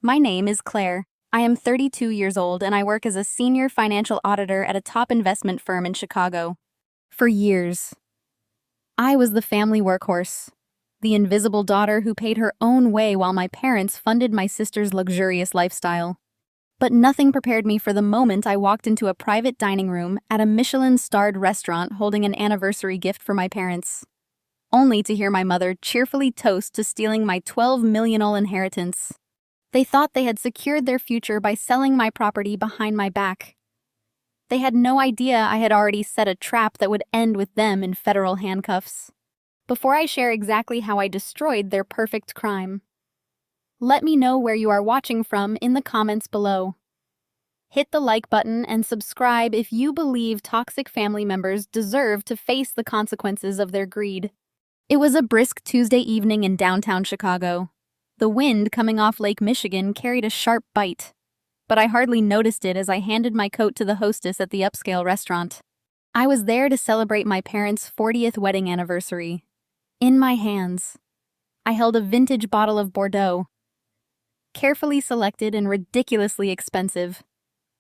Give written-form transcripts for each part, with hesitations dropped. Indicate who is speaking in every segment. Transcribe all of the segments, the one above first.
Speaker 1: My name is Claire. I am 32 years old and I work as a senior financial auditor at a top investment firm in Chicago. For years, I was the family workhorse, the invisible daughter who paid her own way while my parents funded my sister's luxurious lifestyle. But nothing prepared me for the moment I walked into a private dining room at a Michelin-starred restaurant holding an anniversary gift for my parents, only to hear my mother cheerfully toast to stealing my $12 million inheritance. They thought they had secured their future by selling my property behind my back. They had no idea I had already set a trap that would end with them in federal handcuffs. Before I share exactly how I destroyed their perfect crime, let me know where you are watching from in the comments below. Hit the like button and subscribe if you believe toxic family members deserve to face the consequences of their greed. It was a brisk Tuesday evening in downtown Chicago. The wind coming off Lake Michigan carried a sharp bite, but I hardly noticed it as I handed my coat to the hostess at the upscale restaurant. I was there to celebrate my parents' 40th wedding anniversary. In my hands, I held a vintage bottle of Bordeaux, carefully selected and ridiculously expensive,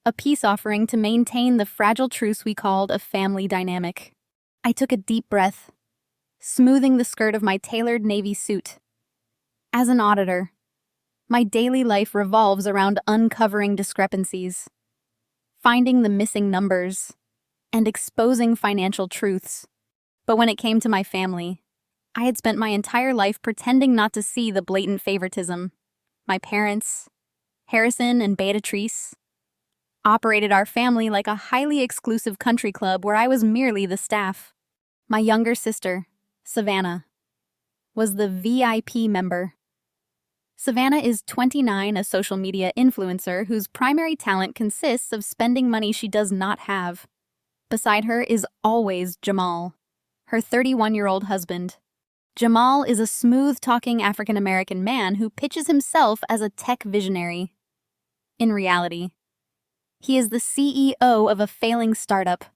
Speaker 1: a peace offering to maintain the fragile truce we called a family dynamic. I took a deep breath, smoothing the skirt of my tailored navy suit. As an auditor, my daily life revolves around uncovering discrepancies, finding the missing numbers, and exposing financial truths. But when it came to my family, I had spent my entire life pretending not to see the blatant favoritism. My parents, Harrison and Beatrice, operated our family like a highly exclusive country club where I was merely the staff. My younger sister, Savannah, was the VIP member. Savannah is 29, a social media influencer whose primary talent consists of spending money she does not have. Beside her is always Jamal, her 31-year-old husband. Jamal is a smooth-talking African-American man who pitches himself as a tech visionary. In reality, he is the CEO of a failing startup,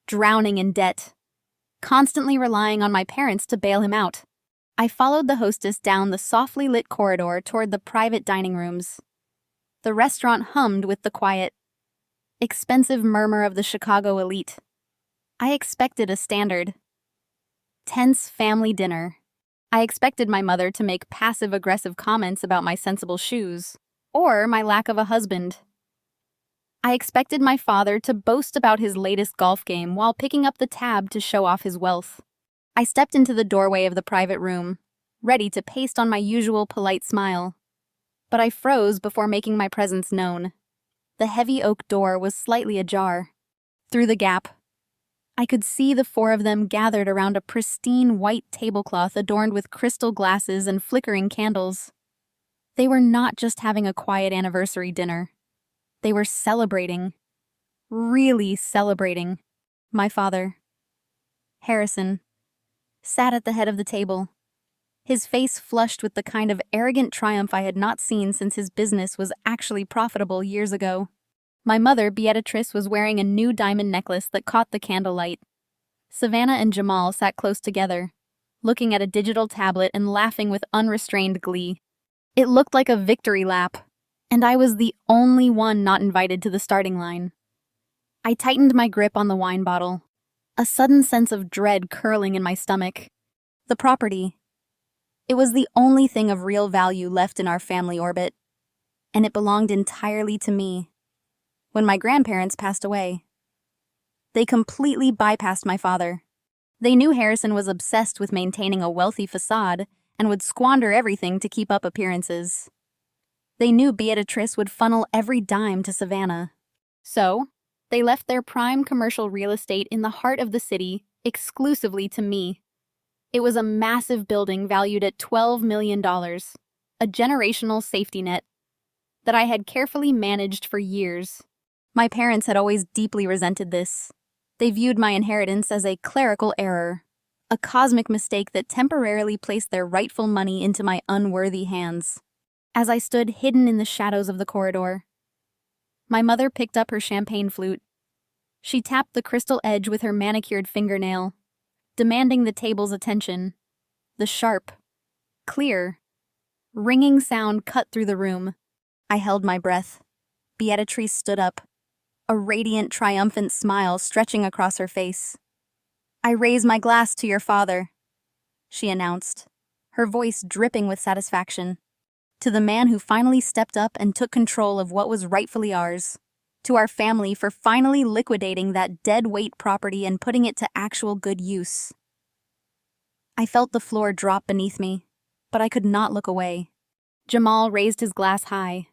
Speaker 1: drowning in debt, constantly relying on my parents to bail him out. I followed the hostess down the softly lit corridor toward the private dining rooms. The restaurant hummed with the quiet, expensive murmur of the Chicago elite. I expected a standard, tense family dinner. I expected my mother to make passive-aggressive comments about my sensible shoes, or my lack of a husband. I expected my father to boast about his latest golf game while picking up the tab to show off his wealth. I stepped into the doorway of the private room, ready to paste on my usual polite smile. But I froze before making my presence known. The heavy oak door was slightly ajar. Through the gap, I could see the four of them gathered around a pristine white tablecloth adorned with crystal glasses and flickering candles. They were not just having a quiet anniversary dinner. They were celebrating. Really celebrating. My father, Harrison, sat at the head of the table, his face flushed with the kind of arrogant triumph I had not seen since his business was actually profitable years ago. My mother, Beatrice, was wearing a new diamond necklace that caught the candlelight. Savannah and Jamal sat close together, looking at a digital tablet and laughing with unrestrained glee. It looked like a victory lap, and I was the only one not invited to the starting line. I tightened my grip on the wine bottle, a sudden sense of dread curling in my stomach. The property. It was the only thing of real value left in our family orbit, and it belonged entirely to me. When my grandparents passed away, they completely bypassed my father. They knew Harrison was obsessed with maintaining a wealthy facade and would squander everything to keep up appearances. They knew Beatrice would funnel every dime to Savannah. So, they left their prime commercial real estate in the heart of the city exclusively to me. It was a massive building valued at $12 million, a generational safety net that I had carefully managed for years. My parents had always deeply resented this. They viewed my inheritance as a clerical error, a cosmic mistake that temporarily placed their rightful money into my unworthy hands. As I stood hidden in the shadows of the corridor, my mother picked up her champagne flute. She tapped the crystal edge with her manicured fingernail, demanding the table's attention. The sharp, clear, Ringing sound cut through the room. I held my breath. Beatrice stood up, a radiant, triumphant smile stretching across her face. "I raise my glass to your father," she announced, her voice dripping with satisfaction. "To the man who finally stepped up and took control of what was rightfully ours. To our family for finally liquidating that dead-weight property and putting it to actual good use." I felt the floor drop beneath me, but I could not look away. Jamal raised his glass high,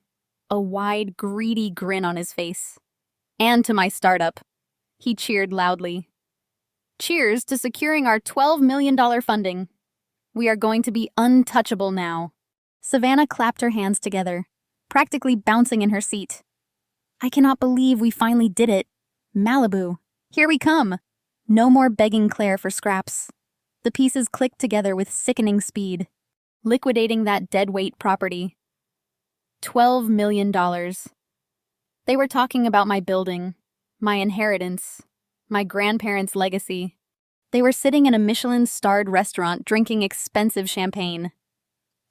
Speaker 1: a wide, greedy grin on his face. "And to my startup," he cheered loudly. "Cheers to securing our $12 million funding. We are going to be untouchable now." Savannah clapped her hands together, practically bouncing in her seat. "I cannot believe we finally did it. Malibu, here we come." No more begging Claire for scraps. The pieces clicked together with sickening speed, liquidating that deadweight property. $12 million. They were talking about my building, my inheritance, my grandparents' legacy. They were sitting in a Michelin-starred restaurant drinking expensive champagne,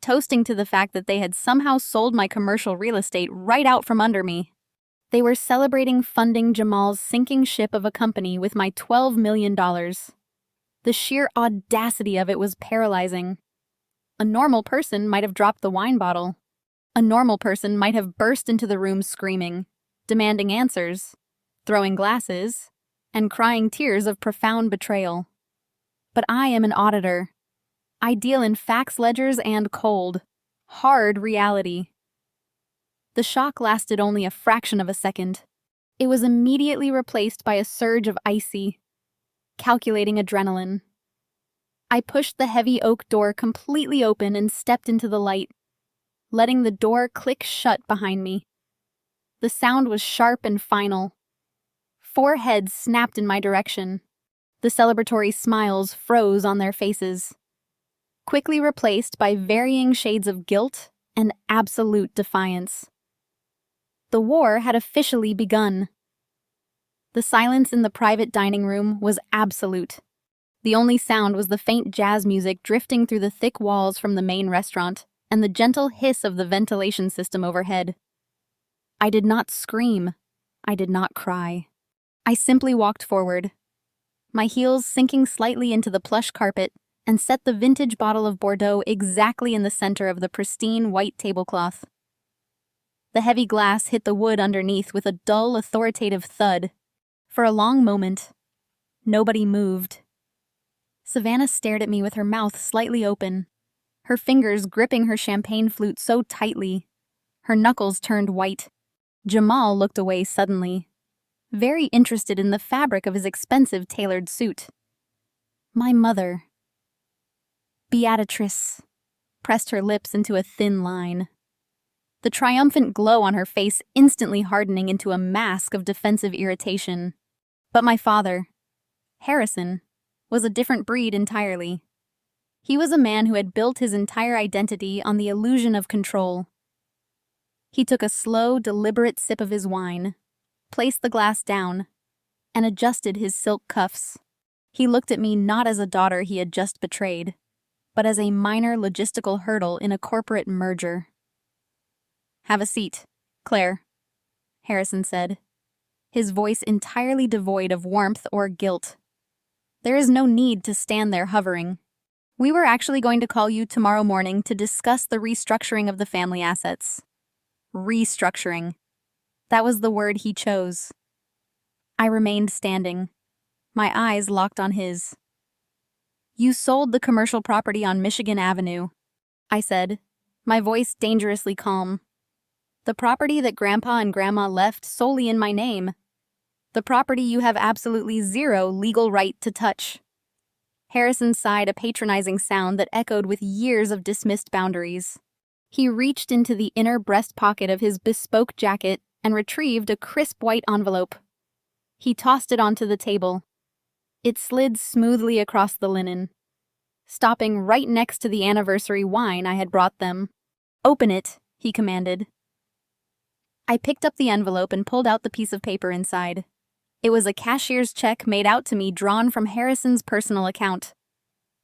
Speaker 1: toasting to the fact that they had somehow sold my commercial real estate right out from under me. They were celebrating funding Jamal's sinking ship of a company with my $12 million. The sheer audacity of it was paralyzing. A normal person might have dropped the wine bottle. A normal person might have burst into the room screaming, demanding answers, throwing glasses, and crying tears of profound betrayal. But I am an auditor. I deal in fax ledgers and cold, hard reality. The shock lasted only a fraction of a second. It was immediately replaced by a surge of icy, calculating adrenaline. I pushed the heavy oak door completely open and stepped into the light, letting the door click shut behind me. The sound was sharp and final. 4 heads snapped in my direction. The celebratory smiles froze on their faces, quickly replaced by varying shades of guilt and absolute defiance. The war had officially begun. The silence in the private dining room was absolute. The only sound was the faint jazz music drifting through the thick walls from the main restaurant and the gentle hiss of the ventilation system overhead. I did not scream. I did not cry. I simply walked forward, my heels sinking slightly into the plush carpet, and set the vintage bottle of Bordeaux exactly in the center of the pristine white tablecloth. The heavy glass hit the wood underneath with a dull, authoritative thud. For a long moment, nobody moved. Savannah stared at me with her mouth slightly open, her fingers gripping her champagne flute so tightly. Her knuckles turned white. Jamal looked away suddenly, very interested in the fabric of his expensive tailored suit. My mother, Beatrice, pressed her lips into a thin line, the triumphant glow on her face instantly hardening into a mask of defensive irritation. But my father, Harrison, was a different breed entirely. He was a man who had built his entire identity on the illusion of control. He took a slow, deliberate sip of his wine, placed the glass down, and adjusted his silk cuffs. He looked at me not as a daughter he had just betrayed, but as a minor logistical hurdle in a corporate merger. "Have a seat, Claire," Harrison said, his voice entirely devoid of warmth or guilt. "There is no need to stand there hovering. We were actually going to call you tomorrow morning to discuss the restructuring of the family assets." Restructuring. That was the word he chose. I remained standing, my eyes locked on his. "You sold the commercial property on Michigan Avenue," I said, my voice dangerously calm. "The property that Grandpa and Grandma left solely in my name. The property you have absolutely zero legal right to touch." Harrison sighed a patronizing sound that echoed with years of dismissed boundaries. He reached into the inner breast pocket of his bespoke jacket and retrieved a crisp white envelope. He tossed it onto the table. It slid smoothly across the linen, stopping right next to the anniversary wine I had brought them. "Open it," he commanded. I picked up the envelope and pulled out the piece of paper inside. It was a cashier's check made out to me drawn from Harrison's personal account.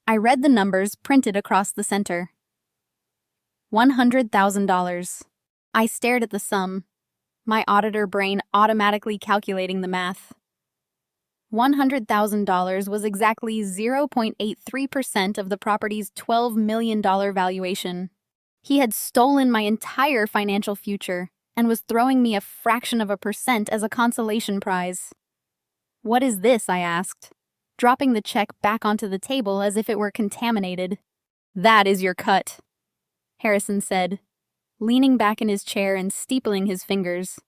Speaker 1: I read the numbers printed across the center. $100,000. I stared at the sum, my auditor brain automatically calculating the math. $100,000 was exactly 0.83% of the property's $12 million valuation. He had stolen my entire financial future and was throwing me a fraction of a percent as a consolation prize. "What is this?" I asked, dropping the check back onto the table as if it were contaminated. "That is your cut," Harrison said, leaning back in his chair and steepling his fingers.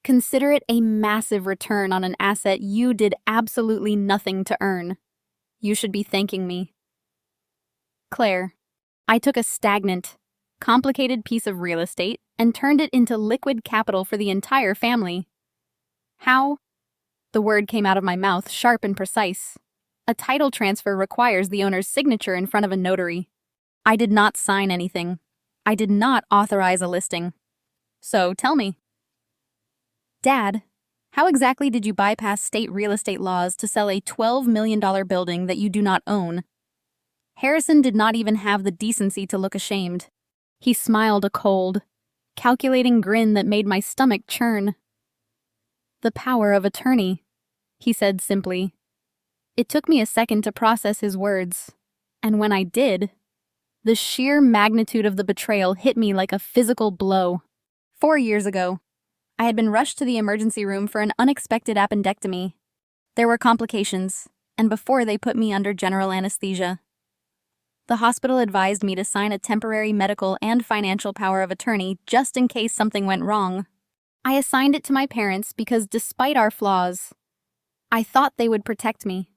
Speaker 1: "Consider it a massive return on an asset you did absolutely nothing to earn. You should be thanking me." Claire, I took a stagnant, complicated piece of real estate and turned it into liquid capital for the entire family. How? The word came out of my mouth, sharp and precise. A title transfer requires the owner's signature in front of a notary. I did not sign anything. I did not authorize a listing. So tell me. Dad, how exactly did you bypass state real estate laws to sell a $12 million building that you do not own? Harrison did not even have the decency to look ashamed. He smiled a cold, calculating grin that made my stomach churn. "The power of attorney," he said simply. It took me a second to process his words, and when I did, the sheer magnitude of the betrayal hit me like a physical blow. 4 years ago, I had been rushed to the emergency room for an unexpected appendectomy. There were complications, and before they put me under general anesthesia. The hospital advised me to sign a temporary medical and financial power of attorney just in case something went wrong. I assigned it to my parents because despite our flaws, I thought they would protect me.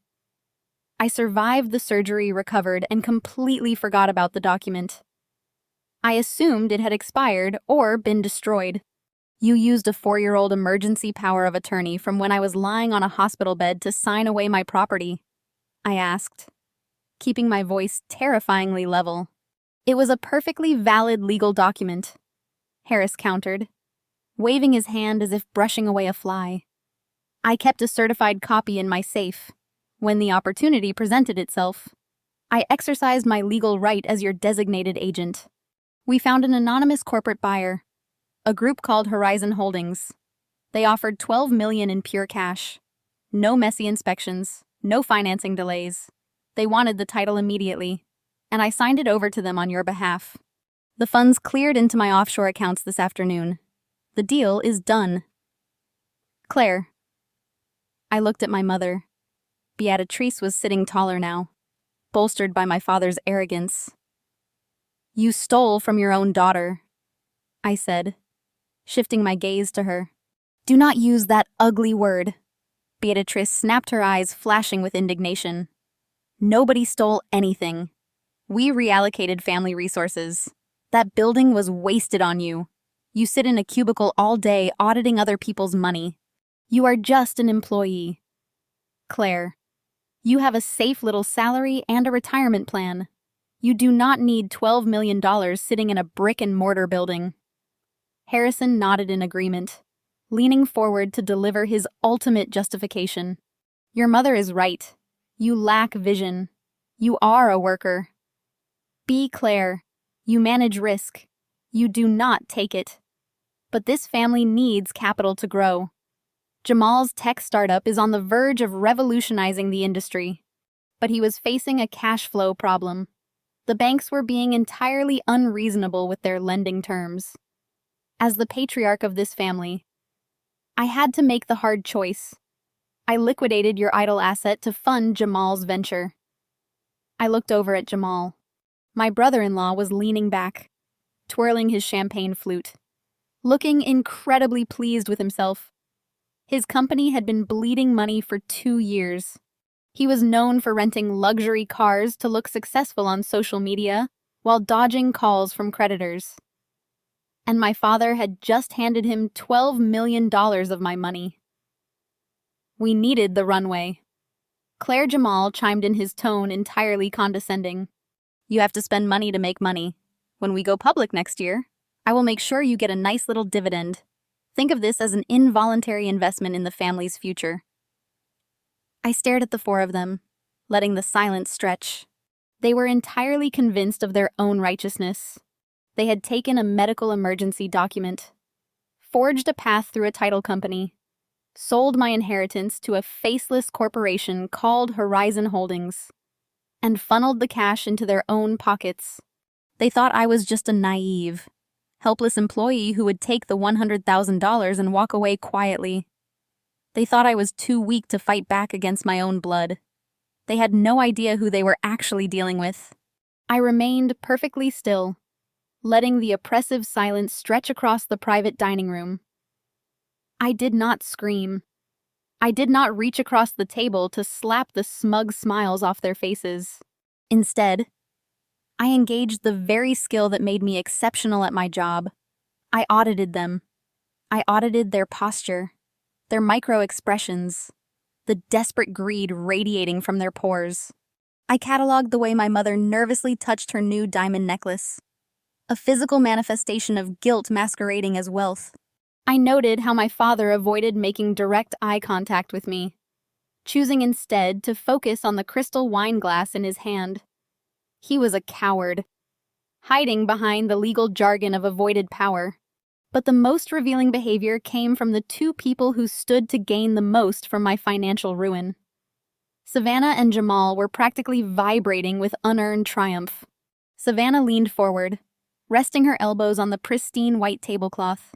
Speaker 1: I survived the surgery, recovered, and completely forgot about the document. I assumed it had expired or been destroyed. "You used a 4-year-old emergency power of attorney from when I was lying on a hospital bed to sign away my property?" I asked, keeping my voice terrifyingly level. "It was a perfectly valid legal document," Harris countered, waving his hand as if brushing away a fly. "I kept a certified copy in my safe. When the opportunity presented itself, I exercised my legal right as your designated agent. We found an anonymous corporate buyer, a group called Horizon Holdings. They offered $12 million in pure cash. No messy inspections, no financing delays. They wanted the title immediately, and I signed it over to them on your behalf. The funds cleared into my offshore accounts this afternoon. The deal is done." Claire. I looked at my mother. Beatrice was sitting taller now, bolstered by my father's arrogance. "You stole from your own daughter," I said, shifting my gaze to her. "Do not use that ugly word." Beatrice snapped her eyes, flashing with indignation. "Nobody stole anything. We reallocated family resources. That building was wasted on you. You sit in a cubicle all day auditing other people's money. You are just an employee. Claire, you have a safe little salary and a retirement plan. You do not need $12 million sitting in a brick-and-mortar building." Harrison nodded in agreement, leaning forward to deliver his ultimate justification. "Your mother is right. You lack vision. You are a worker. Be Claire. You manage risk. You do not take it. But this family needs capital to grow. Jamal's tech startup is on the verge of revolutionizing the industry, but he was facing a cash flow problem. The banks were being entirely unreasonable with their lending terms. As the patriarch of this family, I had to make the hard choice. I liquidated your idle asset to fund Jamal's venture." I looked over at Jamal. My brother-in-law was leaning back, twirling his champagne flute, looking incredibly pleased with himself. His company had been bleeding money for 2 years. He was known for renting luxury cars to look successful on social media while dodging calls from creditors. And my father had just handed him $12 million of my money. We needed the runway. Claire Jamal chimed in, his tone entirely condescending. "You have to spend money to make money. When we go public next year, I will make sure you get a nice little dividend. Think of this as an involuntary investment in the family's future." I stared at the 4 of them, letting the silence stretch. They were entirely convinced of their own righteousness. They had taken a medical emergency document, forged a path through a title company, sold my inheritance to a faceless corporation called Horizon Holdings, and funneled the cash into their own pockets. They thought I was just a naive, helpless employee who would take the $100,000 and walk away quietly. They thought I was too weak to fight back against my own blood. They had no idea who they were actually dealing with. I remained perfectly still, letting the oppressive silence stretch across the private dining room. I did not scream. I did not reach across the table to slap the smug smiles off their faces. Instead, I engaged the very skill that made me exceptional at my job. I audited them. I audited their posture, their micro-expressions, the desperate greed radiating from their pores. I cataloged the way my mother nervously touched her new diamond necklace, a physical manifestation of guilt masquerading as wealth. I noted how my father avoided making direct eye contact with me, choosing instead to focus on the crystal wine glass in his hand. He was a coward, hiding behind the legal jargon of avoided power. But the most revealing behavior came from the two people who stood to gain the most from my financial ruin. Savannah and Jamal were practically vibrating with unearned triumph. Savannah leaned forward, resting her elbows on the pristine white tablecloth.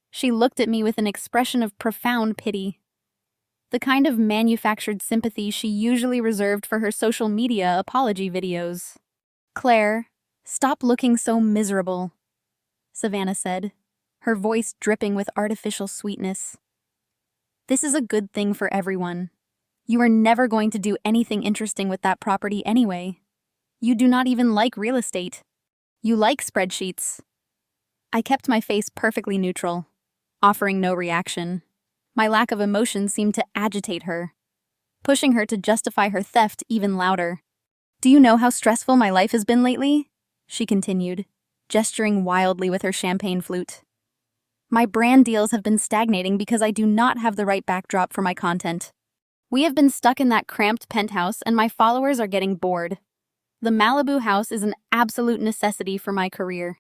Speaker 1: She looked at me with an expression of profound pity, the kind of manufactured sympathy she usually reserved for her social media apology videos. "Claire, stop looking so miserable," Savannah said, her voice dripping with artificial sweetness. "This is a good thing for everyone. You are never going to do anything interesting with that property anyway. You do not even like real estate. You like spreadsheets." I kept my face perfectly neutral, offering no reaction. My lack of emotion seemed to agitate her, pushing her to justify her theft even louder. "Do you know how stressful my life has been lately?" she continued, gesturing wildly with her champagne flute. "My brand deals have been stagnating because I do not have the right backdrop for my content. We have been stuck in that cramped penthouse and my followers are getting bored. The Malibu house is an absolute necessity for my career.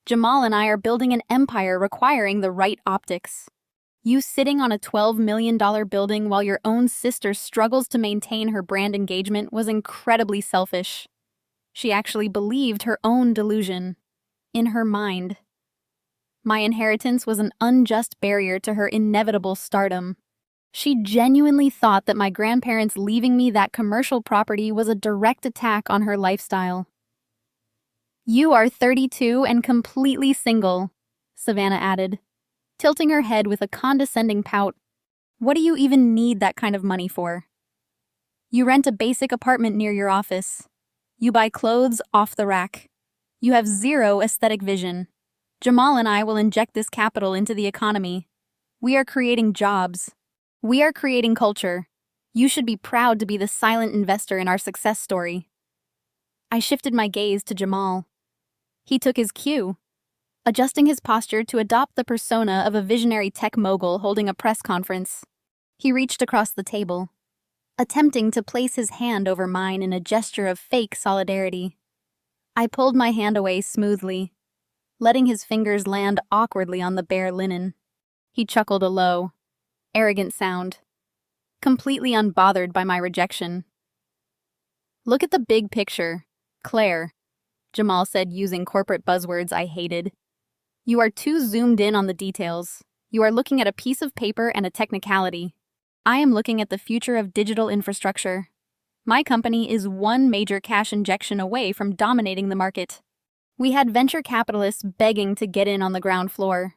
Speaker 1: Jamal and I are building an empire requiring the right optics. You sitting on a $12 million building while your own sister struggles to maintain her brand engagement was incredibly selfish." She actually believed her own delusion. In her mind, my inheritance was an unjust barrier to her inevitable stardom. She genuinely thought that my grandparents leaving me that commercial property was a direct attack on her lifestyle. "You are 32 and completely single," Savannah added, tilting her head with a condescending pout. "What do you even need that kind of money for? You rent a basic apartment near your office. You buy clothes off the rack. You have zero aesthetic vision. Jamal and I will inject this capital into the economy. We are creating jobs. We are creating culture. You should be proud to be the silent investor in our success story." I shifted my gaze to Jamal. He took his cue, adjusting his posture to adopt the persona of a visionary tech mogul holding a press conference. He reached across the table, attempting to place his hand over mine in a gesture of fake solidarity. I pulled my hand away smoothly, letting his fingers land awkwardly on the bare linen. He chuckled a low, arrogant sound, completely unbothered by my rejection. "Look at the big picture, Claire," Jamal said using corporate buzzwords I hated. "You are too zoomed in on the details. You are looking at a piece of paper and a technicality. I am looking at the future of digital infrastructure. My company is one major cash injection away from dominating the market. We had venture capitalists begging to get in on the ground floor,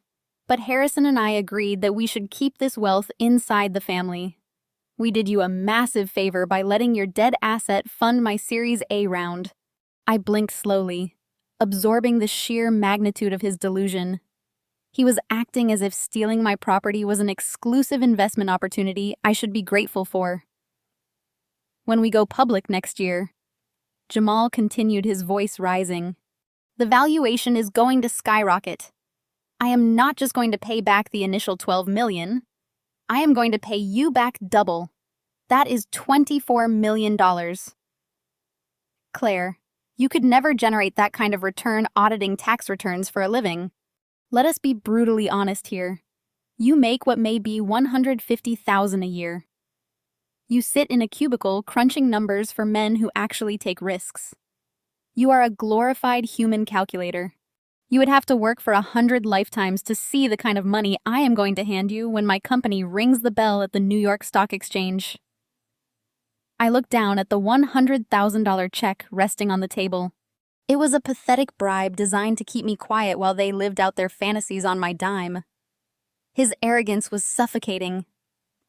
Speaker 1: but Harrison and I agreed that we should keep this wealth inside the family. We did you a massive favor by letting your dead asset fund my Series A round." I blinked slowly, absorbing the sheer magnitude of his delusion. He was acting as if stealing my property was an exclusive investment opportunity I should be grateful for. "When we go public next year," Jamal continued, his voice rising, "the valuation is going to skyrocket. I am not just going to pay back the initial $12 million. I am going to pay you back double. That is $24 million. Claire, You could never generate that kind of return auditing tax returns for a living. Let us be brutally honest here. You make what may be $150,000 a year. You sit in a cubicle crunching numbers for men who actually take risks. You are a glorified human calculator. You would have to work for 100 lifetimes to see the kind of money I am going to hand you when my company rings the bell at the New York Stock Exchange. I looked down at the $100,000 check resting on the table. It was a pathetic bribe designed to keep me quiet while they lived out their fantasies on my dime. His arrogance was suffocating,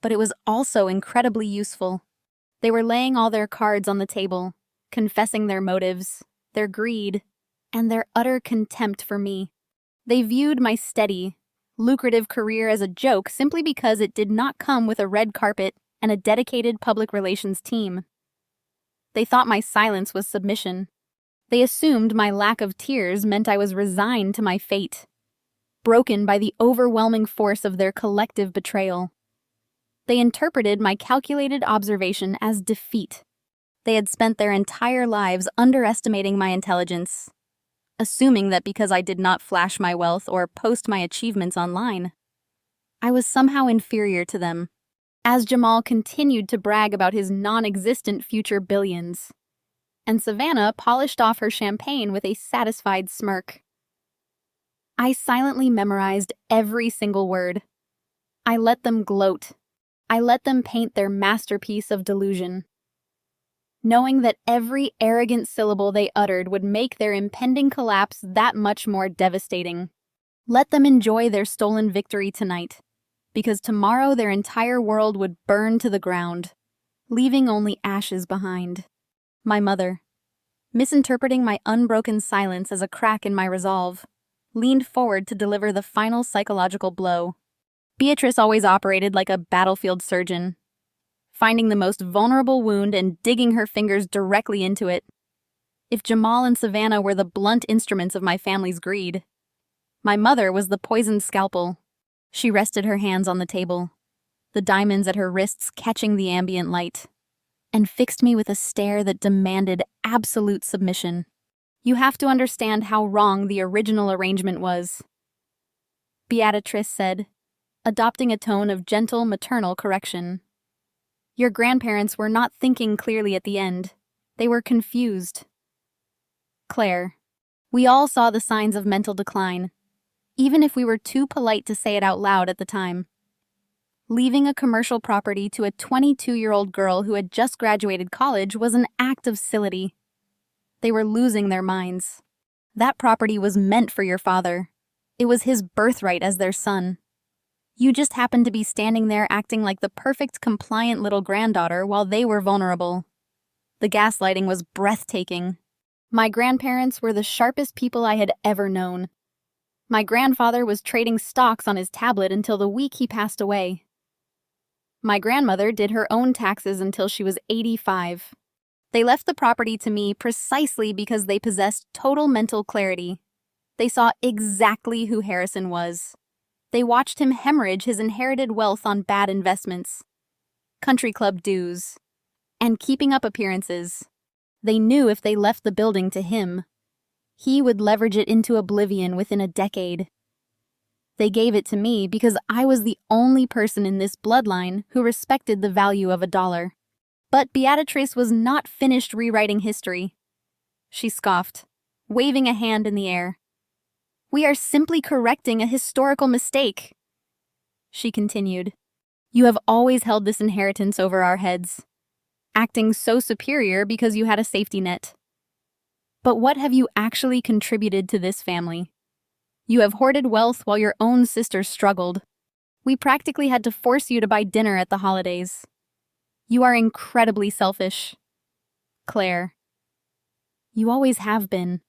Speaker 1: but it was also incredibly useful. They were laying all their cards on the table, confessing their motives, their greed, and their utter contempt for me. They viewed my steady, lucrative career as a joke simply because it did not come with a red carpet and a dedicated public relations team. They thought my silence was submission. They assumed my lack of tears meant I was resigned to my fate, broken by the overwhelming force of their collective betrayal. They interpreted my calculated observation as defeat. They had spent their entire lives underestimating my intelligence, assuming that because I did not flash my wealth or post my achievements online, I was somehow inferior to them. As Jamal continued to brag about his non-existent future billions, and Savannah polished off her champagne with a satisfied smirk. I silently memorized every single word. I let them gloat. I let them paint their masterpiece of delusion, knowing that every arrogant syllable they uttered would make their impending collapse that much more devastating. Let them enjoy their stolen victory tonight, because tomorrow their entire world would burn to the ground, leaving only ashes behind. My mother, misinterpreting my unbroken silence as a crack in my resolve, leaned forward to deliver the final psychological blow. Beatrice always operated like a battlefield surgeon, finding the most vulnerable wound and digging her fingers directly into it. If Jamal and Savannah were the blunt instruments of my family's greed, my mother was the poisoned scalpel. She rested her hands on the table, the diamonds at her wrists catching the ambient light, and fixed me with a stare that demanded absolute submission. You have to understand how wrong the original arrangement was, Beatrice said, adopting a tone of gentle maternal correction. Your grandparents were not thinking clearly at the end. They were confused. Claire, we all saw the signs of mental decline, even if we were too polite to say it out loud at the time. Leaving a commercial property to a 22-year-old girl who had just graduated college was an act of silly. They were losing their minds. That property was meant for your father. It was his birthright as their son. You just happened to be standing there acting like the perfect, compliant little granddaughter while they were vulnerable. The gaslighting was breathtaking. My grandparents were the sharpest people I had ever known. My grandfather was trading stocks on his tablet until the week he passed away. My grandmother did her own taxes until she was 85. They left the property to me precisely because they possessed total mental clarity. They saw exactly who Harrison was. They watched him hemorrhage his inherited wealth on bad investments, country club dues, and keeping up appearances. They knew if they left the building to him, he would leverage it into oblivion within a decade. They gave it to me because I was the only person in this bloodline who respected the value of $1. But Beatrice was not finished rewriting history. She scoffed, waving a hand in the air. We are simply correcting a historical mistake. She continued, you have always held this inheritance over our heads, acting so superior because you had a safety net. But what have you actually contributed to this family? You have hoarded wealth while your own sister struggled. We practically had to force you to buy dinner at the holidays. You are incredibly selfish. Claire, you always have been.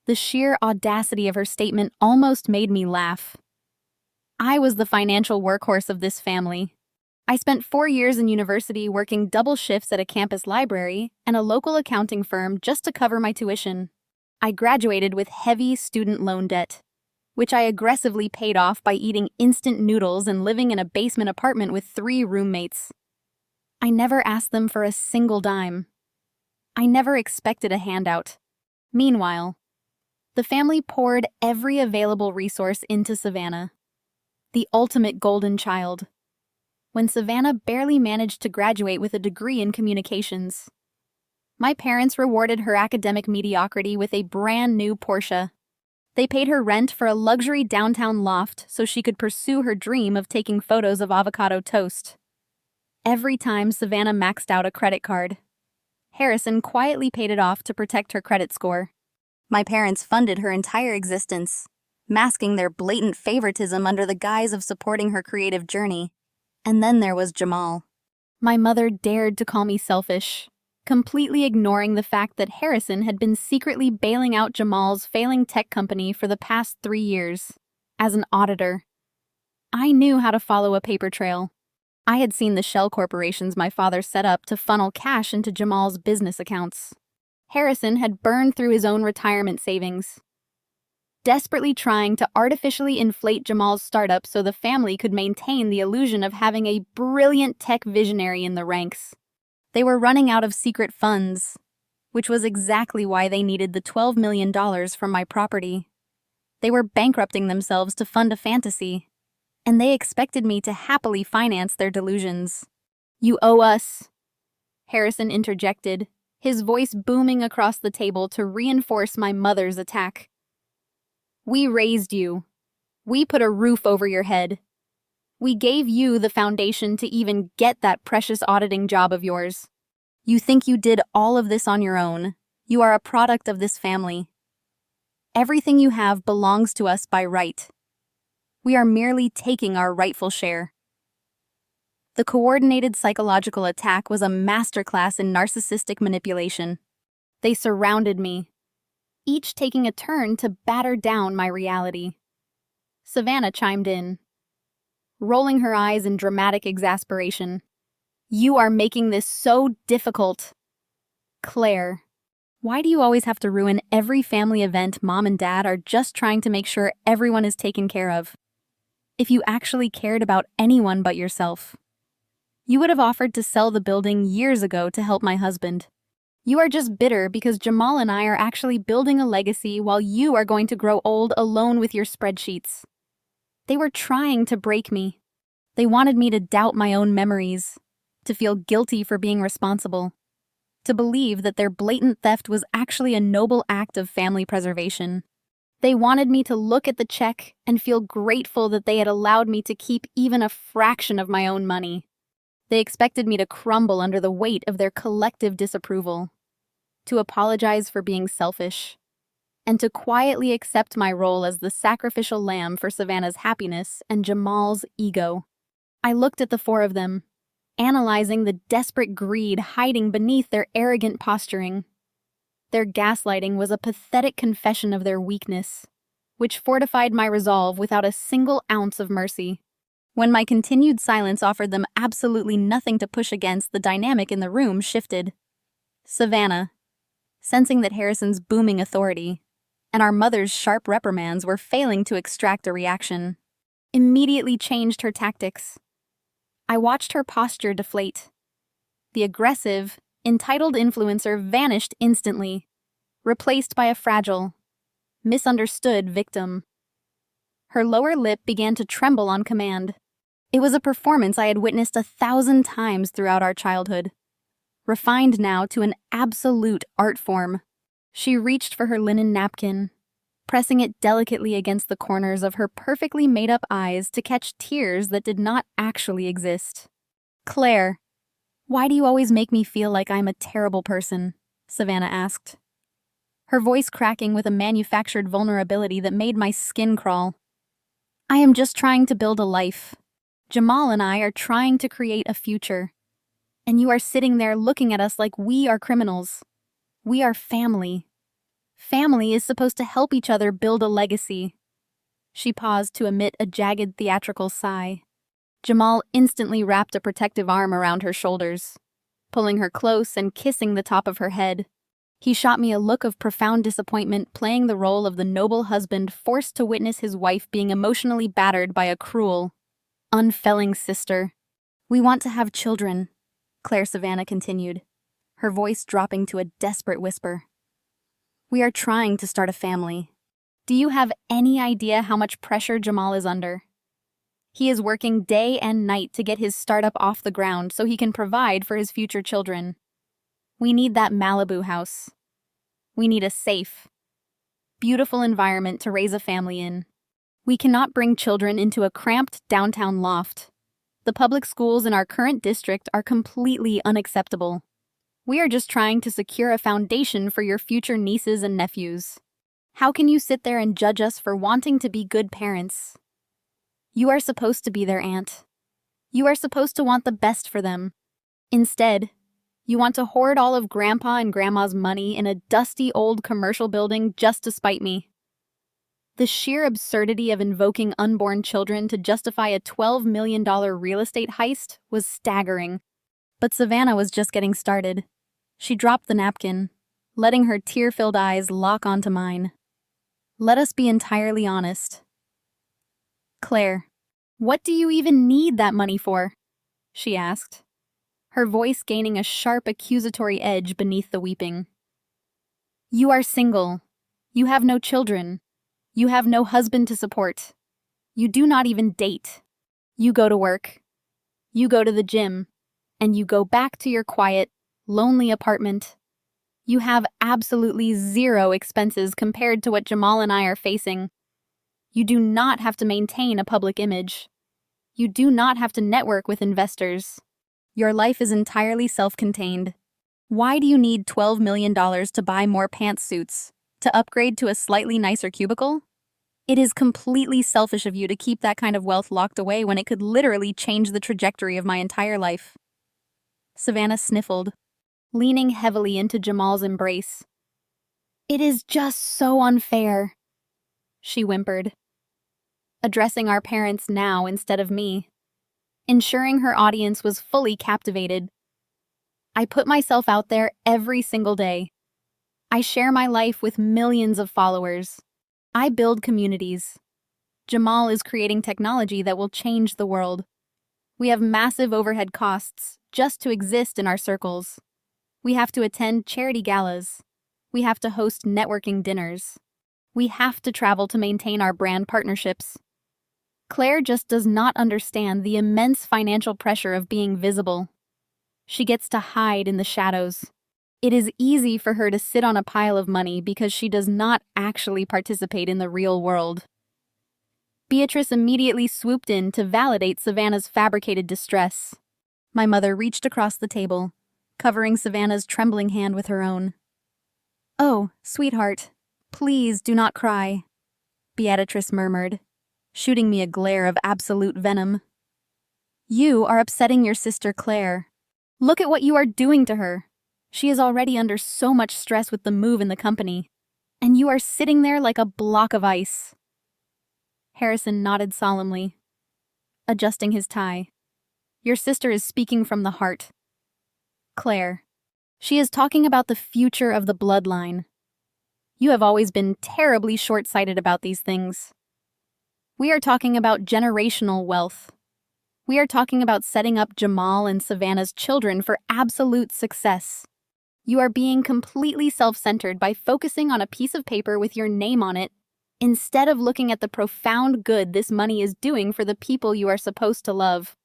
Speaker 1: The sheer audacity of her statement almost made me laugh. I was the financial workhorse of this family. I spent 4 years in university working double shifts at a campus library and a local accounting firm just to cover my tuition. I graduated with heavy student loan debt, which I aggressively paid off by eating instant noodles and living in a basement apartment with 3 roommates. I never asked them for a single dime. I never expected a handout. Meanwhile, the family poured every available resource into Savannah, the ultimate golden child. When Savannah barely managed to graduate with a degree in communications, my parents rewarded her academic mediocrity with a brand new Porsche. They paid her rent for a luxury downtown loft so she could pursue her dream of taking photos of avocado toast. Every time Savannah maxed out a credit card, Harrison quietly paid it off to protect her credit score. My parents funded her entire existence, masking their blatant favoritism under the guise of supporting her creative journey. And then there was Jamal. My mother dared to call me selfish, completely ignoring the fact that Harrison had been secretly bailing out Jamal's failing tech company for the past 3 years. As an auditor, I knew how to follow a paper trail. I had seen the shell corporations my father set up to funnel cash into Jamal's business accounts. Harrison had burned through his own retirement savings, desperately trying to artificially inflate Jamal's startup so the family could maintain the illusion of having a brilliant tech visionary in the ranks. They were running out of secret funds, which was exactly why they needed the $12 million from my property. They were bankrupting themselves to fund a fantasy, and they expected me to happily finance their delusions. "You owe us," Harrison interjected, his voice booming across the table to reinforce my mother's attack. "We raised you. We put a roof over your head. We gave you the foundation to even get that precious auditing job of yours. You think you did all of this on your own. You are a product of this family. Everything you have belongs to us by right. We are merely taking our rightful share." The coordinated psychological attack was a masterclass in narcissistic manipulation. They surrounded me, each taking a turn to batter down my reality. Savannah chimed in, rolling her eyes in dramatic exasperation. "You are making this so difficult." "Claire, why do you always have to ruin every family event Mom and Dad are just trying to make sure everyone is taken care of? If you actually cared about anyone but yourself, you would have offered to sell the building years ago to help my husband. You are just bitter because Jamal and I are actually building a legacy while you are going to grow old alone with your spreadsheets." They were trying to break me. They wanted me to doubt my own memories, to feel guilty for being responsible, to believe that their blatant theft was actually a noble act of family preservation. They wanted me to look at the check and feel grateful that they had allowed me to keep even a fraction of my own money. They expected me to crumble under the weight of their collective disapproval, to apologize for being selfish, and to quietly accept my role as the sacrificial lamb for Savannah's happiness and Jamal's ego. I looked at the four of them, analyzing the desperate greed hiding beneath their arrogant posturing. Their gaslighting was a pathetic confession of their weakness, which fortified my resolve without a single ounce of mercy. When my continued silence offered them absolutely nothing to push against, the dynamic in the room shifted. Savannah, sensing that Harrison's booming authority and our mother's sharp reprimands were failing to extract a reaction, immediately changed her tactics. I watched her posture deflate. The aggressive, entitled influencer vanished instantly, replaced by a fragile, misunderstood victim. Her lower lip began to tremble on command. It was a performance I had witnessed 1,000 times throughout our childhood, refined now to an absolute art form. She reached for her linen napkin, pressing it delicately against the corners of her perfectly made-up eyes to catch tears that did not actually exist. "Claire, why do you always make me feel like I'm a terrible person?" Savannah asked, her voice cracking with a manufactured vulnerability that made my skin crawl. "I am just trying to build a life. Jamal and I are trying to create a future. And you are sitting there looking at us like we are criminals. We are family. Family is supposed to help each other build a legacy." She paused to emit a jagged theatrical sigh. Jamal instantly wrapped a protective arm around her shoulders, pulling her close and kissing the top of her head. He shot me a look of profound disappointment, playing the role of the noble husband forced to witness his wife being emotionally battered by a cruel, unfailing sister. "We want to have children," Claire Savannah continued, her voice dropping to a desperate whisper. We are trying to start a family. Do you have any idea how much pressure Jamal is under? He is working day and night to get his startup off the ground so he can provide for his future children. We need that Malibu house. We need a safe, beautiful environment to raise a family in. We cannot bring children into a cramped downtown loft. The public schools in our current district are completely unacceptable. We are just trying to secure a foundation for your future nieces and nephews. How can you sit there and judge us for wanting to be good parents? You are supposed to be their aunt. You are supposed to want the best for them. Instead, you want to hoard all of Grandpa and Grandma's money in a dusty old commercial building just to spite me. The sheer absurdity of invoking unborn children to justify a $12 million real estate heist was staggering. But Savannah was just getting started. She dropped the napkin, letting her tear-filled eyes lock onto mine. Let us be entirely honest. Claire, what do you even need that money for? She asked, her voice gaining a sharp accusatory edge beneath the weeping. You are single. You have no children. You have no husband to support. You do not even date. You go to work. You go to the gym. And you go back to your quiet, lonely apartment. You have absolutely zero expenses compared to what Jamal and I are facing. You do not have to maintain a public image. You do not have to network with investors. Your life is entirely self-contained. Why do you need $12 million to buy more pantsuits? To upgrade to a slightly nicer cubicle? It is completely selfish of you to keep that kind of wealth locked away when it could literally change the trajectory of my entire life. Savannah sniffled, leaning heavily into Jamal's embrace. It is just so unfair, she whimpered, addressing our parents now instead of me, ensuring her audience was fully captivated. I put myself out there every single day. I share my life with millions of followers. I build communities. Jamal is creating technology that will change the world. We have massive overhead costs just to exist in our circles. We have to attend charity galas. We have to host networking dinners. We have to travel to maintain our brand partnerships. Claire just does not understand the immense financial pressure of being visible. She gets to hide in the shadows. It is easy for her to sit on a pile of money because she does not actually participate in the real world. Beatrice immediately swooped in to validate Savannah's fabricated distress. My mother reached across the table, covering Savannah's trembling hand with her own. Oh, sweetheart, please do not cry, Beatrice murmured, shooting me a glare of absolute venom. You are upsetting your sister Claire. Look at what you are doing to her. She is already under so much stress with the move in the company, and you are sitting there like a block of ice. Harrison nodded solemnly, adjusting his tie. Your sister is speaking from the heart. Claire, she is talking about the future of the bloodline. You have always been terribly short-sighted about these things. We are talking about generational wealth. We are talking about setting up Jamal and Savannah's children for absolute success. You are being completely self-centered by focusing on a piece of paper with your name on it, instead of looking at the profound good this money is doing for the people you are supposed to love.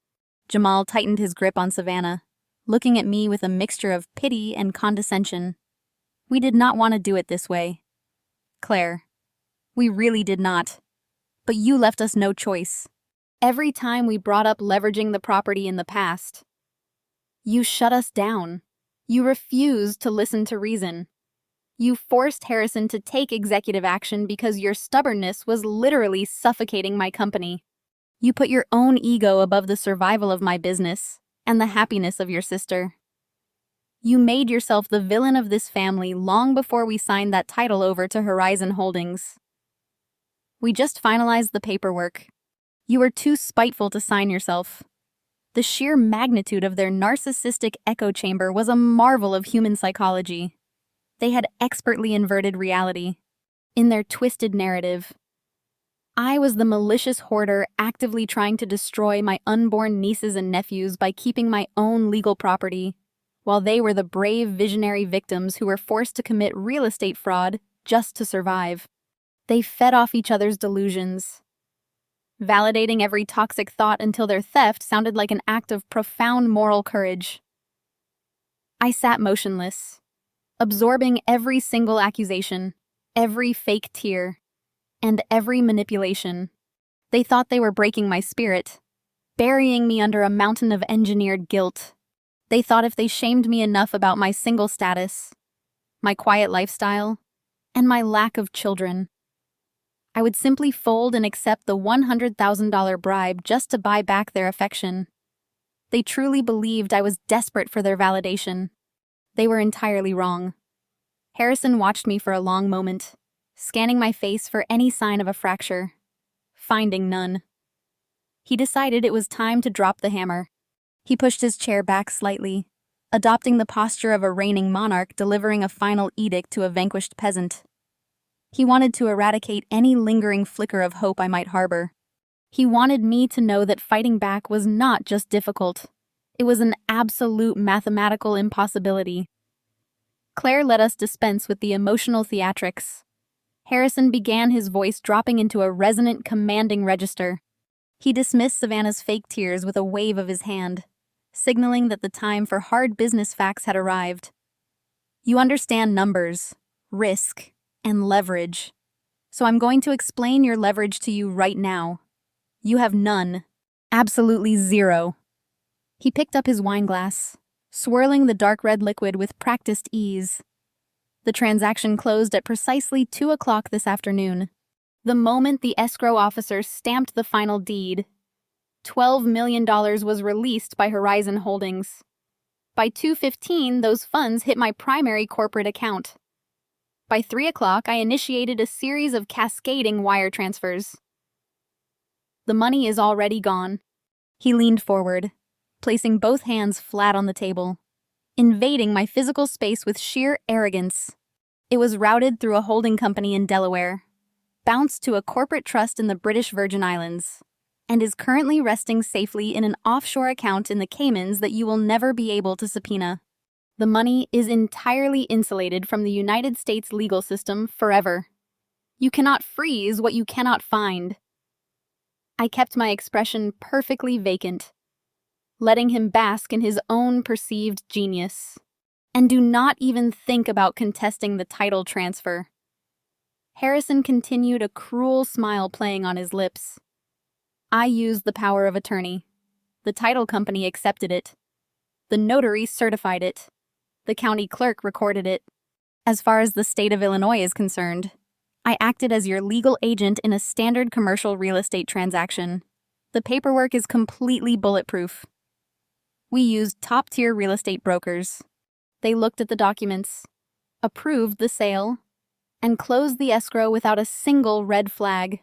Speaker 1: Jamal tightened his grip on Savannah, looking at me with a mixture of pity and condescension. We did not want to do it this way. Claire, we really did not. But you left us no choice. Every time we brought up leveraging the property in the past, you shut us down. You refused to listen to reason. You forced Harrison to take executive action because your stubbornness was literally suffocating my company. You put your own ego above the survival of my business and the happiness of your sister. You made yourself the villain of this family long before we signed that title over to Horizon Holdings. We just finalized the paperwork. You were too spiteful to sign yourself. The sheer magnitude of their narcissistic echo chamber was a marvel of human psychology. They had expertly inverted reality in their twisted narrative. I was the malicious hoarder actively trying to destroy my unborn nieces and nephews by keeping my own legal property, while they were the brave visionary victims who were forced to commit real estate fraud just to survive. They fed off each other's delusions, validating every toxic thought until their theft sounded like an act of profound moral courage. I sat motionless, absorbing every single accusation, every fake tear, and every manipulation. They thought they were breaking my spirit, burying me under a mountain of engineered guilt. They thought if they shamed me enough about my single status, my quiet lifestyle, and my lack of children, I would simply fold and accept the $100,000 bribe just to buy back their affection. They truly believed I was desperate for their validation. They were entirely wrong. Harrison watched me for a long moment, scanning my face for any sign of a fracture, finding none. He decided it was time to drop the hammer. He pushed his chair back slightly, adopting the posture of a reigning monarch delivering a final edict to a vanquished peasant. He wanted to eradicate any lingering flicker of hope I might harbor. He wanted me to know that fighting back was not just difficult. It was an absolute mathematical impossibility. Claire let us dispense with the emotional theatrics. Harrison began, his voice dropping into a resonant, commanding register. He dismissed Savannah's fake tears with a wave of his hand, signaling that the time for hard business facts had arrived. You understand numbers, risk, and leverage. So I'm going to explain your leverage to you right now. You have none. Absolutely zero. He picked up his wine glass, swirling the dark red liquid with practiced ease. The transaction closed at precisely 2 o'clock this afternoon. The moment the escrow officer stamped the final deed, $12 million was released by Horizon Holdings. By 2:15, those funds hit my primary corporate account. By 3 o'clock, I initiated a series of cascading wire transfers. The money is already gone. He leaned forward, placing both hands flat on the table, invading my physical space with sheer arrogance. It was routed through a holding company in Delaware, bounced to a corporate trust in the British Virgin Islands, and is currently resting safely in an offshore account in the Caymans that you will never be able to subpoena. The money is entirely insulated from the United States legal system forever. You cannot freeze what you cannot find. I kept my expression perfectly vacant, letting him bask in his own perceived genius. And do not even think about contesting the title transfer. Harrison continued, a cruel smile playing on his lips. I used the power of attorney. The title company accepted it. The notary certified it. The county clerk recorded it. As far as the state of Illinois is concerned, I acted as your legal agent in a standard commercial real estate transaction. The paperwork is completely bulletproof. We used top-tier real estate brokers. They looked at the documents, approved the sale, and closed the escrow without a single red flag.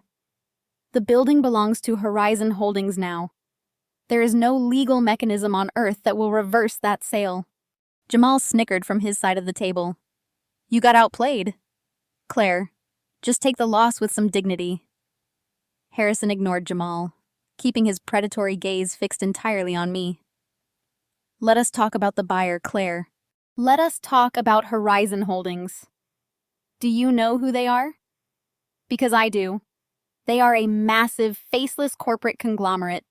Speaker 1: The building belongs to Horizon Holdings now. There is no legal mechanism on earth that will reverse that sale. Jamal snickered from his side of the table. You got outplayed. Claire, just take the loss with some dignity. Harrison ignored Jamal, keeping his predatory gaze fixed entirely on me. Let us talk about the buyer, Claire. Let us talk about Horizon Holdings. Do you know who they are? Because I do. They are a massive, faceless corporate conglomerate.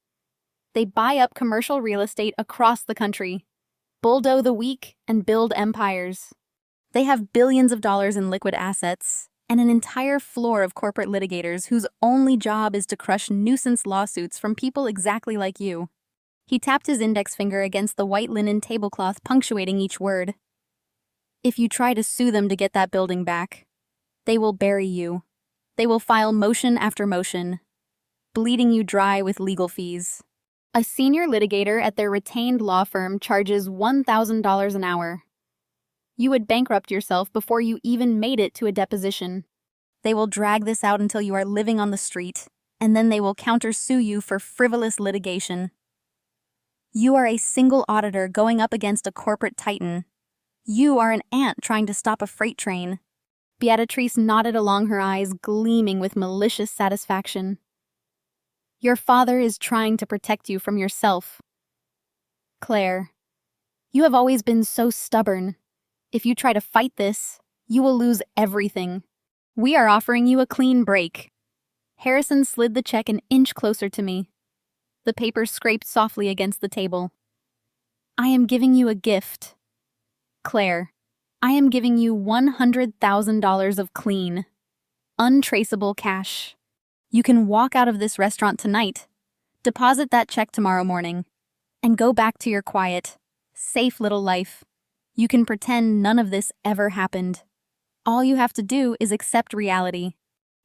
Speaker 1: They buy up commercial real estate across the country, bulldoze the weak, and build empires. They have billions of dollars in liquid assets and an entire floor of corporate litigators whose only job is to crush nuisance lawsuits from people exactly like you. He tapped his index finger against the white linen tablecloth, punctuating each word. If you try to sue them to get that building back, they will bury you. They will file motion after motion, bleeding you dry with legal fees. A senior litigator at their retained law firm charges $1,000 an hour. You would bankrupt yourself before you even made it to a deposition. They will drag this out until you are living on the street, and then they will countersue you for frivolous litigation. You are a single auditor going up against a corporate titan. You are an ant trying to stop a freight train. Beatrice nodded along her eyes, gleaming with malicious satisfaction. Your father is trying to protect you from yourself. Claire, you have always been so stubborn. If you try to fight this, you will lose everything. We are offering you a clean break. Harrison slid the check an inch closer to me. The paper scraped softly against the table. I am giving you a gift. Claire, I am giving you $100,000 of clean, untraceable cash. You can walk out of this restaurant tonight, deposit that check tomorrow morning, and go back to your quiet, safe little life. You can pretend none of this ever happened. All you have to do is accept reality.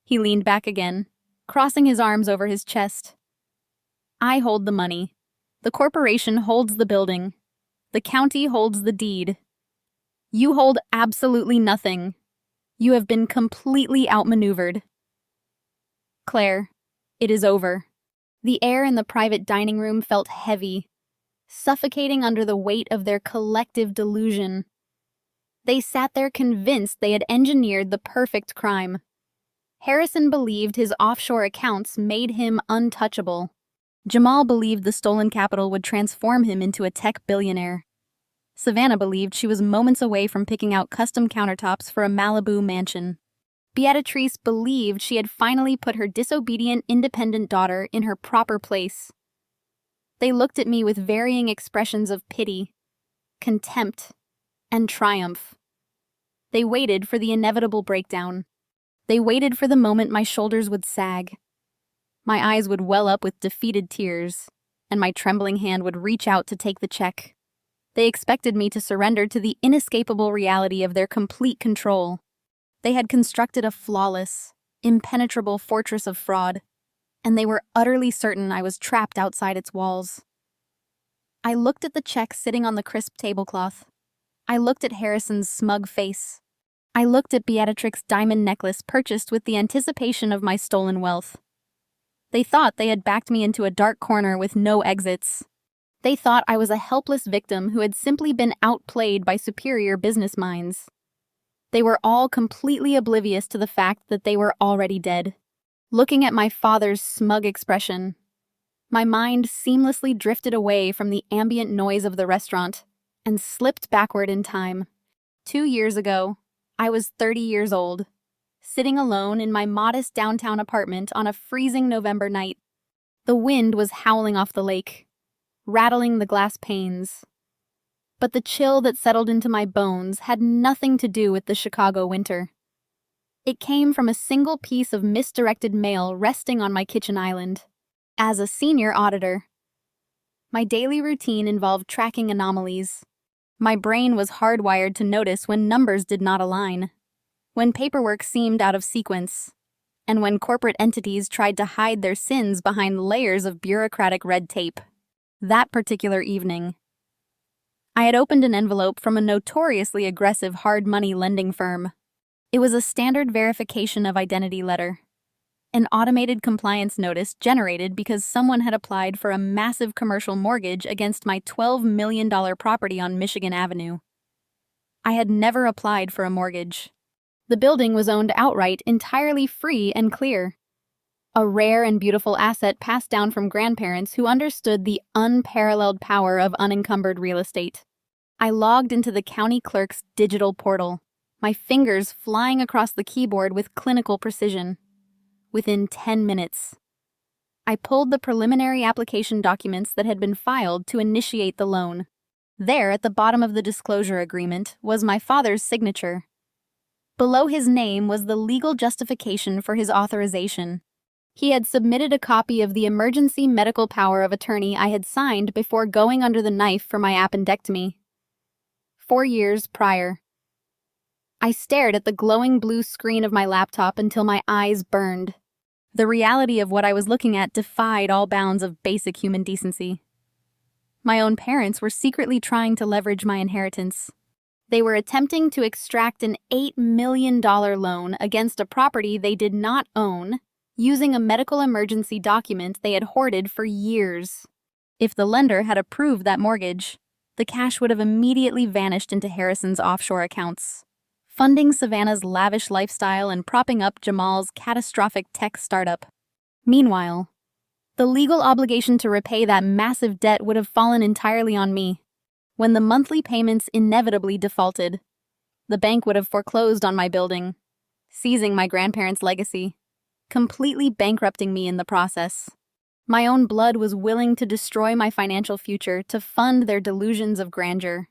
Speaker 1: He leaned back again, crossing his arms over his chest. I hold the money. The corporation holds the building. The county holds the deed. You hold absolutely nothing. You have been completely outmaneuvered. Claire, it is over. The air in the private dining room felt heavy, suffocating under the weight of their collective delusion. They sat there convinced they had engineered the perfect crime. Harrison believed his offshore accounts made him untouchable. Jamal believed the stolen capital would transform him into a tech billionaire. Savannah believed she was moments away from picking out custom countertops for a Malibu mansion. Beatrice believed she had finally put her disobedient, independent daughter in her proper place. They looked at me with varying expressions of pity, contempt, and triumph. They waited for the inevitable breakdown. They waited for the moment my shoulders would sag. My eyes would well up with defeated tears, and my trembling hand would reach out to take the check. They expected me to surrender to the inescapable reality of their complete control. They had constructed a flawless, impenetrable fortress of fraud, and they were utterly certain I was trapped outside its walls. I looked at the check sitting on the crisp tablecloth. I looked at Harrison's smug face. I looked at Beatrix's diamond necklace purchased with the anticipation of my stolen wealth. They thought they had backed me into a dark corner with no exits. They thought I was a helpless victim who had simply been outplayed by superior business minds. They were all completely oblivious to the fact that they were already dead. Looking at my father's smug expression, my mind seamlessly drifted away from the ambient noise of the restaurant and slipped backward in time. 2 years ago, I was 30 years old, sitting alone in my modest downtown apartment on a freezing November night. The wind was howling off the lake, rattling the glass panes. But the chill that settled into my bones had nothing to do with the Chicago winter. It came from a single piece of misdirected mail resting on my kitchen island. As a senior auditor, my daily routine involved tracking anomalies. My brain was hardwired to notice when numbers did not align, when paperwork seemed out of sequence, and when corporate entities tried to hide their sins behind layers of bureaucratic red tape. That particular evening, I had opened an envelope from a notoriously aggressive hard money lending firm. It was a standard verification of identity letter, an automated compliance notice generated because someone had applied for a massive commercial mortgage against my $12 million property on Michigan Avenue. I had never applied for a mortgage. The building was owned outright, entirely free and clear. A rare and beautiful asset passed down from grandparents who understood the unparalleled power of unencumbered real estate. I logged into the county clerk's digital portal, my fingers flying across the keyboard with clinical precision. Within 10 minutes, I pulled the preliminary application documents that had been filed to initiate the loan. There, at the bottom of the disclosure agreement, was my father's signature. Below his name was the legal justification for his authorization. He had submitted a copy of the emergency medical power of attorney I had signed before going under the knife for my appendectomy. 4 years prior. I stared at the glowing blue screen of my laptop until my eyes burned. The reality of what I was looking at defied all bounds of basic human decency. My own parents were secretly trying to leverage my inheritance. They were attempting to extract an $8 million loan against a property they did not own, using a medical emergency document they had hoarded for years. If the lender had approved that mortgage, the cash would have immediately vanished into Harrison's offshore accounts, funding Savannah's lavish lifestyle and propping up Jamal's catastrophic tech startup. Meanwhile, the legal obligation to repay that massive debt would have fallen entirely on me. When the monthly payments inevitably defaulted, the bank would have foreclosed on my building, seizing my grandparents' legacy, completely bankrupting me in the process. My own blood was willing to destroy my financial future to fund their delusions of grandeur.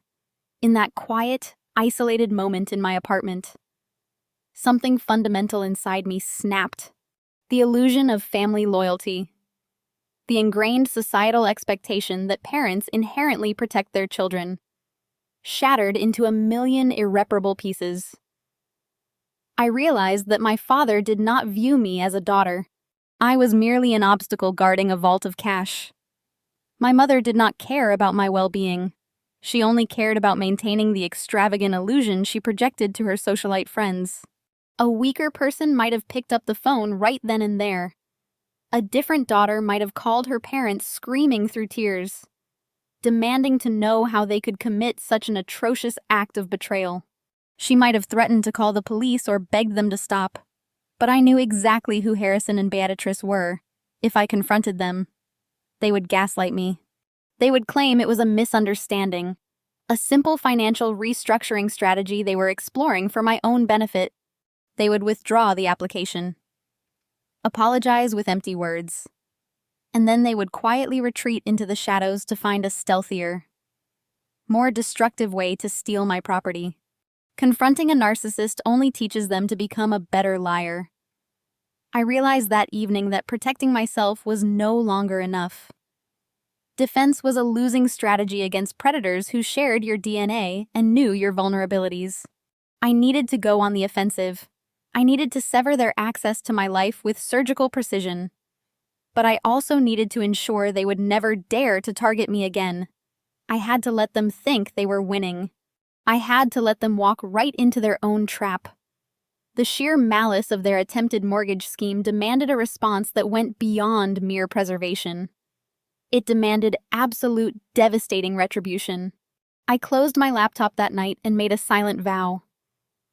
Speaker 1: In that quiet, isolated moment in my apartment, something fundamental inside me snapped. The illusion of family loyalty. The ingrained societal expectation that parents inherently protect their children, shattered into a million irreparable pieces. I realized that my father did not view me as a daughter. I was merely an obstacle guarding a vault of cash. My mother did not care about my well-being. She only cared about maintaining the extravagant illusion she projected to her socialite friends. A weaker person might have picked up the phone right then and there. A different daughter might have called her parents screaming through tears, demanding to know how they could commit such an atrocious act of betrayal. She might have threatened to call the police or begged them to stop. But I knew exactly who Harrison and Beatrice were. If I confronted them, they would gaslight me. They would claim it was a misunderstanding, a simple financial restructuring strategy they were exploring for my own benefit. They would withdraw the application, apologize with empty words, and then they would quietly retreat into the shadows to find a stealthier, more destructive way to steal my property. Confronting a narcissist only teaches them to become a better liar. I realized that evening that protecting myself was no longer enough. Defense was a losing strategy against predators who shared your DNA and knew your vulnerabilities. I needed to go on the offensive. I needed to sever their access to my life with surgical precision. But I also needed to ensure they would never dare to target me again. I had to let them think they were winning. I had to let them walk right into their own trap. The sheer malice of their attempted mortgage scheme demanded a response that went beyond mere preservation. It demanded absolute, devastating retribution. I closed my laptop that night and made a silent vow.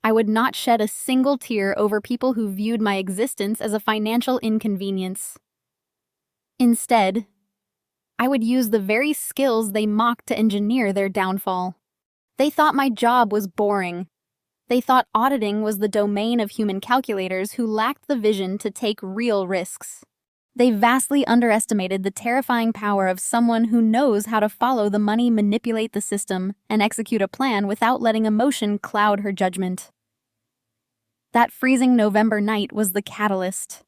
Speaker 1: I would not shed a single tear over people who viewed my existence as a financial inconvenience. Instead, I would use the very skills they mocked to engineer their downfall. They thought my job was boring. They thought auditing was the domain of human calculators who lacked the vision to take real risks. They vastly underestimated the terrifying power of someone who knows how to follow the money, manipulate the system, and execute a plan without letting emotion cloud her judgment. That freezing November night was the catalyst.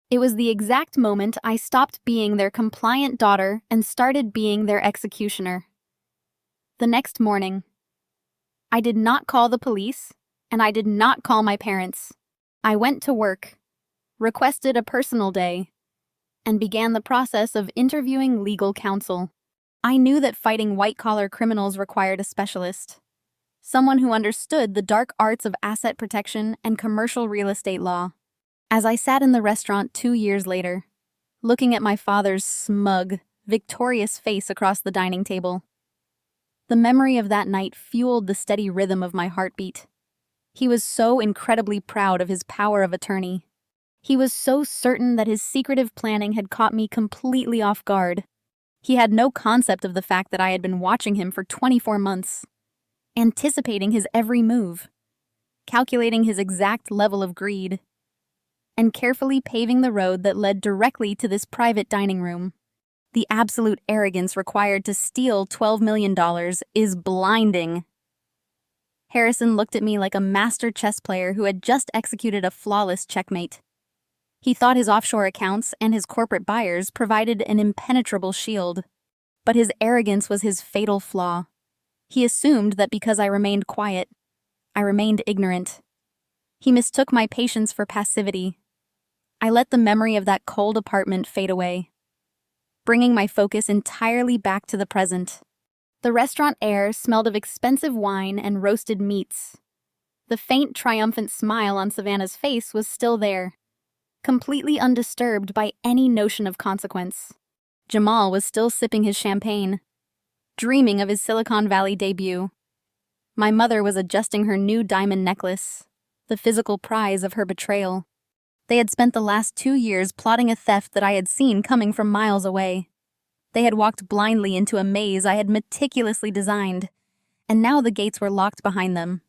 Speaker 1: It was the exact moment I stopped being their compliant daughter and started being their executioner. The next morning, I did not call the police, and I did not call my parents. I went to work, requested a personal day, and began the process of interviewing legal counsel. I knew that fighting white-collar criminals required a specialist, someone who understood the dark arts of asset protection and commercial real estate law. As I sat in the restaurant 2 years later, looking at my father's smug, victorious face across the dining table, the memory of that night fueled the steady rhythm of my heartbeat. He was so incredibly proud of his power of attorney. He was so certain that his secretive planning had caught me completely off guard. He had no concept of the fact that I had been watching him for 24 months, anticipating his every move, calculating his exact level of greed, and carefully paving the road that led directly to this private dining room. The absolute arrogance required to steal $12 million is blinding. Harrison looked at me like a master chess player who had just executed a flawless checkmate. He thought his offshore accounts and his corporate buyers provided an impenetrable shield, but his arrogance was his fatal flaw. He assumed that because I remained quiet, I remained ignorant. He mistook my patience for passivity. I let the memory of that cold apartment fade away, bringing my focus entirely back to the present. The restaurant air smelled of expensive wine and roasted meats. The faint, triumphant smile on Savannah's face was still there, completely undisturbed by any notion of consequence. Jamal was still sipping his champagne, dreaming of his Silicon Valley debut. My mother was adjusting her new diamond necklace, the physical prize of her betrayal. They had spent the last 2 years plotting a theft that I had seen coming from miles away. They had walked blindly into a maze I had meticulously designed, and now the gates were locked behind them.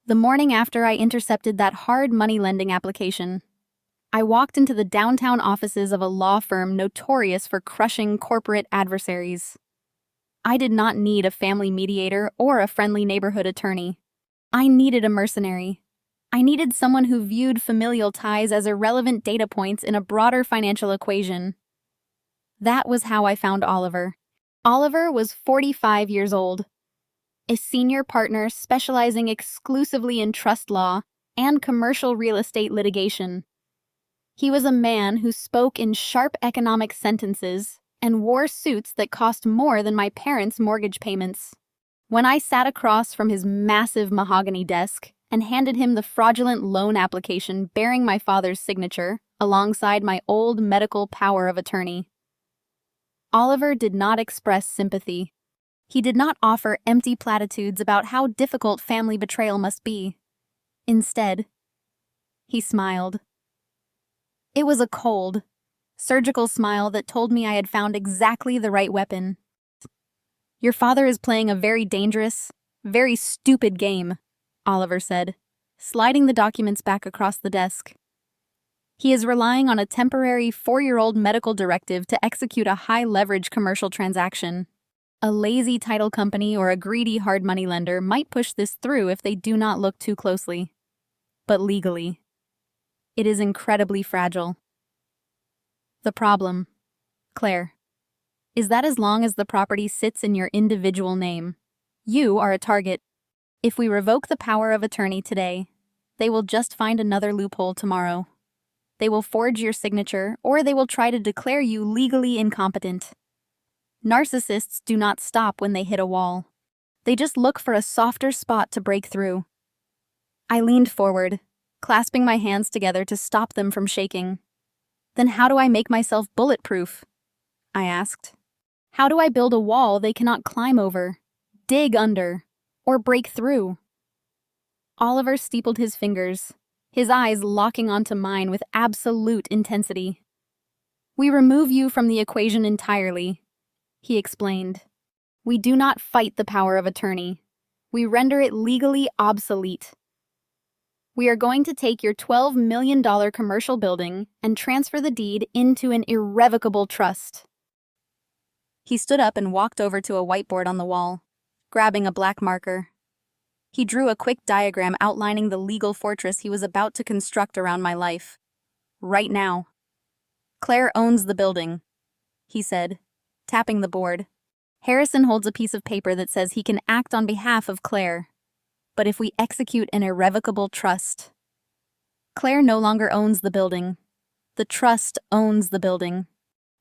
Speaker 1: The morning after I intercepted that hard money lending application, I walked into the downtown offices of a law firm notorious for crushing corporate adversaries. I did not need a family mediator or a friendly neighborhood attorney. I needed a mercenary. I needed someone who viewed familial ties as irrelevant data points in a broader financial equation. That was how I found Oliver. Oliver was 45 years old, a senior partner specializing exclusively in trust law and commercial real estate litigation. He was a man who spoke in sharp economic sentences and wore suits that cost more than my parents' mortgage payments. When I sat across from his massive mahogany desk and handed him the fraudulent loan application bearing my father's signature alongside my old medical power of attorney, Oliver did not express sympathy. He did not offer empty platitudes about how difficult family betrayal must be. Instead, he smiled. It was a cold, surgical smile that told me I had found exactly the right weapon. "Your father is playing a very dangerous, very stupid game," Oliver said, sliding the documents back across the desk. "He is relying on a temporary 4-year-old medical directive to execute a high-leverage commercial transaction. A lazy title company or a greedy hard money lender might push this through if they do not look too closely. But legally, it is incredibly fragile. The problem, Claire, is that as long as the property sits in your individual name, you are a target. If we revoke the power of attorney today, they will just find another loophole tomorrow. They will forge your signature, or they will try to declare you legally incompetent. Narcissists do not stop when they hit a wall. They just look for a softer spot to break through." I leaned forward, clasping my hands together to stop them from shaking. "Then how do I make myself bulletproof?" I asked. "How do I build a wall they cannot climb over, dig under, or break through?" Oliver steepled his fingers, his eyes locking onto mine with absolute intensity. "We remove you from the equation entirely," he explained. "We do not fight the power of attorney. We render it legally obsolete. We are going to take your $12 million commercial building and transfer the deed into an irrevocable trust." He stood up and walked over to a whiteboard on the wall, grabbing a black marker. He drew a quick diagram outlining the legal fortress he was about to construct around my life. "Right now. Claire owns the building," he said, tapping the board. "Harrison holds a piece of paper that says he can act on behalf of Claire. But if we execute an irrevocable trust, Claire no longer owns the building. The trust owns the building.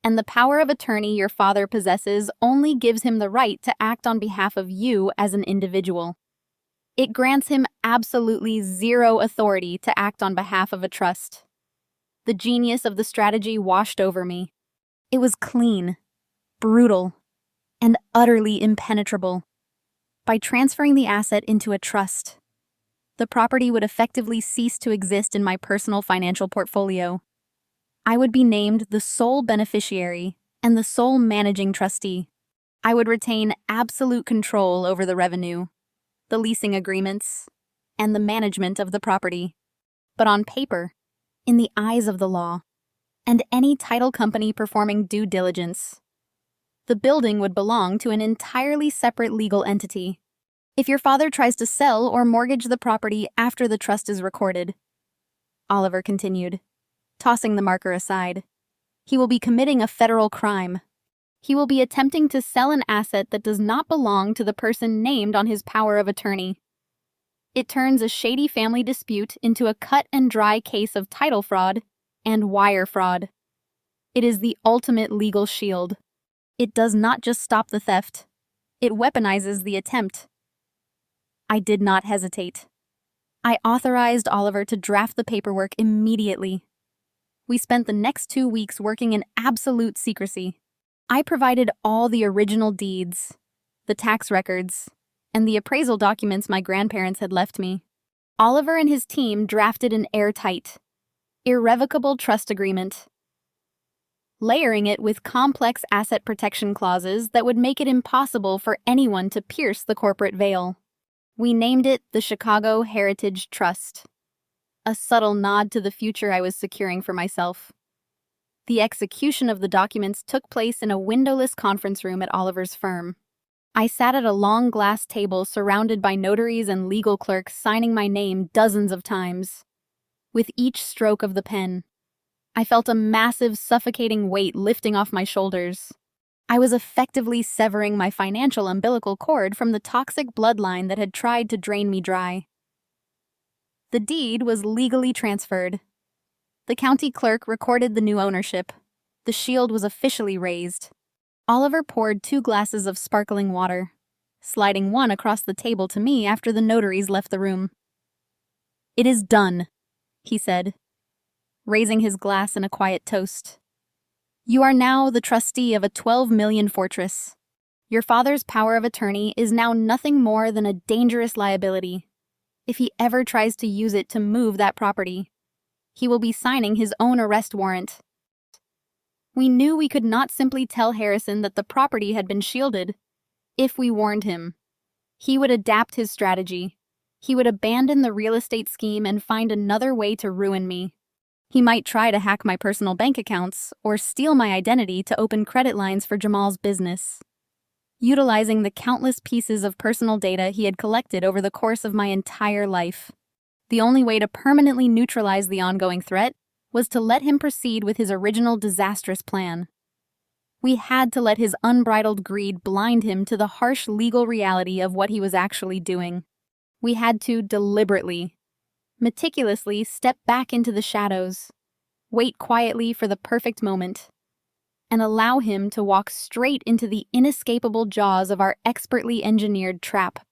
Speaker 1: And the power of attorney your father possesses only gives him the right to act on behalf of you as an individual. It grants him absolutely zero authority to act on behalf of a trust." The genius of the strategy washed over me. It was clean, brutal, and utterly impenetrable. By transferring the asset into a trust, the property would effectively cease to exist in my personal financial portfolio. I would be named the sole beneficiary and the sole managing trustee. I would retain absolute control over the revenue, the leasing agreements, and the management of the property. But on paper, in the eyes of the law, and any title company performing due diligence, the building would belong to an entirely separate legal entity. If your father tries to sell or mortgage the property after the trust is recorded," Oliver continued, tossing the marker aside, "he will be committing a federal crime. He will be attempting to sell an asset that does not belong to the person named on his power of attorney. It turns a shady family dispute into a cut-and-dry case of title fraud and wire fraud. It is the ultimate legal shield. It does not just stop the theft, it weaponizes the attempt." I did not hesitate. I authorized Oliver to draft the paperwork immediately. We spent the next 2 weeks working in absolute secrecy. I provided all the original deeds, the tax records, and the appraisal documents my grandparents had left me. Oliver and his team drafted an airtight, irrevocable trust agreement, layering it with complex asset protection clauses that would make it impossible for anyone to pierce the corporate veil. We named it the Chicago Heritage Trust, a subtle nod to the future I was securing for myself. The execution of the documents took place in a windowless conference room at Oliver's firm. I sat at a long glass table surrounded by notaries and legal clerks signing my name dozens of times. With each stroke of the pen, I felt a massive, suffocating weight lifting off my shoulders. I was effectively severing my financial umbilical cord from the toxic bloodline that had tried to drain me dry. The deed was legally transferred. The county clerk recorded the new ownership. The shield was officially raised. Oliver poured 2 glasses of sparkling water, sliding one across the table to me after the notaries left the room. "It is done," he said, raising his glass in a quiet toast. "You are now the trustee of a 12 million fortress. Your father's power of attorney is now nothing more than a dangerous liability. If he ever tries to use it to move that property, he will be signing his own arrest warrant." We knew we could not simply tell Harrison that the property had been shielded. If we warned him, he would adapt his strategy. He would abandon the real estate scheme and find another way to ruin me. He might try to hack my personal bank accounts or steal my identity to open credit lines for Jamal's business. Utilizing the countless pieces of personal data he had collected over the course of my entire life. The only way to permanently neutralize the ongoing threat was to let him proceed with his original disastrous plan. We had to let his unbridled greed blind him to the harsh legal reality of what he was actually doing. We had to deliberately, meticulously step back into the shadows, wait quietly for the perfect moment, and allow him to walk straight into the inescapable jaws of our expertly engineered trap.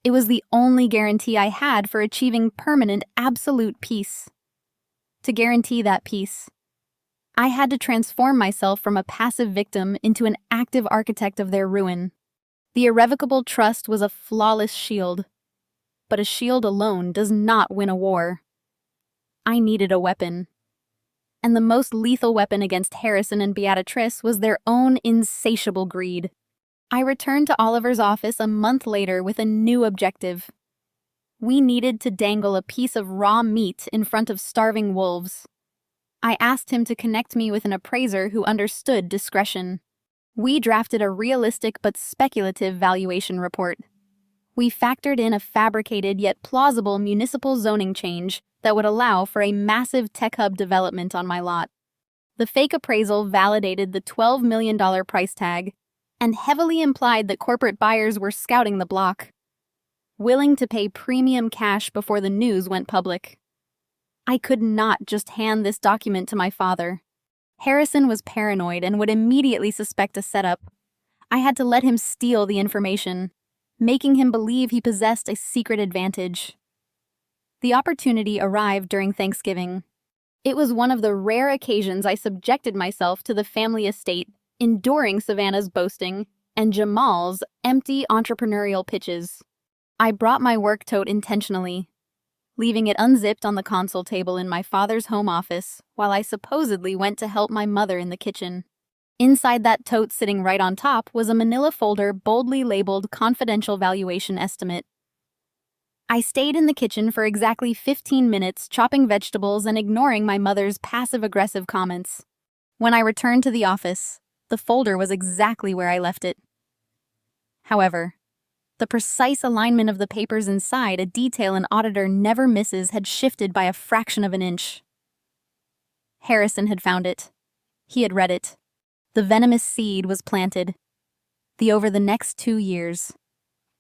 Speaker 1: It was the only guarantee I had for achieving permanent, absolute peace. To guarantee that peace, I had to transform myself from a passive victim into an active architect of their ruin. The irrevocable trust was a flawless shield, but a shield alone does not win a war. I needed a weapon. And the most lethal weapon against Harrison and Beatrice was their own insatiable greed. I returned to Oliver's office a month later with a new objective. We needed to dangle a piece of raw meat in front of starving wolves. I asked him to connect me with an appraiser who understood discretion. We drafted a realistic but speculative valuation report. We factored in a fabricated yet plausible municipal zoning change that would allow for a massive tech hub development on my lot. The fake appraisal validated the $12 million price tag and heavily implied that corporate buyers were scouting the block, willing to pay premium cash before the news went public. I could not just hand this document to my father. Harrison was paranoid and would immediately suspect a setup. I had to let him steal the information, making him believe he possessed a secret advantage. The opportunity arrived during Thanksgiving. It was one of the rare occasions I subjected myself to the family estate, enduring Savannah's boasting and Jamal's empty entrepreneurial pitches. I brought my work tote intentionally, leaving it unzipped on the console table in my father's home office while I supposedly went to help my mother in the kitchen. Inside that tote sitting right on top was a manila folder boldly labeled Confidential Valuation Estimate. I stayed in the kitchen for exactly 15 minutes, chopping vegetables and ignoring my mother's passive-aggressive comments. When I returned to the office, the folder was exactly where I left it. However, the precise alignment of the papers inside, a detail an auditor never misses, had shifted by a fraction of an inch. Harrison had found it. He had read it. The venomous seed was planted. Over the next 2 years,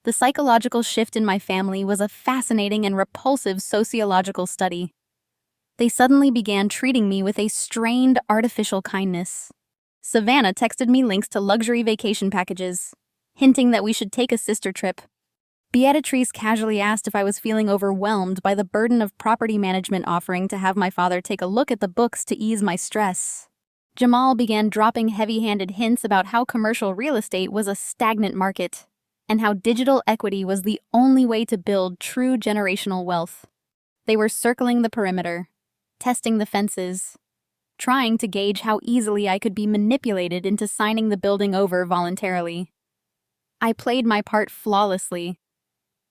Speaker 1: the psychological shift in my family was a fascinating and repulsive sociological study. They suddenly began treating me with a strained, artificial kindness. Savannah texted me links to luxury vacation packages, hinting that we should take a sister trip. Beatrice casually asked if I was feeling overwhelmed by the burden of property management, offering to have my father take a look at the books to ease my stress. Jamal began dropping heavy-handed hints about how commercial real estate was a stagnant market, and how digital equity was the only way to build true generational wealth. They were circling the perimeter, testing the fences, trying to gauge how easily I could be manipulated into signing the building over voluntarily. I played my part flawlessly.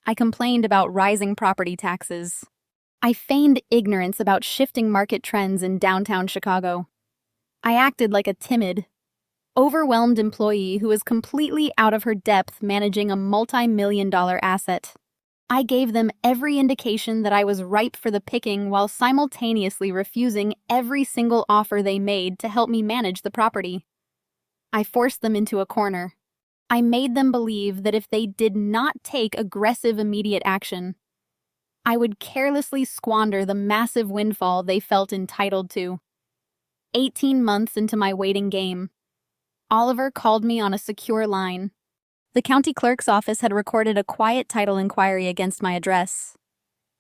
Speaker 1: I complained about rising property taxes. I feigned ignorance about shifting market trends in downtown Chicago. I acted like a timid, overwhelmed employee who was completely out of her depth managing a multi-million-dollar asset. I gave them every indication that I was ripe for the picking while simultaneously refusing every single offer they made to help me manage the property. I forced them into a corner. I made them believe that if they did not take aggressive immediate action, I would carelessly squander the massive windfall they felt entitled to. 18 months into my waiting game, Oliver called me on a secure line. The county clerk's office had recorded a quiet title inquiry against my address.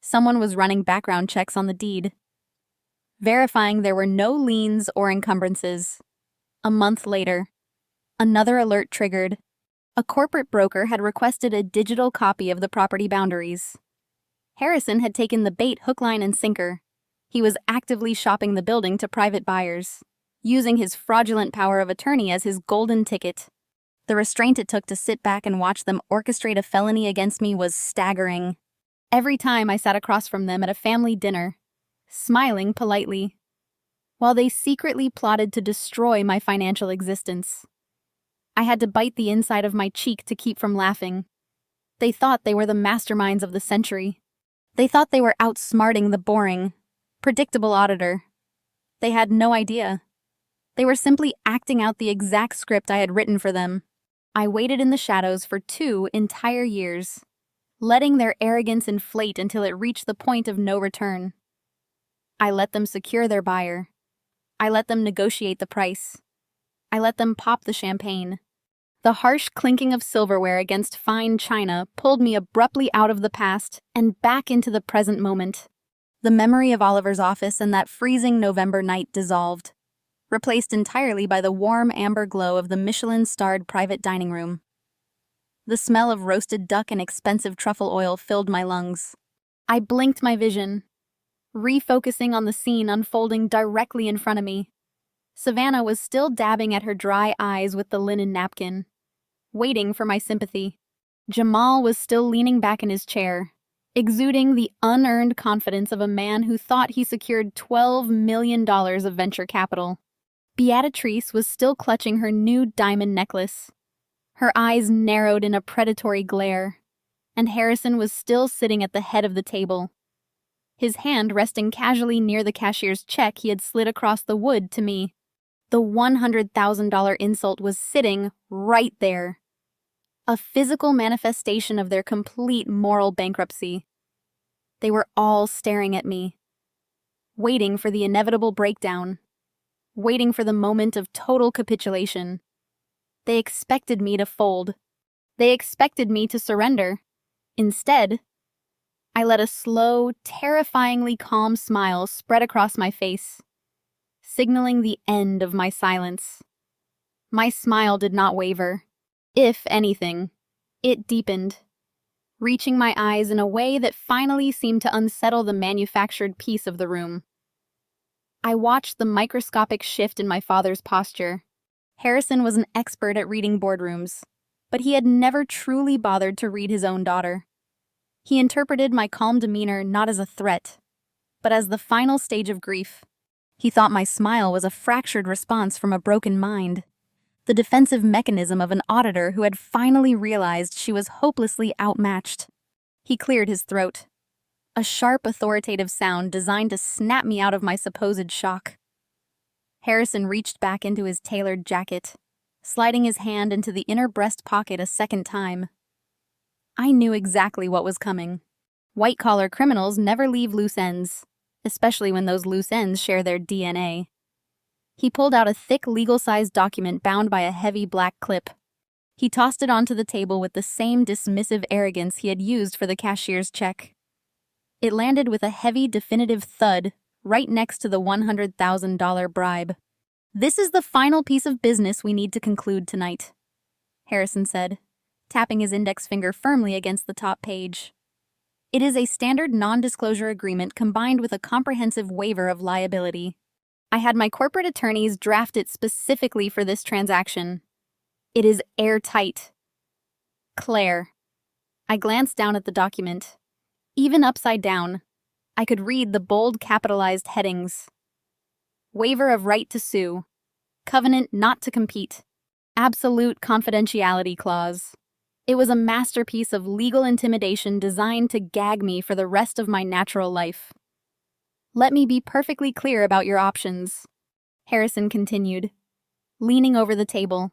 Speaker 1: Someone was running background checks on the deed, verifying there were no liens or encumbrances. A month later, another alert triggered. A corporate broker had requested a digital copy of the property boundaries. Harrison had taken the bait hook, line, and sinker. He was actively shopping the building to private buyers, using his fraudulent power of attorney as his golden ticket. The restraint it took to sit back and watch them orchestrate a felony against me was staggering. Every time I sat across from them at a family dinner, smiling politely, while they secretly plotted to destroy my financial existence. I had to bite the inside of my cheek to keep from laughing. They thought they were the masterminds of the century. They thought they were outsmarting the boring, predictable auditor. They had no idea. They were simply acting out the exact script I had written for them. I waited in the shadows for 2 entire years, letting their arrogance inflate until it reached the point of no return. I let them secure their buyer. I let them negotiate the price. I let them pop the champagne. The harsh clinking of silverware against fine china pulled me abruptly out of the past and back into the present moment. The memory of Oliver's office and that freezing November night dissolved, replaced entirely by the warm amber glow of the Michelin-starred private dining room. The smell of roasted duck and expensive truffle oil filled my lungs. I blinked my vision, refocusing on the scene unfolding directly in front of me. Savannah was still dabbing at her dry eyes with the linen napkin, waiting for my sympathy. Jamal was still leaning back in his chair, exuding the unearned confidence of a man who thought he secured $12 million of venture capital. Beatrice was still clutching her new diamond necklace, her eyes narrowed in a predatory glare, and Harrison was still sitting at the head of the table, his hand resting casually near the cashier's check he had slid across the wood to me. The $100,000 insult was sitting right there, a physical manifestation of their complete moral bankruptcy. They were all staring at me, waiting for the inevitable breakdown, waiting for the moment of total capitulation. They expected me to fold. They expected me to surrender. Instead, I let a slow, terrifyingly calm smile spread across my face, signaling the end of my silence. My smile did not waver. If anything, it deepened, reaching my eyes in a way that finally seemed to unsettle the manufactured peace of the room. I watched the microscopic shift in my father's posture. Harrison was an expert at reading boardrooms, but he had never truly bothered to read his own daughter. He interpreted my calm demeanor not as a threat, but as the final stage of grief. He thought my smile was a fractured response from a broken mind, the defensive mechanism of an auditor who had finally realized she was hopelessly outmatched. He cleared his throat, a sharp, authoritative sound designed to snap me out of my supposed shock. Harrison reached back into his tailored jacket, sliding his hand into the inner breast pocket a second time. I knew exactly what was coming. White-collar criminals never leave loose ends, especially when those loose ends share their DNA. He pulled out a thick, legal-sized document bound by a heavy black clip. He tossed it onto the table with the same dismissive arrogance he had used for the cashier's check. It landed with a heavy, definitive thud right next to the $100,000 bribe. "This is the final piece of business we need to conclude tonight," Harrison said, tapping his index finger firmly against the top page. "It is a standard non-disclosure agreement combined with a comprehensive waiver of liability. I had my corporate attorneys draft it specifically for this transaction. It is airtight. Claire." I glanced down at the document. Even upside down, I could read the bold capitalized headings. Waiver of right to sue. Covenant not to compete. Absolute confidentiality clause. It was a masterpiece of legal intimidation designed to gag me for the rest of my natural life. Let me be perfectly clear about your options, Harrison continued, leaning over the table,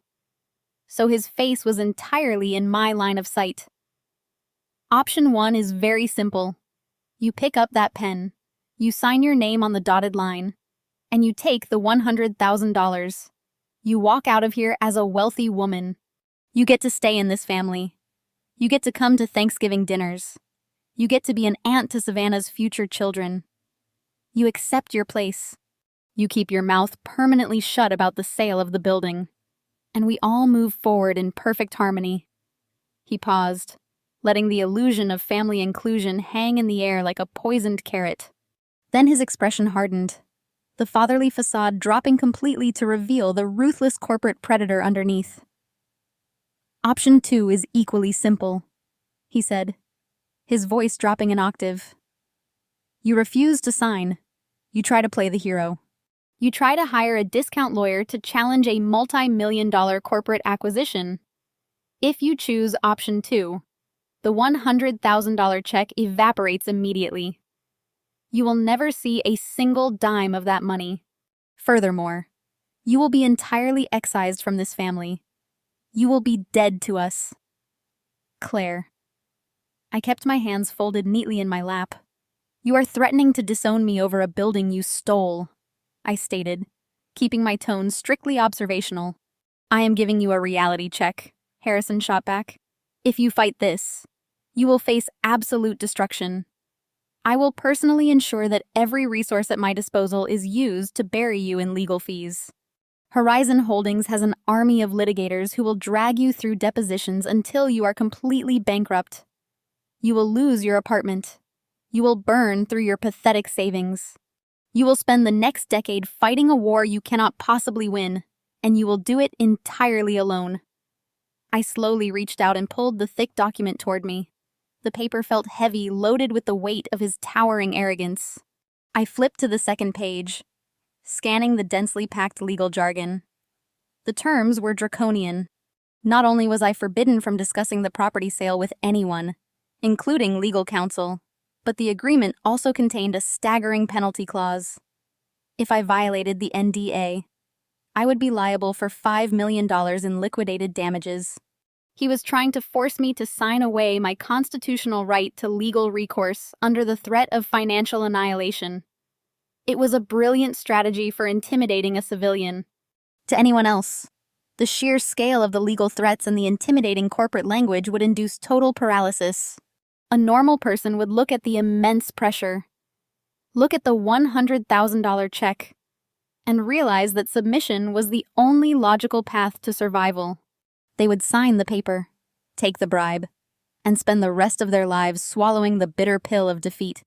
Speaker 1: so his face was entirely in my line of sight. Option 1 is very simple. You pick up that pen, you sign your name on the dotted line, and you take the $100,000. You walk out of here as a wealthy woman. You get to stay in this family. You get to come to Thanksgiving dinners. You get to be an aunt to Savannah's future children. You accept your place. You keep your mouth permanently shut about the sale of the building. And we all move forward in perfect harmony. He paused, letting the illusion of family inclusion hang in the air like a poisoned carrot. Then his expression hardened, the fatherly facade dropping completely to reveal the ruthless corporate predator underneath. Option 2 is equally simple, he said, his voice dropping an octave. You refuse to sign. You try to play the hero. You try to hire a discount lawyer to challenge a multi-million-dollar corporate acquisition. If you choose option 2, the $100,000 check evaporates immediately. You will never see a single dime of that money. Furthermore, you will be entirely excised from this family. You will be dead to us. Claire. I kept my hands folded neatly in my lap. You are threatening to disown me over a building you stole, I stated, keeping my tone strictly observational. I am giving you a reality check, Harrison shot back. If you fight this, you will face absolute destruction. I will personally ensure that every resource at my disposal is used to bury you in legal fees. Horizon Holdings has an army of litigators who will drag you through depositions until you are completely bankrupt. You will lose your apartment. You will burn through your pathetic savings. You will spend the next decade fighting a war you cannot possibly win, and you will do it entirely alone. I slowly reached out and pulled the thick document toward me. The paper felt heavy, loaded with the weight of his towering arrogance. I flipped to the second page, scanning the densely packed legal jargon. The terms were draconian. Not only was I forbidden from discussing the property sale with anyone, including legal counsel, but the agreement also contained a staggering penalty clause. If I violated the NDA, I would be liable for $5 million in liquidated damages. He was trying to force me to sign away my constitutional right to legal recourse under the threat of financial annihilation. It was a brilliant strategy for intimidating a civilian. To anyone else, the sheer scale of the legal threats and the intimidating corporate language would induce total paralysis. A normal person would look at the immense pressure, look at the $100,000 check, and realize that submission was the only logical path to survival. They would sign the paper, take the bribe, and spend the rest of their lives swallowing the bitter pill of defeat.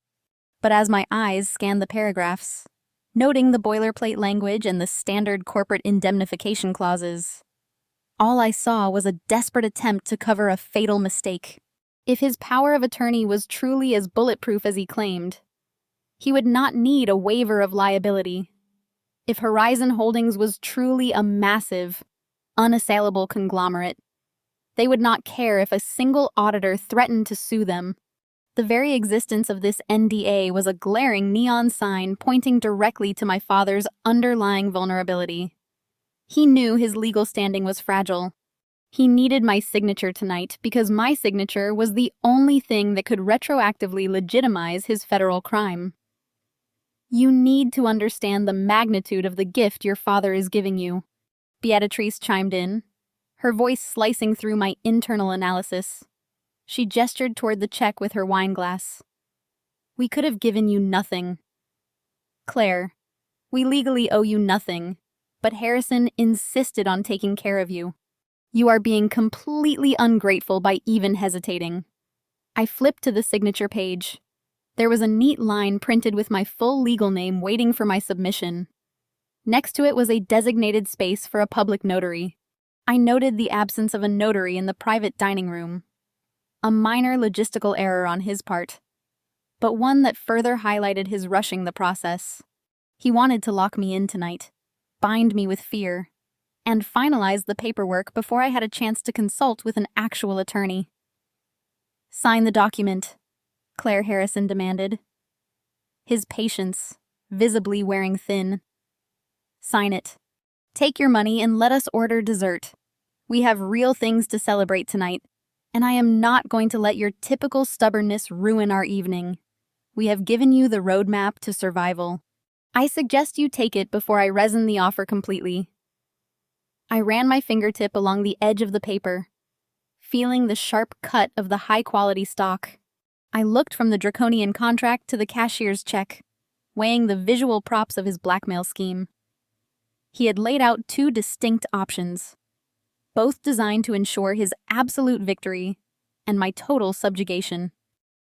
Speaker 1: But as my eyes scanned the paragraphs, noting the boilerplate language and the standard corporate indemnification clauses, all I saw was a desperate attempt to cover a fatal mistake. If his power of attorney was truly as bulletproof as he claimed, he would not need a waiver of liability. If Horizon Holdings was truly a massive, unassailable conglomerate, they would not care if a single auditor threatened to sue them. The very existence of this NDA was a glaring neon sign pointing directly to my father's underlying vulnerability. He knew his legal standing was fragile. He needed my signature tonight because my signature was the only thing that could retroactively legitimize his federal crime. You need to understand the magnitude of the gift your father is giving you, Beatrice chimed in, her voice slicing through my internal analysis. She gestured toward the check with her wine glass. We could have given you nothing. Claire, we legally owe you nothing, but Harrison insisted on taking care of you. You are being completely ungrateful by even hesitating. I flipped to the signature page. There was a neat line printed with my full legal name waiting for my submission. Next to it was a designated space for a public notary. I noted the absence of a notary in the private dining room. A minor logistical error on his part, but one that further highlighted his rushing the process. He wanted to lock me in tonight, bind me with fear, and finalize the paperwork before I had a chance to consult with an actual attorney. "Sign the document," Claire Harrison demanded, his patience visibly wearing thin. "Sign it. Take your money and let us order dessert. We have real things to celebrate tonight, and I am not going to let your typical stubbornness ruin our evening. We have given you the roadmap to survival. I suggest you take it before I resin the offer completely." I ran my fingertip along the edge of the paper, feeling the sharp cut of the high-quality stock. I looked from the draconian contract to the cashier's check, weighing the visual props of his blackmail scheme. He had laid out two distinct options, both designed to ensure his absolute victory and my total subjugation.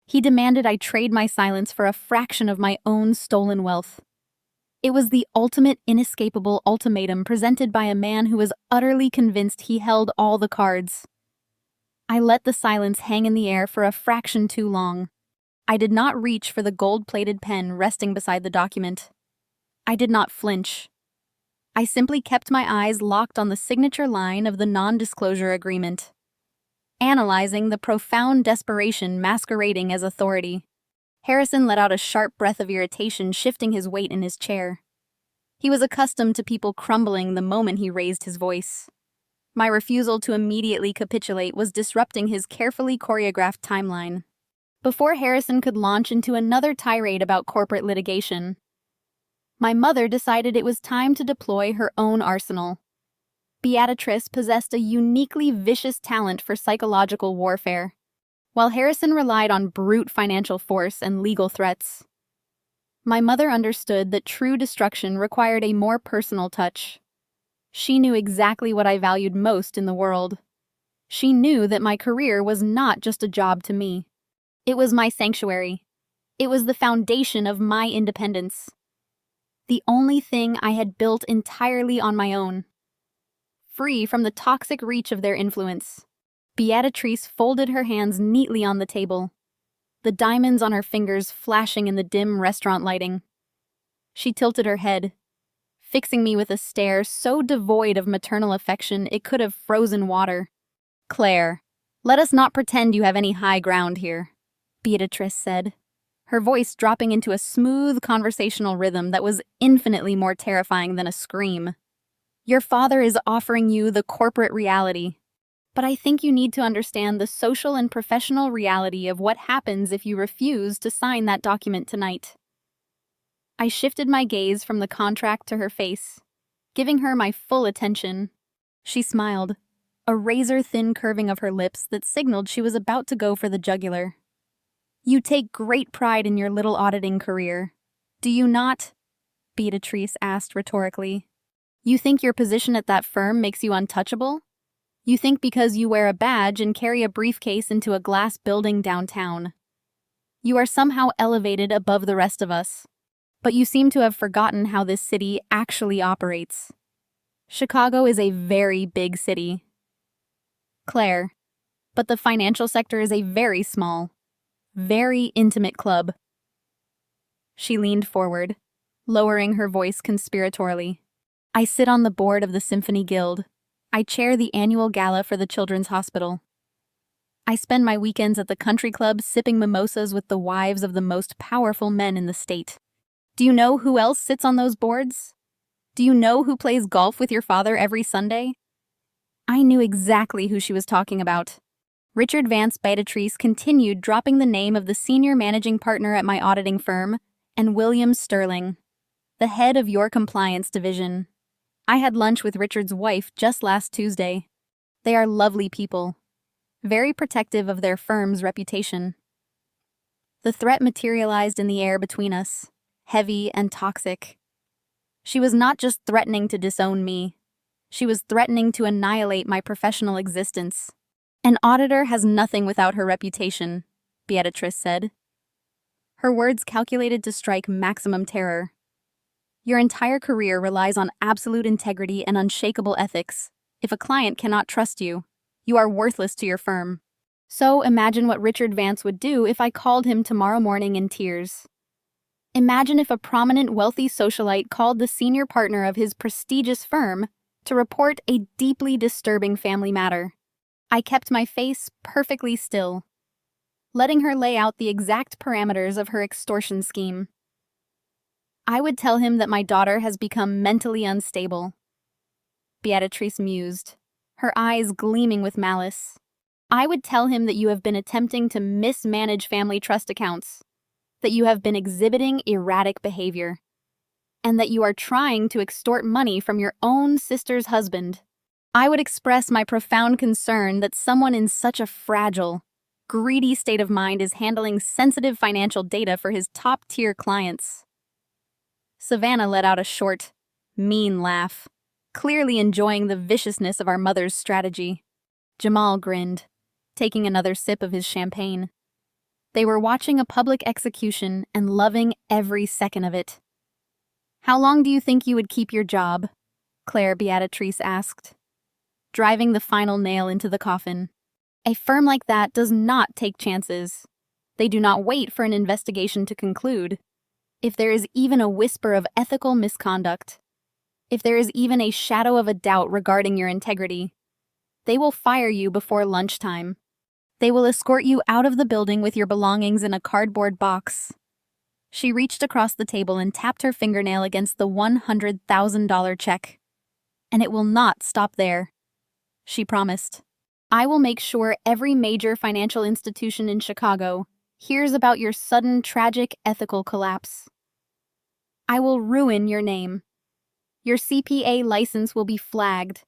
Speaker 1: He demanded I trade my silence for a fraction of my own stolen wealth. It was the ultimate inescapable ultimatum presented by a man who was utterly convinced he held all the cards. I let the silence hang in the air for a fraction too long. I did not reach for the gold-plated pen resting beside the document. I did not flinch. I simply kept my eyes locked on the signature line of the non-disclosure agreement, analyzing the profound desperation masquerading as authority. Harrison let out a sharp breath of irritation, shifting his weight in his chair. He was accustomed to people crumbling the moment he raised his voice. My refusal to immediately capitulate was disrupting his carefully choreographed timeline. Before Harrison could launch into another tirade about corporate litigation, my mother decided it was time to deploy her own arsenal. Beatrice possessed a uniquely vicious talent for psychological warfare, while Harrison relied on brute financial force and legal threats. My mother understood that true destruction required a more personal touch. She knew exactly what I valued most in the world. She knew that my career was not just a job to me. It was my sanctuary. It was the foundation of my independence. The only thing I had built entirely on my own. Free from the toxic reach of their influence, Beatrice folded her hands neatly on the table, the diamonds on her fingers flashing in the dim restaurant lighting. She tilted her head, fixing me with a stare so devoid of maternal affection it could have frozen water. "Claire, let us not pretend you have any high ground here," Beatrice said, her voice dropping into a smooth conversational rhythm that was infinitely more terrifying than a scream. "Your father is offering you the corporate reality, but I think you need to understand the social and professional reality of what happens if you refuse to sign that document tonight." I shifted my gaze from the contract to her face, giving her my full attention. She smiled, a razor-thin curving of her lips that signaled she was about to go for the jugular. "You take great pride in your little auditing career, do you not?" Beatrice asked rhetorically. "You think your position at that firm makes you untouchable? You think because you wear a badge and carry a briefcase into a glass building downtown, you are somehow elevated above the rest of us. But you seem to have forgotten how this city actually operates. Chicago is a very big city, Claire, but the financial sector is a very small, very intimate club." She leaned forward, lowering her voice conspiratorially. "I sit on the board of the Symphony Guild. I chair the annual gala for the Children's Hospital. I spend my weekends at the country club sipping mimosas with the wives of the most powerful men in the state. Do you know who else sits on those boards? Do you know who plays golf with your father every Sunday?" I knew exactly who she was talking about. Richard Vance. Beatrice continued dropping the name of the senior managing partner at my auditing firm, and William Sterling, the head of your compliance division. I had lunch with Richard's wife just last Tuesday. They are lovely people, very protective of their firm's reputation. The threat materialized in the air between us, heavy and toxic. She was not just threatening to disown me. She was threatening to annihilate my professional existence. "An auditor has nothing without her reputation," Beatrice said, her words calculated to strike maximum terror. "Your entire career relies on absolute integrity and unshakable ethics. If a client cannot trust you, you are worthless to your firm. So imagine what Richard Vance would do if I called him tomorrow morning in tears. Imagine if a prominent wealthy socialite called the senior partner of his prestigious firm to report a deeply disturbing family matter. I kept my face perfectly still, letting her lay out the exact parameters of her extortion scheme. I would tell him that my daughter has become mentally unstable. Beatrice mused, her eyes gleaming with malice. I would tell him that you have been attempting to mismanage family trust accounts, that you have been exhibiting erratic behavior, and that you are trying to extort money from your own sister's husband. I would express my profound concern that someone in such a fragile, greedy state of mind is handling sensitive financial data for his top-tier clients. Savannah let out a short, mean laugh, clearly enjoying the viciousness of our mother's strategy. Jamal grinned, taking another sip of his champagne. They were watching a public execution and loving every second of it. "How long do you think you would keep your job?" Claire Beatrice asked, driving the final nail into the coffin. "A firm like that does not take chances. They do not wait for an investigation to conclude. If there is even a whisper of ethical misconduct, if there is even a shadow of a doubt regarding your integrity, they will fire you before lunchtime. They will escort you out of the building with your belongings in a cardboard box." She reached across the table and tapped her fingernail against the $100,000 check. "And it will not stop there," she promised. "I will make sure every major financial institution in Chicago hears about your sudden, tragic ethical collapse. I will ruin your name. Your CPA license will be flagged.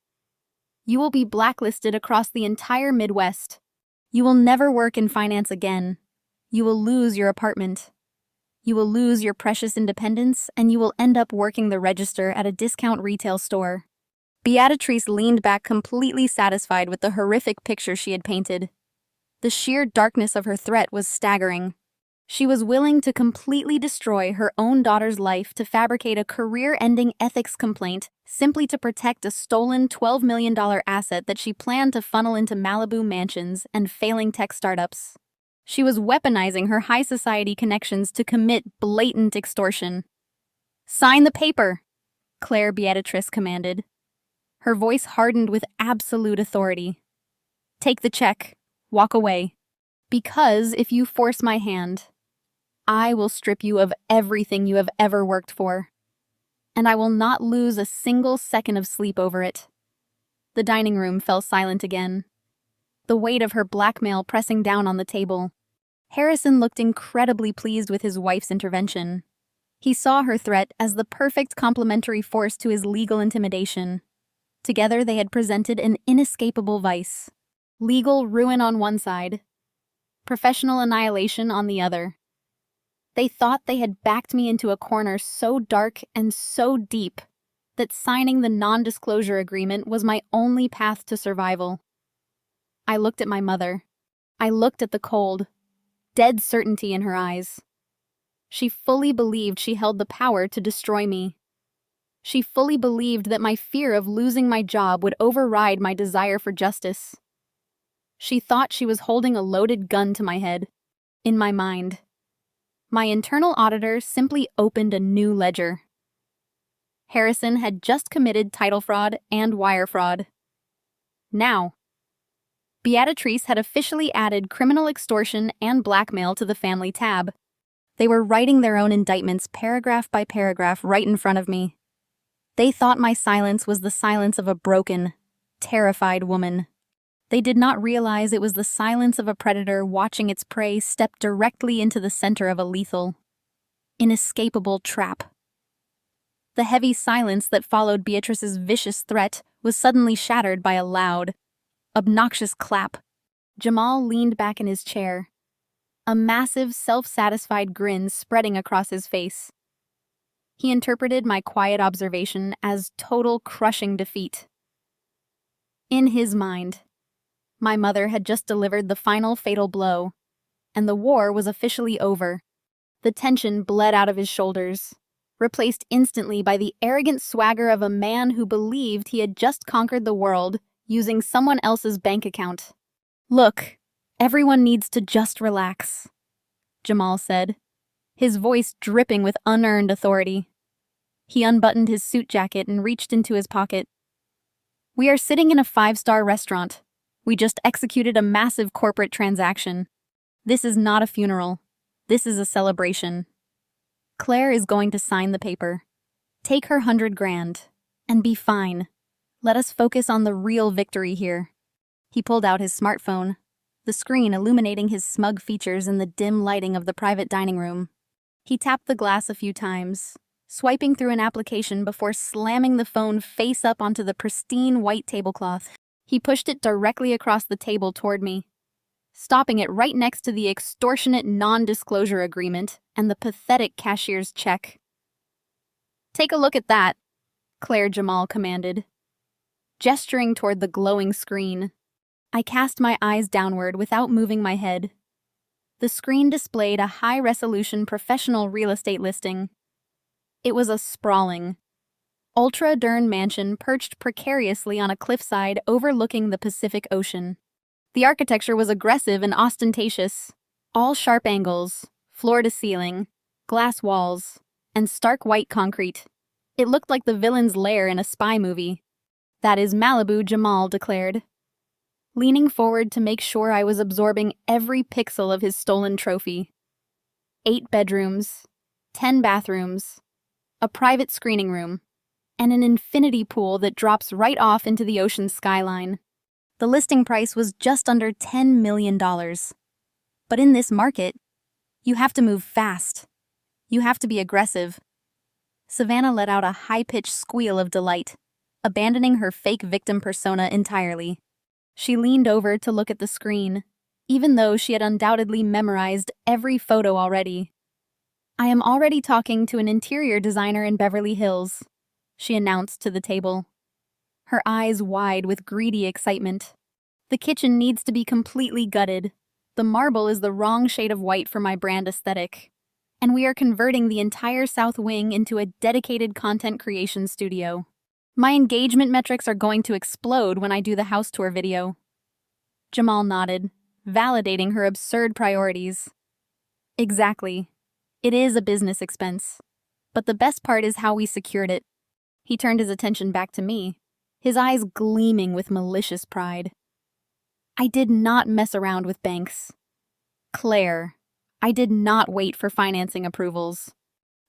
Speaker 1: You will be blacklisted across the entire Midwest. You will never work in finance again. You will lose your apartment. You will lose your precious independence, and you will end up working the register at a discount retail store." Beatrice leaned back completely satisfied with the horrific picture she had painted. The sheer darkness of her threat was staggering. She was willing to completely destroy her own daughter's life to fabricate a career-ending ethics complaint simply to protect a stolen $12 million asset that she planned to funnel into Malibu mansions and failing tech startups. She was weaponizing her high society connections to commit blatant extortion. "Sign the paper," Claire Beatrice commanded. Her voice hardened with absolute authority. "Take the check. Walk away. Because if you force my hand, I will strip you of everything you have ever worked for. And I will not lose a single second of sleep over it." The dining room fell silent again, the weight of her blackmail pressing down on the table. Harrison looked incredibly pleased with his wife's intervention. He saw her threat as the perfect complementary force to his legal intimidation. Together they had presented an inescapable vice. Legal ruin on one side, professional annihilation on the other. They thought they had backed me into a corner so dark and so deep that signing the non-disclosure agreement was my only path to survival. I looked at my mother. I looked at the cold, dead certainty in her eyes. She fully believed she held the power to destroy me. She fully believed that my fear of losing my job would override my desire for justice. She thought she was holding a loaded gun to my head. In my mind, my internal auditor simply opened a new ledger. Harrison had just committed title fraud and wire fraud. Now, Beatrice had officially added criminal extortion and blackmail to the family tab. They were writing their own indictments paragraph by paragraph right in front of me. They thought my silence was the silence of a broken, terrified woman. They did not realize it was the silence of a predator watching its prey step directly into the center of a lethal, inescapable trap. The heavy silence that followed Beatrice's vicious threat was suddenly shattered by a loud, obnoxious clap. Jamal leaned back in his chair, a massive, self-satisfied grin spreading across his face. He interpreted my quiet observation as total crushing defeat. In his mind, my mother had just delivered the final fatal blow, and the war was officially over. The tension bled out of his shoulders, replaced instantly by the arrogant swagger of a man who believed he had just conquered the world using someone else's bank account. "Look," Everyone needs to just relax, Jamal said, his voice dripping with unearned authority. He unbuttoned his suit jacket and reached into his pocket. We are sitting in a 5-star restaurant. We just executed a massive corporate transaction. This is not a funeral. This is a celebration. Claire is going to sign the paper. Take her 100 grand. And be fine. Let us focus on the real victory here. He pulled out his smartphone, the screen illuminating his smug features in the dim lighting of the private dining room. He tapped the glass a few times, swiping through an application before slamming the phone face up onto the pristine white tablecloth. He pushed it directly across the table toward me, stopping it right next to the extortionate non-disclosure agreement and the pathetic cashier's check. Take a look at that, Claire Jamal commanded, gesturing toward the glowing screen. I cast my eyes downward without moving my head. The screen displayed a high-resolution professional real estate listing. It was a sprawling, ultra-modern mansion perched precariously on a cliffside overlooking the Pacific Ocean. The architecture was aggressive and ostentatious, all sharp angles, floor-to-ceiling, glass walls, and stark white concrete. It looked like the villain's lair in a spy movie. That is Malibu, Jamal declared, leaning forward to make sure I was absorbing every pixel of his stolen trophy. 8 bedrooms, 10 bathrooms, a private screening room, and an infinity pool that drops right off into the ocean skyline. The listing price was just under $10 million. But in this market, you have to move fast. You have to be aggressive. Savannah let out a high-pitched squeal of delight, abandoning her fake victim persona entirely. She leaned over to look at the screen, even though she had undoubtedly memorized every photo already. I am already talking to an interior designer in Beverly Hills, she announced to the table, her eyes wide with greedy excitement. The kitchen needs to be completely gutted. The marble is the wrong shade of white for my brand aesthetic. And we are converting the entire south wing into a dedicated content creation studio. My engagement metrics are going to explode when I do the house tour video. Jamal nodded, validating her absurd priorities. Exactly. It is a business expense. But the best part is how we secured it. He turned his attention back to me, his eyes gleaming with malicious pride. I did not mess around with banks. Claire, I did not wait for financing approvals.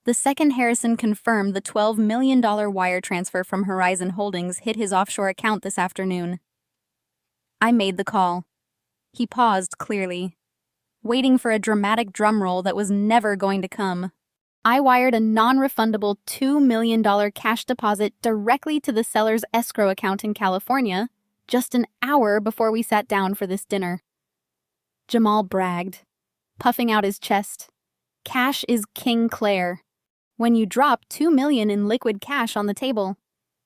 Speaker 1: The second Harrison confirmed the $12 million wire transfer from Horizon Holdings hit his offshore account this afternoon. I made the call. He paused clearly, waiting for a dramatic drum roll that was never going to come. I wired a non-refundable $2 million cash deposit directly to the seller's escrow account in California just an hour before we sat down for this dinner. Jamal bragged, puffing out his chest. Cash is king, Claire. When you drop $2 million in liquid cash on the table,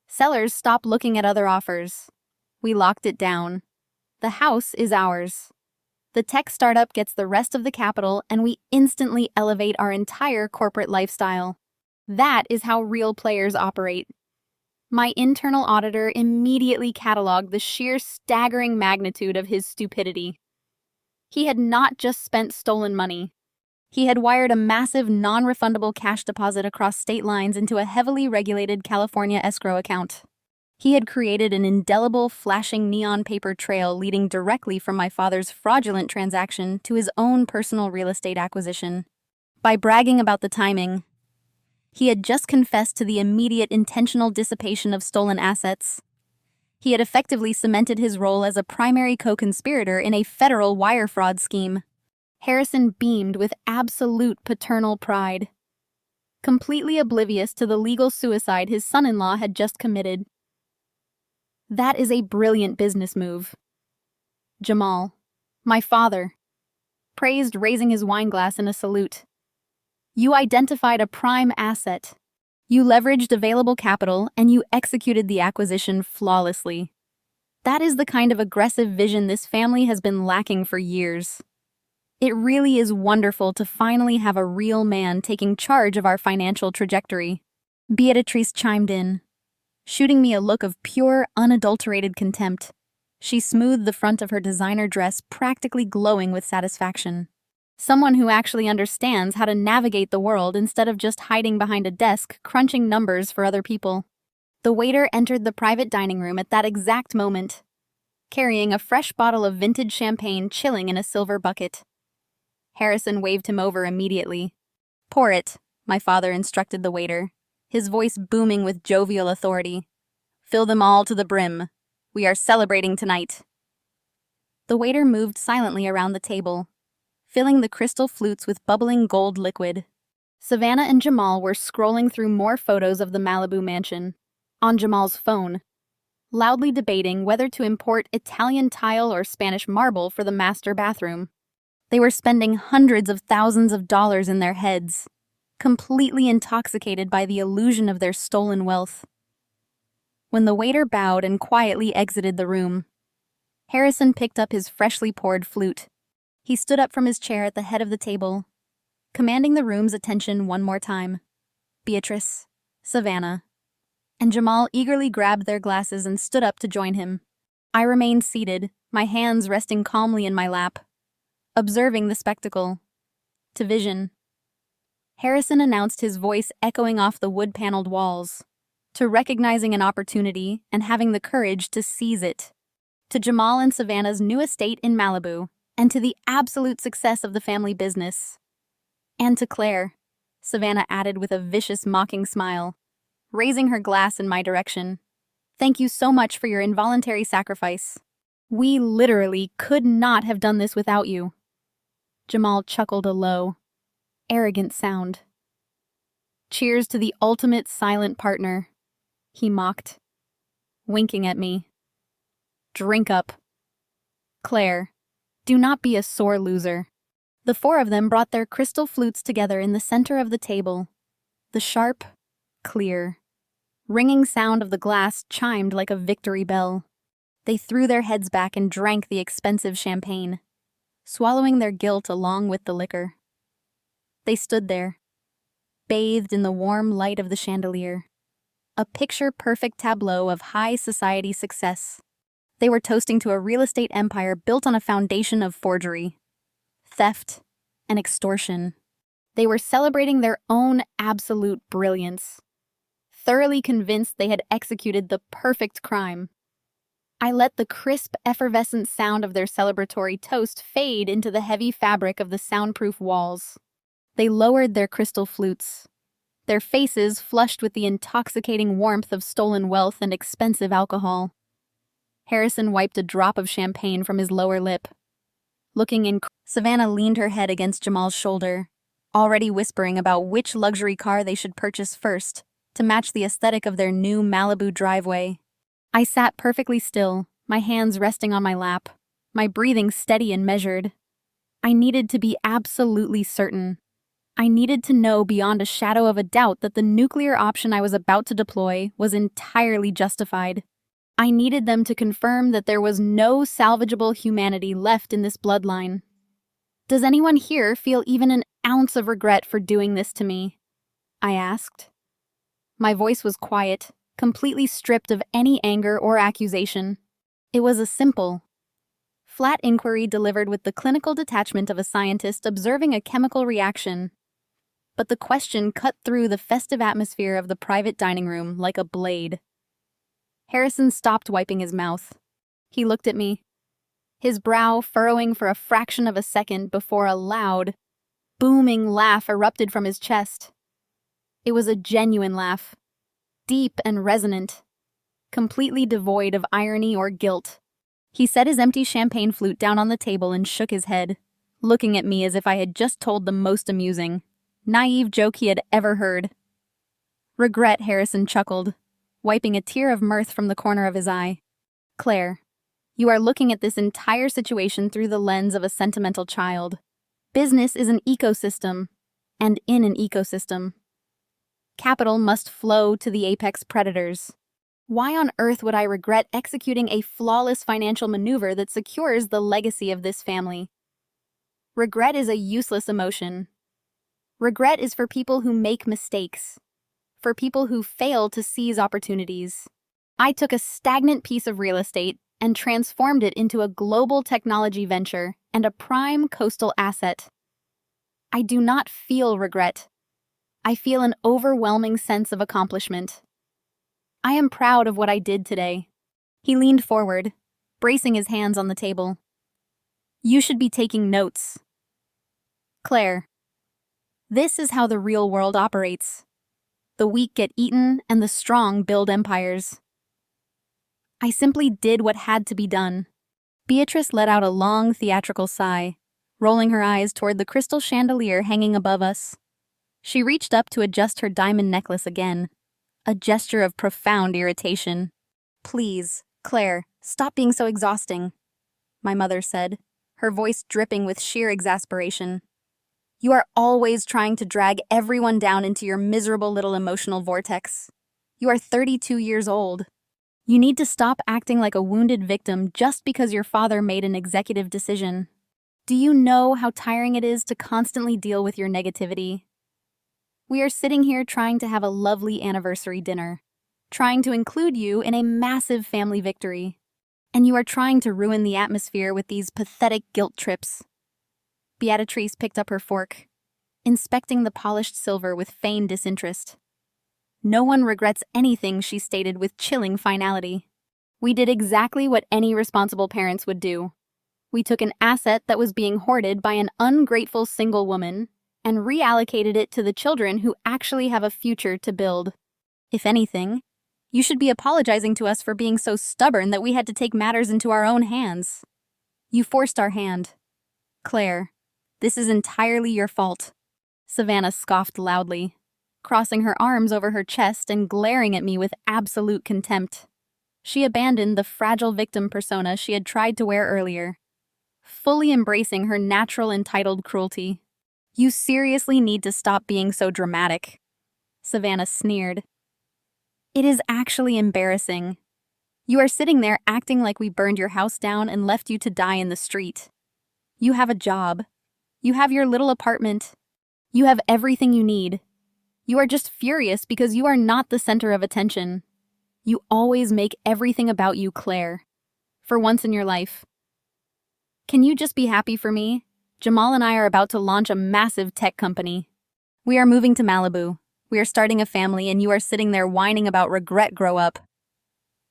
Speaker 1: sellers stop looking at other offers. We locked it down. The house is ours. The tech startup gets the rest of the capital, and we instantly elevate our entire corporate lifestyle. That is how real players operate. My internal auditor immediately cataloged the sheer staggering magnitude of his stupidity. He had not just spent stolen money. He had wired a massive non-refundable cash deposit across state lines into a heavily regulated California escrow account. He had created an indelible, flashing neon paper trail leading directly from my father's fraudulent transaction to his own personal real estate acquisition. By bragging about the timing, he had just confessed to the immediate intentional dissipation of stolen assets. He had effectively cemented his role as a primary co-conspirator in a federal wire fraud scheme. Harrison beamed with absolute paternal pride, completely oblivious to the legal suicide his son-in-law had just committed. That is a brilliant business move. Jamal, my father, praised, raising his wineglass in a salute. You identified a prime asset. You leveraged available capital, and you executed the acquisition flawlessly. That is the kind of aggressive vision this family has been lacking for years. It really is wonderful to finally have a real man taking charge of our financial trajectory. Beatrice chimed in, shooting me a look of pure, unadulterated contempt. She smoothed the front of her designer dress, practically glowing with satisfaction. Someone who actually understands how to navigate the world instead of just hiding behind a desk, crunching numbers for other people. The waiter entered the private dining room at that exact moment, carrying a fresh bottle of vintage champagne chilling in a silver bucket. Harrison waved him over immediately. "Pour it," my father instructed the waiter, his voice booming with jovial authority. "Fill them all to the brim. We are celebrating tonight." The waiter moved silently around the table, filling the crystal flutes with bubbling gold liquid. Savannah and Jamal were scrolling through more photos of the Malibu mansion, on Jamal's phone, loudly debating whether to import Italian tile or Spanish marble for the master bathroom. They were spending hundreds of thousands of dollars in their heads, completely intoxicated by the illusion of their stolen wealth. When the waiter bowed and quietly exited the room, Harrison picked up his freshly poured flute. He stood up from his chair at the head of the table, commanding the room's attention one more time. Beatrice, Savannah, and Jamal eagerly grabbed their glasses and stood up to join him. I remained seated, my hands resting calmly in my lap, observing the spectacle. To vision. Harrison announced, his voice echoing off the wood-paneled walls. To recognizing an opportunity and having the courage to seize it. To Jamal and Savannah's new estate in Malibu, and to the absolute success of the family business. And to Claire, Savannah added with a vicious, mocking smile, raising her glass in my direction. "Thank you so much for your involuntary sacrifice. We literally could not have done this without you." Jamal chuckled a low, arrogant sound. "Cheers to the ultimate silent partner," he mocked, winking at me. "Drink up. Claire, do not be a sore loser." The four of them brought their crystal flutes together in the center of the table. The sharp, clear, ringing sound of the glass chimed like a victory bell. They threw their heads back and drank the expensive champagne, swallowing their guilt along with the liquor. They stood there, bathed in the warm light of the chandelier, a picture-perfect tableau of high society success. They were toasting to a real estate empire built on a foundation of forgery, theft, and extortion. They were celebrating their own absolute brilliance, thoroughly convinced they had executed the perfect crime. I let the crisp, effervescent sound of their celebratory toast fade into the heavy fabric of the soundproof walls. They lowered their crystal flutes, their faces flushed with the intoxicating warmth of stolen wealth and expensive alcohol. Harrison wiped a drop of champagne from his lower lip. Looking in, Savannah leaned her head against Jamal's shoulder, already whispering about which luxury car they should purchase first to match the aesthetic of their new Malibu driveway. I sat perfectly still, my hands resting on my lap, my breathing steady and measured. I needed to be absolutely certain. I needed to know beyond a shadow of a doubt that the nuclear option I was about to deploy was entirely justified. I needed them to confirm that there was no salvageable humanity left in this bloodline. "Does anyone here feel even an ounce of regret for doing this to me?" I asked. My voice was quiet, completely stripped of any anger or accusation. It was a simple, flat inquiry delivered with the clinical detachment of a scientist observing a chemical reaction. But the question cut through the festive atmosphere of the private dining room like a blade. Harrison stopped wiping his mouth. He looked at me, his brow furrowing for a fraction of a second before a loud, booming laugh erupted from his chest. It was a genuine laugh, deep and resonant, completely devoid of irony or guilt. He set his empty champagne flute down on the table and shook his head, looking at me as if I had just told the most amusing, naive joke he had ever heard. "Regret," Harrison chuckled, wiping a tear of mirth from the corner of his eye. "Claire, you are looking at this entire situation through the lens of a sentimental child. Business is an ecosystem, and in an ecosystem, capital must flow to the apex predators. Why on earth would I regret executing a flawless financial maneuver that secures the legacy of this family? Regret is a useless emotion. Regret is for people who make mistakes, for people who fail to seize opportunities. I took a stagnant piece of real estate and transformed it into a global technology venture and a prime coastal asset. I do not feel regret. I feel an overwhelming sense of accomplishment. I am proud of what I did today. He leaned forward, bracing his hands on the table. You should be taking notes. Claire, this is how the real world operates. The weak get eaten and the strong build empires. I simply did what had to be done. Beatrice let out a long theatrical sigh, rolling her eyes toward the crystal chandelier hanging above us. She reached up to adjust her diamond necklace again, a gesture of profound irritation. Please, Claire, stop being so exhausting, my mother said, her voice dripping with sheer exasperation. You are always trying to drag everyone down into your miserable little emotional vortex. You are 32 years old. You need to stop acting like a wounded victim just because your father made an executive decision. Do you know how tiring it is to constantly deal with your negativity? We are sitting here trying to have a lovely anniversary dinner, trying to include you in a massive family victory, and you are trying to ruin the atmosphere with these pathetic guilt trips. Beatrice picked up her fork, inspecting the polished silver with feigned disinterest. No one regrets anything, she stated with chilling finality. We did exactly what any responsible parents would do. We took an asset that was being hoarded by an ungrateful single woman and reallocated it to the children who actually have a future to build. If anything, you should be apologizing to us for being so stubborn that we had to take matters into our own hands. You forced our hand. Claire, this is entirely your fault. Savannah scoffed loudly, crossing her arms over her chest and glaring at me with absolute contempt. She abandoned the fragile victim persona she had tried to wear earlier, fully embracing her natural entitled cruelty. You seriously need to stop being so dramatic, Savannah sneered. It is actually embarrassing. You are sitting there acting like we burned your house down and left you to die in the street. You have a job. You have your little apartment. You have everything you need. You are just furious because you are not the center of attention. You always make everything about you, Claire. For once in your life. Can you just be happy for me? Jamal and I are about to launch a massive tech company. We are moving to Malibu. We are starting a family, and you are sitting there whining about regret. Grow up.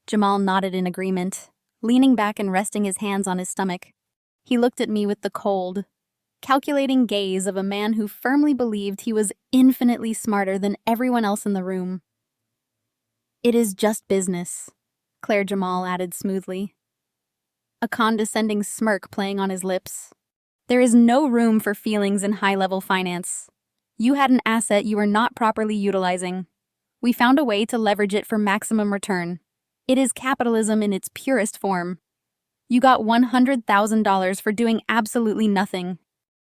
Speaker 1: Jamal nodded in agreement, leaning back and resting his hands on his stomach. He looked at me with the cold, calculating gaze of a man who firmly believed he was infinitely smarter than everyone else in the room. It is just business, Claire Jamal added smoothly, a condescending smirk playing on his lips. There is no room for feelings in high-level finance. You had an asset you were not properly utilizing. We found a way to leverage it for maximum return. It is capitalism in its purest form. You got $100,000 for doing absolutely nothing.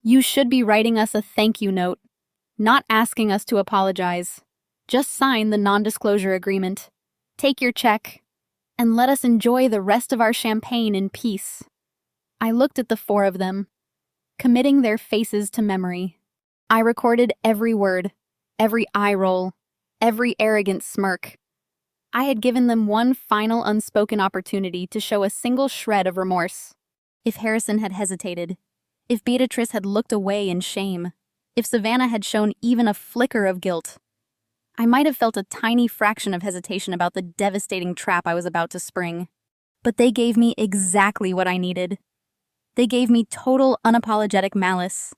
Speaker 1: You should be writing us a thank you note, not asking us to apologize. Just sign the non-disclosure agreement, take your check, and let us enjoy the rest of our champagne in peace. I looked at the four of them, committing their faces to memory. I recorded every word, every eye roll, every arrogant smirk. I had given them one final unspoken opportunity to show a single shred of remorse. If Harrison had hesitated, if Beatrice had looked away in shame, if Savannah had shown even a flicker of guilt, I might have felt a tiny fraction of hesitation about the devastating trap I was about to spring. But they gave me exactly what I needed. They gave me total unapologetic malice.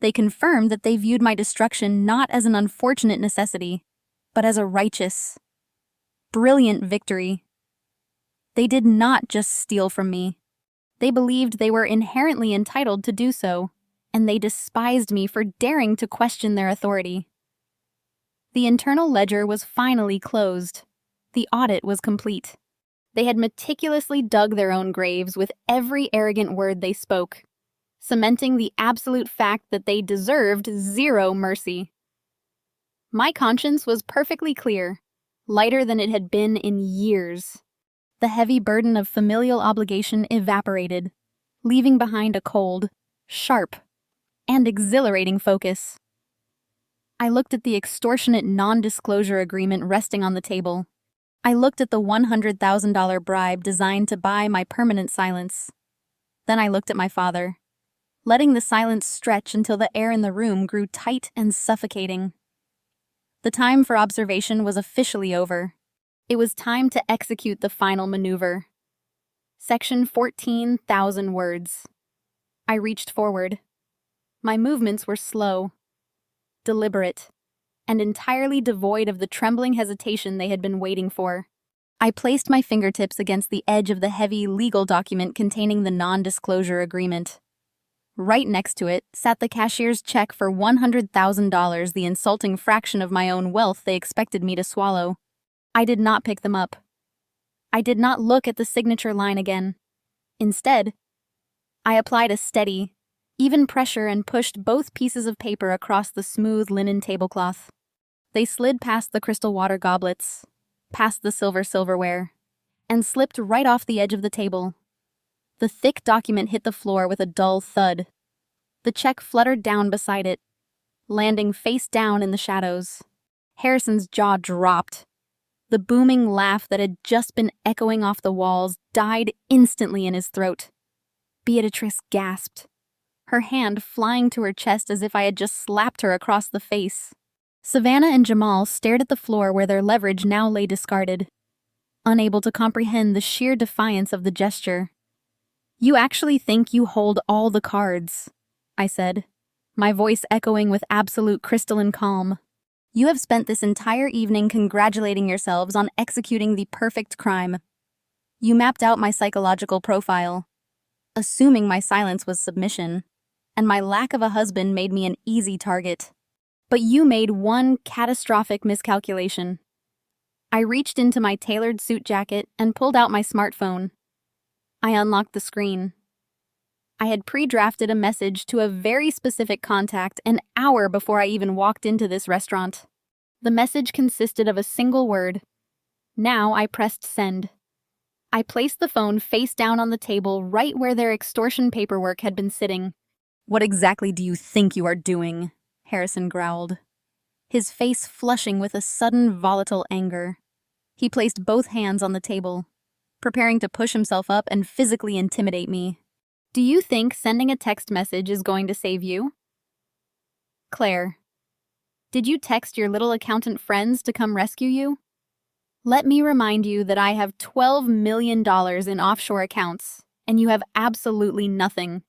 Speaker 1: They confirmed that they viewed my destruction not as an unfortunate necessity, but as a righteous, brilliant victory. They did not just steal from me. They believed they were inherently entitled to do so, and they despised me for daring to question their authority. The internal ledger was finally closed. The audit was complete. They had meticulously dug their own graves with every arrogant word they spoke, cementing the absolute fact that they deserved zero mercy. My conscience was perfectly clear, lighter than it had been in years. The heavy burden of familial obligation evaporated, leaving behind a cold, sharp, and exhilarating focus. I looked at the extortionate non-disclosure agreement resting on the table. I looked at the $100,000 bribe designed to buy my permanent silence. Then I looked at my father, letting the silence stretch until the air in the room grew tight and suffocating. The time for observation was officially over. It was time to execute the final maneuver. Section 14,000 words. I reached forward. My movements were slow, deliberate, and entirely devoid of the trembling hesitation they had been waiting for. I placed my fingertips against the edge of the heavy legal document containing the non-disclosure agreement. Right next to it sat the cashier's check for $100,000, the insulting fraction of my own wealth they expected me to swallow. I did not pick them up. I did not look at the signature line again. Instead, I applied a steady, even pressure and pushed both pieces of paper across the smooth linen tablecloth. They slid past the crystal water goblets, past the silver silverware, and slipped right off the edge of the table. The thick document hit the floor with a dull thud. The check fluttered down beside it, landing face down in the shadows. Harrison's jaw dropped. The booming laugh that had just been echoing off the walls died instantly in his throat. Beatrice gasped, her hand flying to her chest as if I had just slapped her across the face. Savannah and Jamal stared at the floor where their leverage now lay discarded, unable to comprehend the sheer defiance of the gesture. "You actually think you hold all the cards," I said, my voice echoing with absolute crystalline calm. "You have spent this entire evening congratulating yourselves on executing the perfect crime. You mapped out my psychological profile, assuming my silence was submission, and my lack of a husband made me an easy target. But you made one catastrophic miscalculation." I reached into my tailored suit jacket and pulled out my smartphone. I unlocked the screen. I had pre-drafted a message to a very specific contact an hour before I even walked into this restaurant. The message consisted of a single word. Now I pressed send. I placed the phone face down on the table right where their extortion paperwork had been sitting. "What exactly do you think you are doing?" Harrison growled, his face flushing with a sudden volatile anger. He placed both hands on the table, preparing to push himself up and physically intimidate me. "Do you think sending a text message is going to save you? Claire, did you text your little accountant friends to come rescue you? Let me remind you that I have $12 million in offshore accounts, and you have absolutely nothing."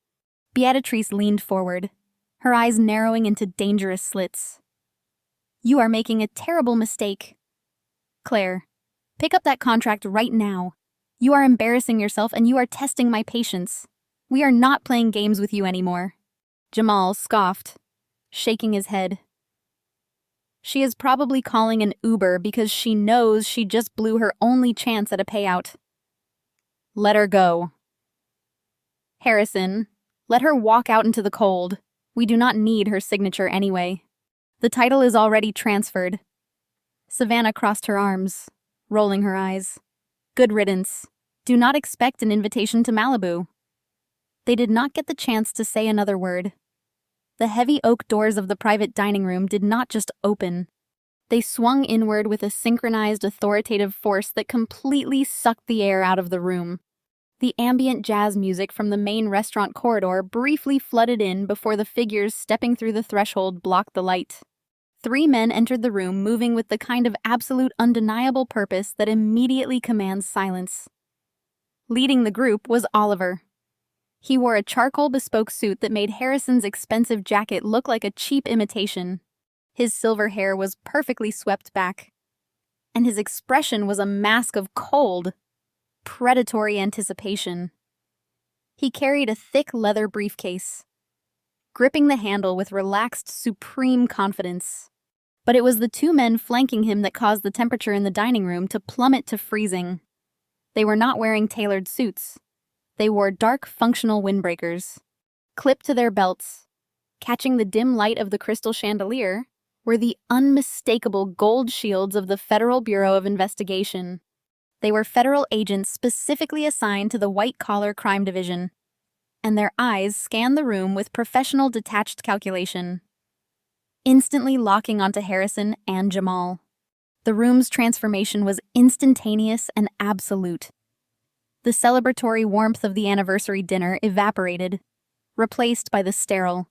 Speaker 1: Beatrice leaned forward, her eyes narrowing into dangerous slits. "You are making a terrible mistake. Claire, pick up that contract right now. You are embarrassing yourself and you are testing my patience. We are not playing games with you anymore." Jamal scoffed, shaking his head. "She is probably calling an Uber because she knows she just blew her only chance at a payout." "Let her go." "Harrison, let her walk out into the cold. We do not need her signature anyway. The title is already transferred." Savannah crossed her arms, rolling her eyes. "Good riddance. Do not expect an invitation to Malibu." They did not get the chance to say another word. The heavy oak doors of the private dining room did not just open. They swung inward with a synchronized authoritative force that completely sucked the air out of the room. The ambient jazz music from the main restaurant corridor briefly flooded in before the figures stepping through the threshold blocked the light. 3 men entered the room, moving with the kind of absolute undeniable purpose that immediately commands silence. Leading the group was Oliver. He wore a charcoal bespoke suit that made Harrison's expensive jacket look like a cheap imitation. His silver hair was perfectly swept back, and his expression was a mask of cold, predatory anticipation. He carried a thick leather briefcase, gripping the handle with relaxed, supreme confidence. But it was the 2 men flanking him that caused the temperature in the dining room to plummet to freezing. They were not wearing tailored suits. They wore dark, functional windbreakers. Clipped to their belts, catching the dim light of the crystal chandelier, were the unmistakable gold shields of the Federal Bureau of Investigation. They were federal agents specifically assigned to the white-collar crime division, and their eyes scanned the room with professional detached calculation, instantly locking onto Harrison and Jamal. The room's transformation was instantaneous and absolute. The celebratory warmth of the anniversary dinner evaporated, replaced by the sterile,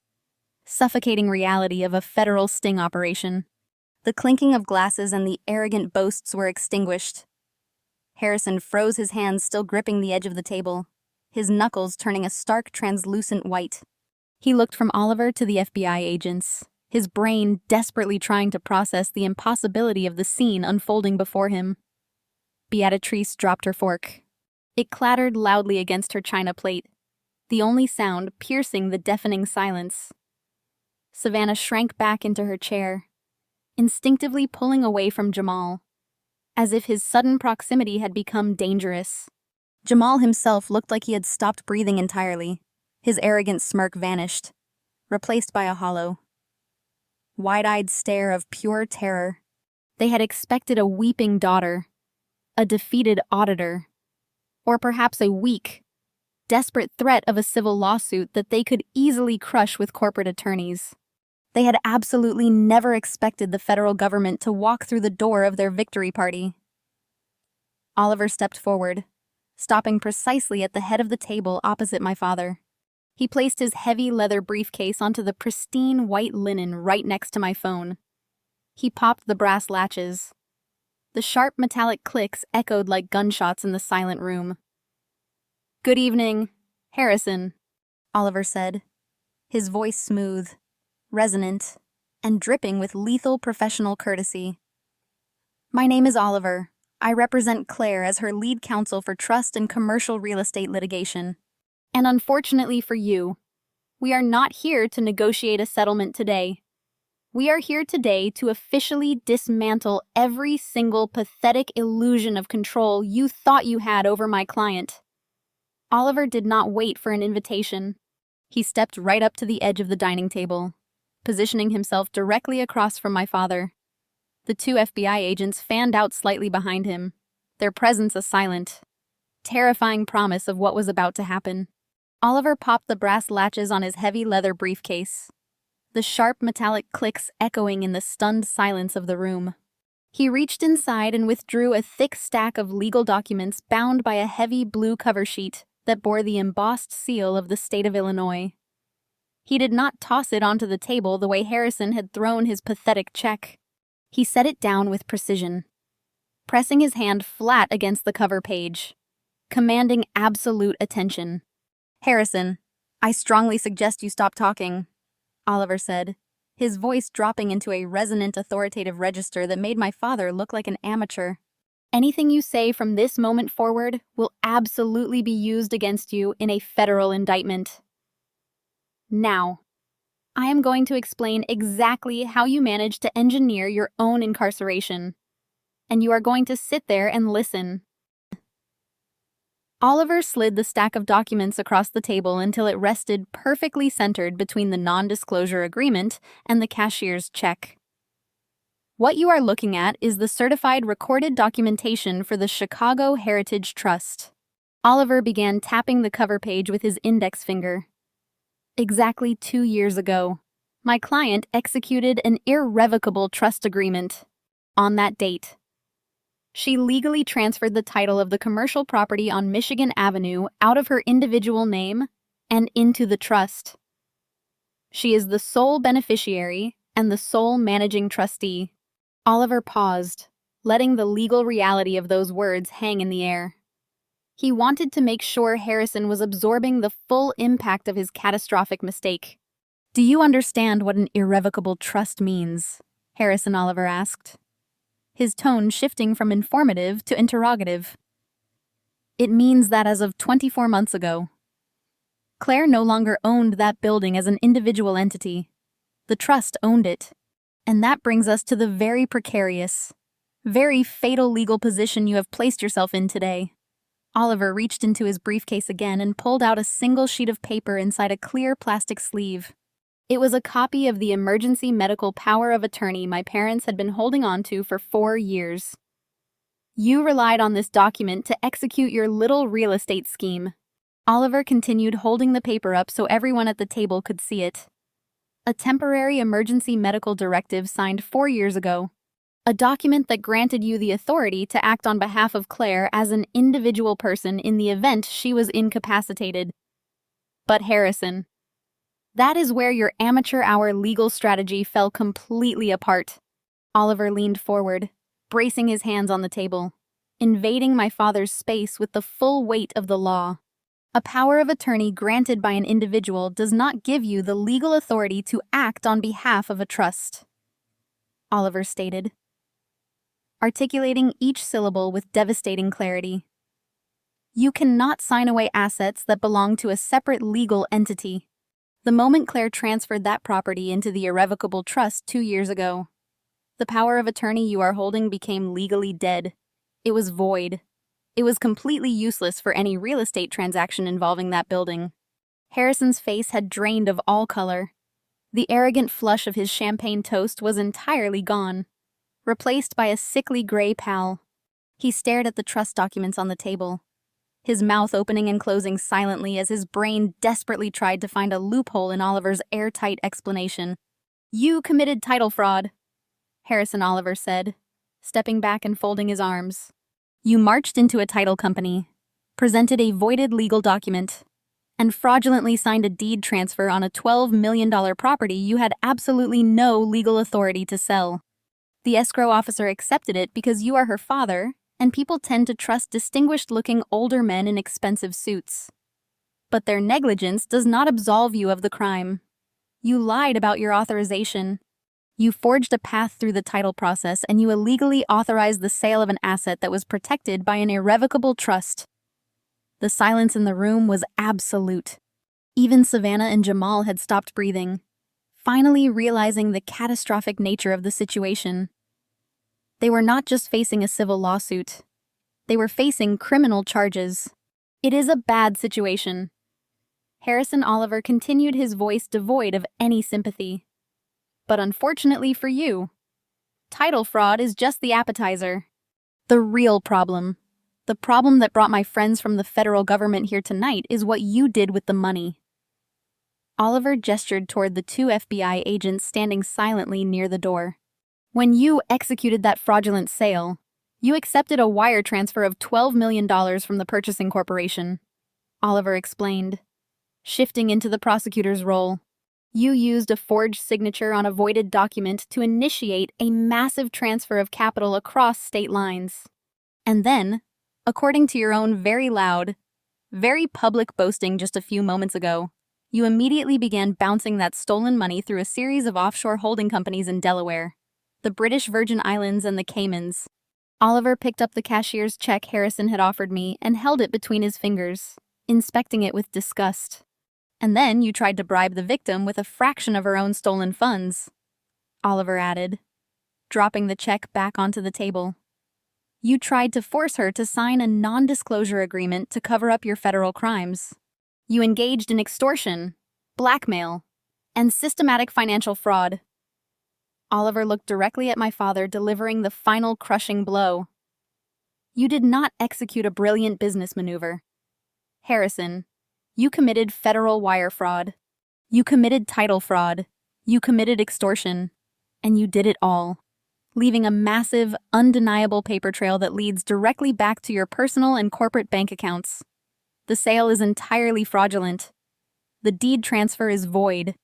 Speaker 1: suffocating reality of a federal sting operation. The clinking of glasses and the arrogant boasts were extinguished. Harrison froze, his hands still gripping the edge of the table, his knuckles turning a stark, translucent white. He looked from Oliver to the FBI agents, his brain desperately trying to process the impossibility of the scene unfolding before him. Beatrice dropped her fork. It clattered loudly against her china plate, the only sound piercing the deafening silence. Savannah shrank back into her chair, instinctively pulling away from Jamal, as if his sudden proximity had become dangerous. Jamal himself looked like he had stopped breathing entirely. His arrogant smirk vanished, replaced by a hollow, wide-eyed stare of pure terror. They had expected a weeping daughter, a defeated auditor, or perhaps a weak, desperate threat of a civil lawsuit that they could easily crush with corporate attorneys. They had absolutely never expected the federal government to walk through the door of their victory party. Oliver stepped forward, stopping precisely at the head of the table opposite my father. He placed his heavy leather briefcase onto the pristine white linen right next to my phone. He popped the brass latches. The sharp metallic clicks echoed like gunshots in the silent room. "Good evening, Harrison," Oliver said, his voice smooth, resonant, and dripping with lethal professional courtesy. "My name is Oliver. I represent Claire as her lead counsel for trust and commercial real estate litigation. And unfortunately for you, we are not here to negotiate a settlement today. We are here today to officially dismantle every single pathetic illusion of control you thought you had over my client." Oliver did not wait for an invitation. He stepped right up to the edge of the dining table, positioning himself directly across from my father. The two FBI agents fanned out slightly behind him, their presence a silent, terrifying promise of what was about to happen. Oliver popped the brass latches on his heavy leather briefcase, the sharp metallic clicks echoing in the stunned silence of the room. He reached inside and withdrew a thick stack of legal documents bound by a heavy blue cover sheet that bore the embossed seal of the state of Illinois. He did not toss it onto the table the way Harrison had thrown his pathetic check. He set it down with precision, pressing his hand flat against the cover page, commanding absolute attention. "Harrison, I strongly suggest you stop talking," Oliver said, his voice dropping into a resonant, authoritative register that made my father look like an amateur. "Anything you say from this moment forward will absolutely be used against you in a federal indictment. Now, I am going to explain exactly how you managed to engineer your own incarceration, and you are going to sit there and listen." Oliver slid the stack of documents across the table until it rested perfectly centered between the non-disclosure agreement and the cashier's check. "What you are looking at is the certified recorded documentation for the Chicago Heritage Trust." Oliver began tapping the cover page with his index finger. "Exactly 2 years ago, my client executed an irrevocable trust agreement. On that date, she legally transferred the title of the commercial property on Michigan Avenue out of her individual name and into the trust. She is the sole beneficiary and the sole managing trustee." Oliver paused, letting the legal reality of those words hang in the air. He wanted to make sure Harrison was absorbing the full impact of his catastrophic mistake. "Do you understand what an irrevocable trust means?" Harrison Oliver asked, his tone shifting from informative to interrogative. "It means that as of 24 months ago, Claire no longer owned that building as an individual entity. The trust owned it. And that brings us to the very precarious, very fatal legal position you have placed yourself in today." Oliver reached into his briefcase again and pulled out a single sheet of paper inside a clear plastic sleeve. It was a copy of the emergency medical power of attorney my parents had been holding on to for 4 years. "You relied on this document to execute your little real estate scheme." Oliver continued, holding the paper up so everyone at the table could see it. "A temporary emergency medical directive signed 4 years ago. A document that granted you the authority to act on behalf of Claire as an individual person in the event she was incapacitated. But Harrison, that is where your amateur hour legal strategy fell completely apart. Oliver leaned forward, bracing his hands on the table, invading my father's space with the full weight of the law. A power of attorney granted by an individual does not give you the legal authority to act on behalf of a trust, Oliver stated, articulating each syllable with devastating clarity. You cannot sign away assets that belong to a separate legal entity. The moment Claire transferred that property into the irrevocable trust 2 years ago, the power of attorney you are holding became legally dead. It was void. It was completely useless for any real estate transaction involving that building. Harrison's face had drained of all color. The arrogant flush of his champagne toast was entirely gone, replaced by a sickly gray pall. He stared at the trust documents on the table, his mouth opening and closing silently as his brain desperately tried to find a loophole in Oliver's airtight explanation. "You committed title fraud," Harrison Oliver said, stepping back and folding his arms. "You marched into a title company, presented a voided legal document, and fraudulently signed a deed transfer on a $12 million property you had absolutely no legal authority to sell. The escrow officer accepted it because you are her father, and people tend to trust distinguished-looking older men in expensive suits. But their negligence does not absolve you of the crime. You lied about your authorization. You forged a path through the title process, and you illegally authorized the sale of an asset that was protected by an irrevocable trust." The silence in the room was absolute. Even Savannah and Jamal had stopped breathing, finally realizing the catastrophic nature of the situation. They were not just facing a civil lawsuit. They were facing criminal charges. "It is a bad situation." Harrison Oliver continued, his voice devoid of any sympathy. "But unfortunately for you, title fraud is just the appetizer. The real problem, the problem that brought my friends from the federal government here tonight, is what you did with the money." Oliver gestured toward the 2 FBI agents standing silently near the door. "When you executed that fraudulent sale, you accepted a wire transfer of $12 million from the purchasing corporation," Oliver explained, shifting into the prosecutor's role. "You used a forged signature on a voided document to initiate a massive transfer of capital across state lines. And then, according to your own very loud, very public boasting just a few moments ago, you immediately began bouncing that stolen money through a series of offshore holding companies in Delaware, the British Virgin Islands, and the Caymans." Oliver picked up the cashier's check Harrison had offered me and held it between his fingers, inspecting it with disgust. "And then you tried to bribe the victim with a fraction of her own stolen funds," Oliver added, dropping the check back onto the table. "You tried to force her to sign a non-disclosure agreement to cover up your federal crimes. You engaged in extortion, blackmail, and systematic financial fraud." Oliver looked directly at my father, delivering the final crushing blow. "You did not execute a brilliant business maneuver. Harrison, you committed federal wire fraud. You committed title fraud. You committed extortion. And you did it all, leaving a massive, undeniable paper trail that leads directly back to your personal and corporate bank accounts. The sale is entirely fraudulent. The deed transfer is void.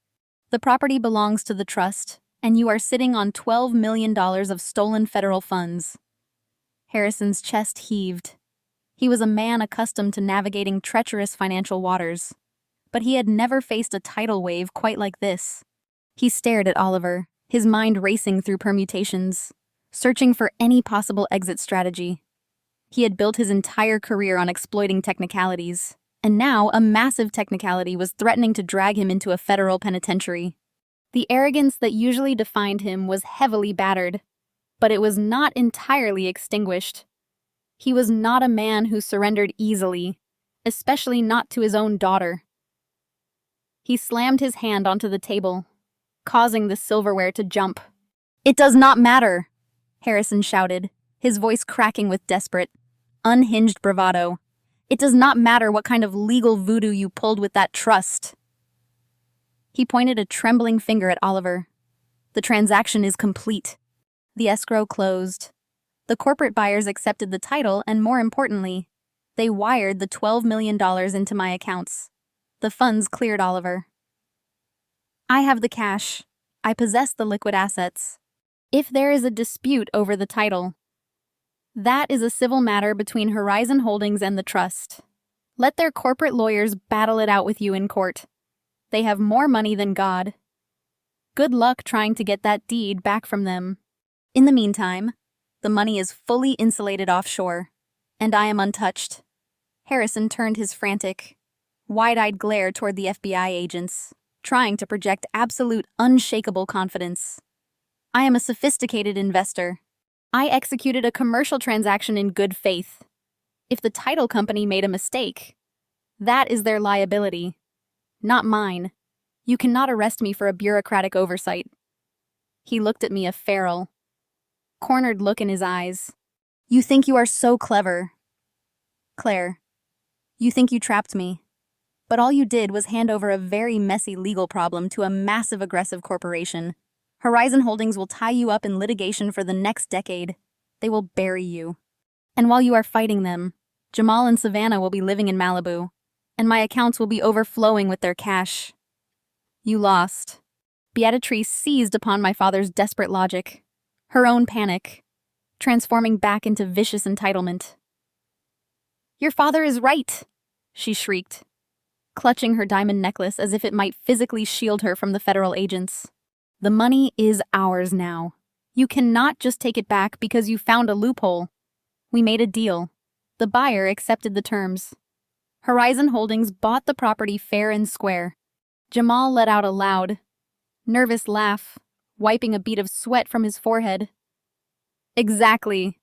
Speaker 1: The property belongs to the trust, and you are sitting on $12 million of stolen federal funds." Harrison's chest heaved. He was a man accustomed to navigating treacherous financial waters, but he had never faced a tidal wave quite like this. He stared at Oliver, his mind racing through permutations, searching for any possible exit strategy. He had built his entire career on exploiting technicalities, and now a massive technicality was threatening to drag him into a federal penitentiary. The arrogance that usually defined him was heavily battered, but it was not entirely extinguished. He was not a man who surrendered easily, especially not to his own daughter. He slammed his hand onto the table, causing the silverware to jump. "It does not matter," Harrison shouted, his voice cracking with desperate, unhinged bravado. "It does not matter what kind of legal voodoo you pulled with that trust." He pointed a trembling finger at Oliver. "The transaction is complete. The escrow closed. The corporate buyers accepted the title, and more importantly, they wired the $12 million into my accounts. The funds cleared Oliver. I have the cash. I possess the liquid assets. If there is a dispute over the title, that is a civil matter between Horizon Holdings and the trust. Let their corporate lawyers battle it out with you in court. They have more money than God. Good luck trying to get that deed back from them. In the meantime, the money is fully insulated offshore, and I am untouched. Harrison turned his frantic, wide-eyed glare toward the FBI agents, trying to project absolute, unshakable confidence. I am a sophisticated investor. I executed a commercial transaction in good faith. If the title company made a mistake, that is their liability, not mine. You cannot arrest me for a bureaucratic oversight. He looked at me, a feral, cornered look in his eyes. You think you are so clever, Claire. You think you trapped me. But all you did was hand over a very messy legal problem to a massive aggressive corporation. Horizon Holdings will tie you up in litigation for the next decade. They will bury you. And while you are fighting them, Jamal and Savannah will be living in Malibu, and my accounts will be overflowing with their cash. You lost. Beatrice seized upon my father's desperate logic, her own panic, transforming back into vicious entitlement. Your father is right, she shrieked, clutching her diamond necklace as if it might physically shield her from the federal agents. The money is ours now. You cannot just take it back because you found a loophole. We made a deal. The buyer accepted the terms. Horizon Holdings bought the property fair and square. Jamal let out a loud, nervous laugh, wiping a bead of sweat from his forehead. Exactly,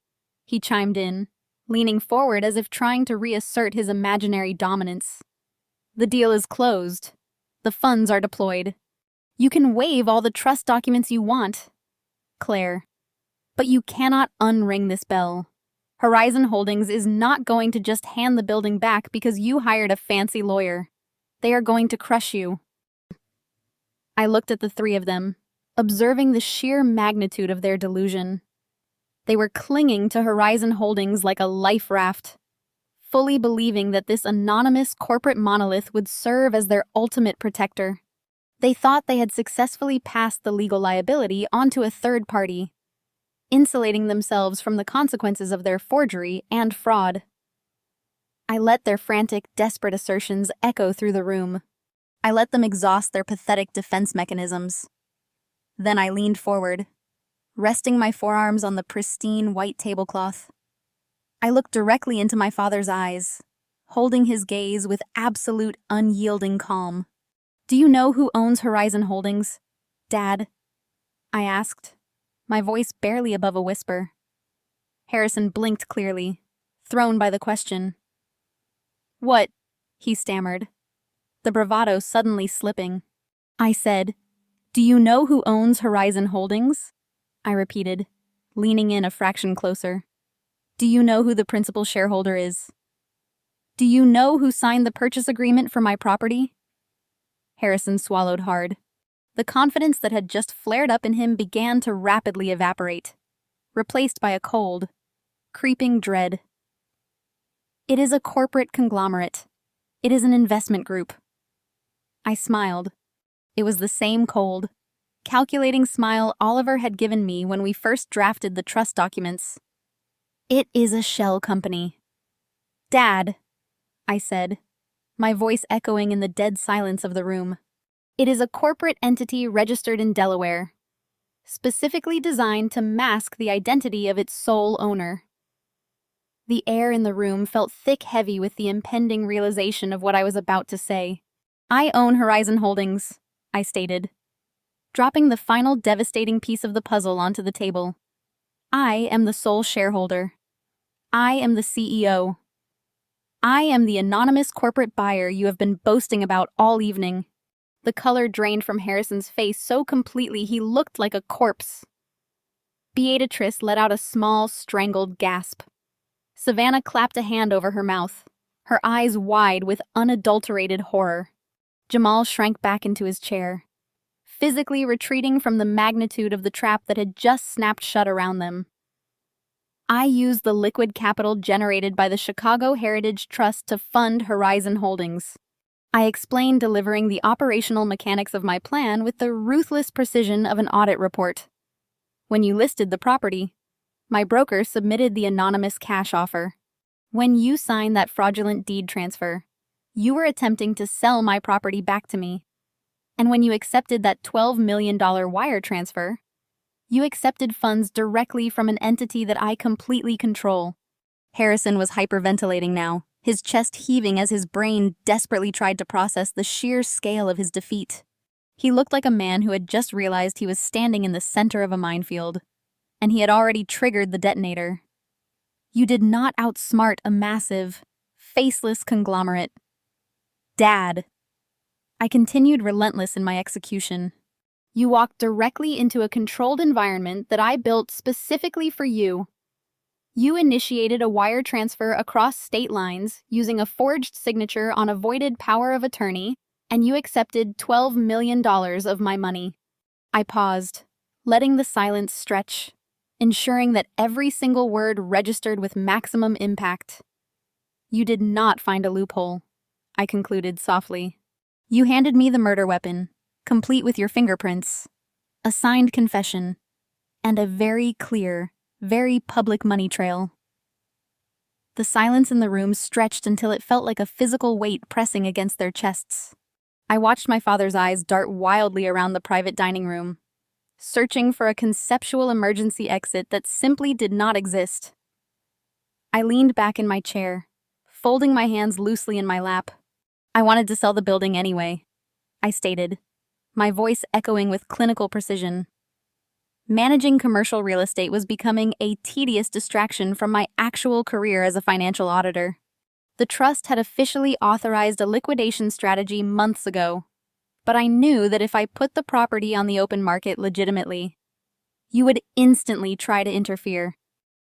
Speaker 1: he chimed in, leaning forward as if trying to reassert his imaginary dominance. The deal is closed. The funds are deployed. You can waive all the trust documents you want, Claire, but you cannot unring this bell. Horizon Holdings is not going to just hand the building back because you hired a fancy lawyer. They are going to crush you. I looked at the three of them, observing the sheer magnitude of their delusion. They were clinging to Horizon Holdings like a life raft, fully believing that this anonymous corporate monolith would serve as their ultimate protector. They thought they had successfully passed the legal liability onto a third party, insulating themselves from the consequences of their forgery and fraud. I let their frantic, desperate assertions echo through the room. I let them exhaust their pathetic defense mechanisms. Then I leaned forward, resting my forearms on the pristine white tablecloth. I looked directly into my father's eyes, holding his gaze with absolute, unyielding calm. Do you know who owns Horizon Holdings, Dad? I asked, my voice barely above a whisper. Harrison blinked clearly, thrown by the question. What? He stammered, the bravado suddenly slipping. I said, do you know who owns Horizon Holdings? I repeated, leaning in a fraction closer. Do you know who the principal shareholder is? Do you know who signed the purchase agreement for my property? Harrison swallowed hard. The confidence that had just flared up in him began to rapidly evaporate, replaced by a cold, creeping dread. It is a corporate conglomerate. It is an investment group. I smiled. It was the same cold, calculating smile Oliver had given me when we first drafted the trust documents. It is a shell company. Dad, I said, my voice echoing in the dead silence of the room. It is a corporate entity registered in Delaware, specifically designed to mask the identity of its sole owner. The air in the room felt thick-heavy with the impending realization of what I was about to say. I own Horizon Holdings, I stated, dropping the final devastating piece of the puzzle onto the table. I am the sole shareholder. I am the CEO. I am the anonymous corporate buyer you have been boasting about all evening. The color drained from Harrison's face so completely he looked like a corpse. Beatrice let out a small, strangled gasp. Savannah clapped a hand over her mouth, her eyes wide with unadulterated horror. Jamal shrank back into his chair, physically retreating from the magnitude of the trap that had just snapped shut around them. I used the liquid capital generated by the Chicago Heritage Trust to fund Horizon Holdings. I explained delivering the operational mechanics of my plan with the ruthless precision of an audit report. When you listed the property, my broker submitted the anonymous cash offer. When you signed that fraudulent deed transfer, you were attempting to sell my property back to me. And when you accepted that $12 million wire transfer, you accepted funds directly from an entity that I completely control. Harrison was hyperventilating now, his chest heaving as his brain desperately tried to process the sheer scale of his defeat. He looked like a man who had just realized he was standing in the center of a minefield, and he had already triggered the detonator. You did not outsmart a massive, faceless conglomerate. Dad. I continued relentless in my execution. You walked directly into a controlled environment that I built specifically for you. You initiated a wire transfer across state lines using a forged signature on a voided power of attorney, and you accepted $12 million of my money. I paused, letting the silence stretch, ensuring that every single word registered with maximum impact. You did not find a loophole, I concluded softly. You handed me the murder weapon, complete with your fingerprints, a signed confession, and a very clear, very public money trail. The silence in the room stretched until it felt like a physical weight pressing against their chests. I watched my father's eyes dart wildly around the private dining room, searching for a conceptual emergency exit that simply did not exist. I leaned back in my chair, folding my hands loosely in my lap. I wanted to sell the building anyway, I stated, my voice echoing with clinical precision. Managing commercial real estate was becoming a tedious distraction from my actual career as a financial auditor. The trust had officially authorized a liquidation strategy months ago, but I knew that if I put the property on the open market legitimately, you would instantly try to interfere.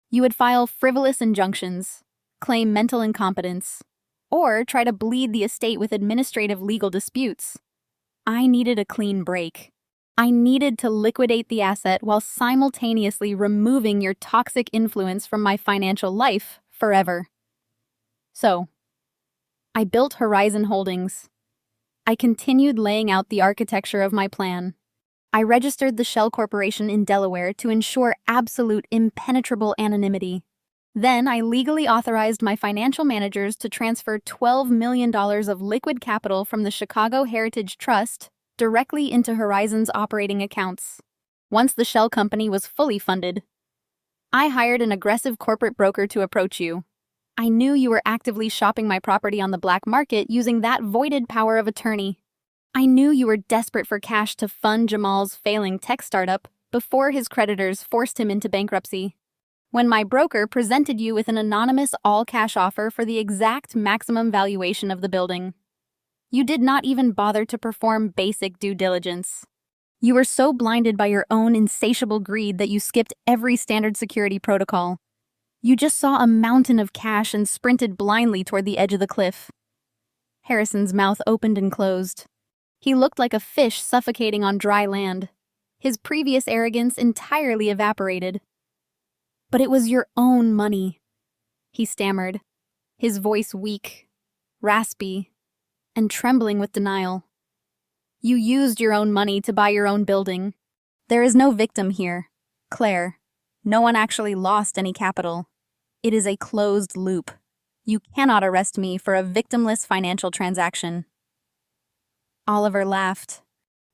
Speaker 1: You would file frivolous injunctions, claim mental incompetence, or try to bleed the estate with administrative legal disputes. I needed a clean break. I needed to liquidate the asset while simultaneously removing your toxic influence from my financial life forever. So, I built Horizon Holdings. I continued laying out the architecture of my plan. I registered the Shell Corporation in Delaware to ensure absolute impenetrable anonymity. Then I legally authorized my financial managers to transfer $12 million of liquid capital from the Chicago Heritage Trust directly into Horizon's operating accounts. Once the Shell company was fully funded, I hired an aggressive corporate broker to approach you. I knew you were actively shopping my property on the black market using that voided power of attorney. I knew you were desperate for cash to fund Jamal's failing tech startup before his creditors forced him into bankruptcy. When my broker presented you with an anonymous all-cash offer for the exact maximum valuation of the building, you did not even bother to perform basic due diligence. You were so blinded by your own insatiable greed that you skipped every standard security protocol. You just saw a mountain of cash and sprinted blindly toward the edge of the cliff. Harrison's mouth opened and closed. He looked like a fish suffocating on dry land. His previous arrogance entirely evaporated. But it was your own money, he stammered, his voice weak, raspy, and trembling with denial. You used your own money to buy your own building. There is no victim here, Claire. No one actually lost any capital. It is a closed loop. You cannot arrest me for a victimless financial transaction. Oliver laughed.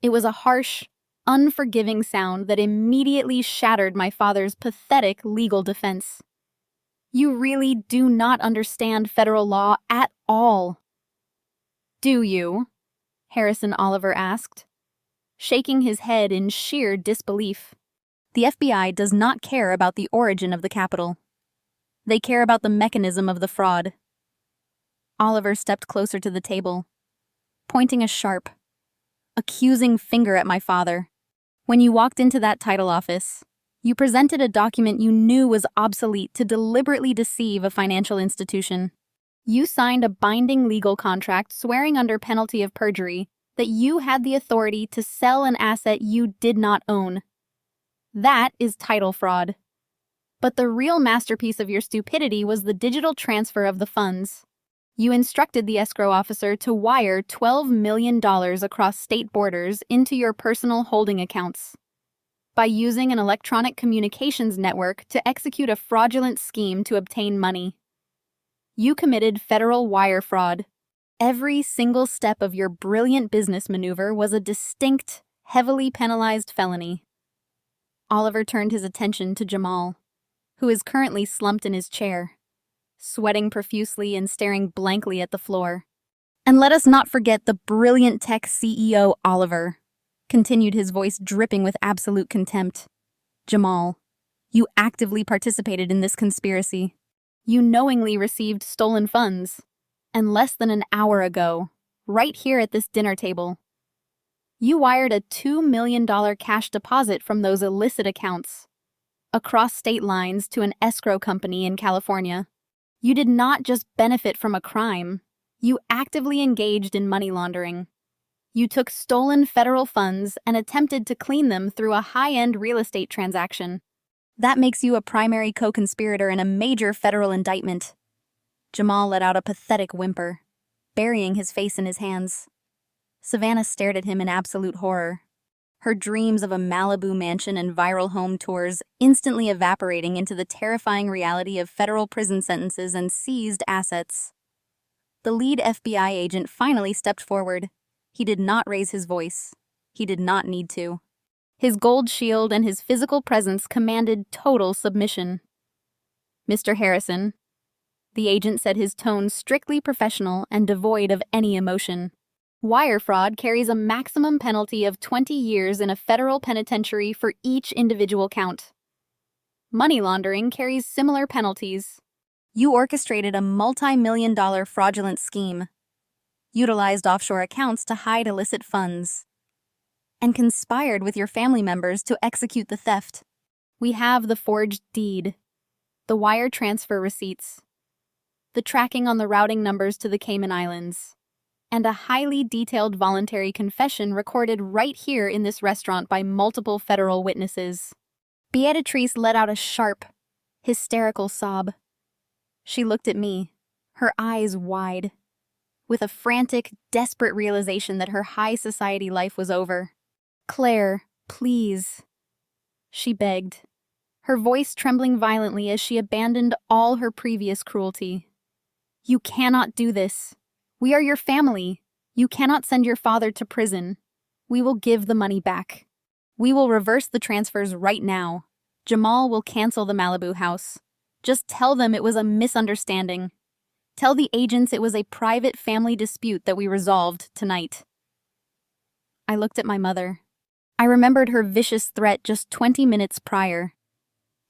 Speaker 1: It was a harsh, unforgiving sound that immediately shattered my father's pathetic legal defense. You really do not understand federal law at all. Do you? Harrison Oliver asked, shaking his head in sheer disbelief. The FBI does not care about the origin of the capital. They care about the mechanism of the fraud. Oliver stepped closer to the table, pointing a sharp, accusing finger at my father. When you walked into that title office, you presented a document you knew was obsolete to deliberately deceive a financial institution. You signed a binding legal contract swearing under penalty of perjury that you had the authority to sell an asset you did not own. That is title fraud. But the real masterpiece of your stupidity was the digital transfer of the funds. You instructed the escrow officer to wire $12 million across state borders into your personal holding accounts by using an electronic communications network to execute a fraudulent scheme to obtain money. You committed federal wire fraud. Every single step of your brilliant business maneuver was a distinct, heavily penalized felony. Oliver turned his attention to Jamal, who is currently slumped in his chair, sweating profusely and staring blankly at the floor. And let us not forget the brilliant tech CEO, Oliver, continued, his voice dripping with absolute contempt. Jamal, you actively participated in this conspiracy. You knowingly received stolen funds, and less than an hour ago, right here at this dinner table, you wired a $2 million cash deposit from those illicit accounts across state lines to an escrow company in California. You did not just benefit from a crime, you actively engaged in money laundering. You took stolen federal funds and attempted to clean them through a high-end real estate transaction. That makes you a primary co-conspirator in a major federal indictment. Jamal let out a pathetic whimper, burying his face in his hands. Savannah stared at him in absolute horror, her dreams of a Malibu mansion and viral home tours instantly evaporating into the terrifying reality of federal prison sentences and seized assets. The lead FBI agent finally stepped forward. He did not raise his voice. He did not need to. His gold shield and his physical presence commanded total submission. Mr. Harrison, the agent said, his tone strictly professional and devoid of any emotion. Wire fraud carries a maximum penalty of 20 years in a federal penitentiary for each individual count. Money laundering carries similar penalties. You orchestrated a multi-million-dollar fraudulent scheme, utilized offshore accounts to hide illicit funds, and conspired with your family members to execute the theft. We have the forged deed, the wire transfer receipts, the tracking on the routing numbers to the Cayman Islands, and a highly detailed voluntary confession recorded right here in this restaurant by multiple federal witnesses. Beatrice let out a sharp, hysterical sob. She looked at me, her eyes wide, with a frantic, desperate realization that her high society life was over. "Claire, please," she begged, her voice trembling violently as she abandoned all her previous cruelty. "You cannot do this. We are your family. You cannot send your father to prison. We will give the money back. We will reverse the transfers right now. Jamal will cancel the Malibu house. Just tell them it was a misunderstanding. Tell the agents it was a private family dispute that we resolved tonight." I looked at my mother. I remembered her vicious threat just 20 minutes prior.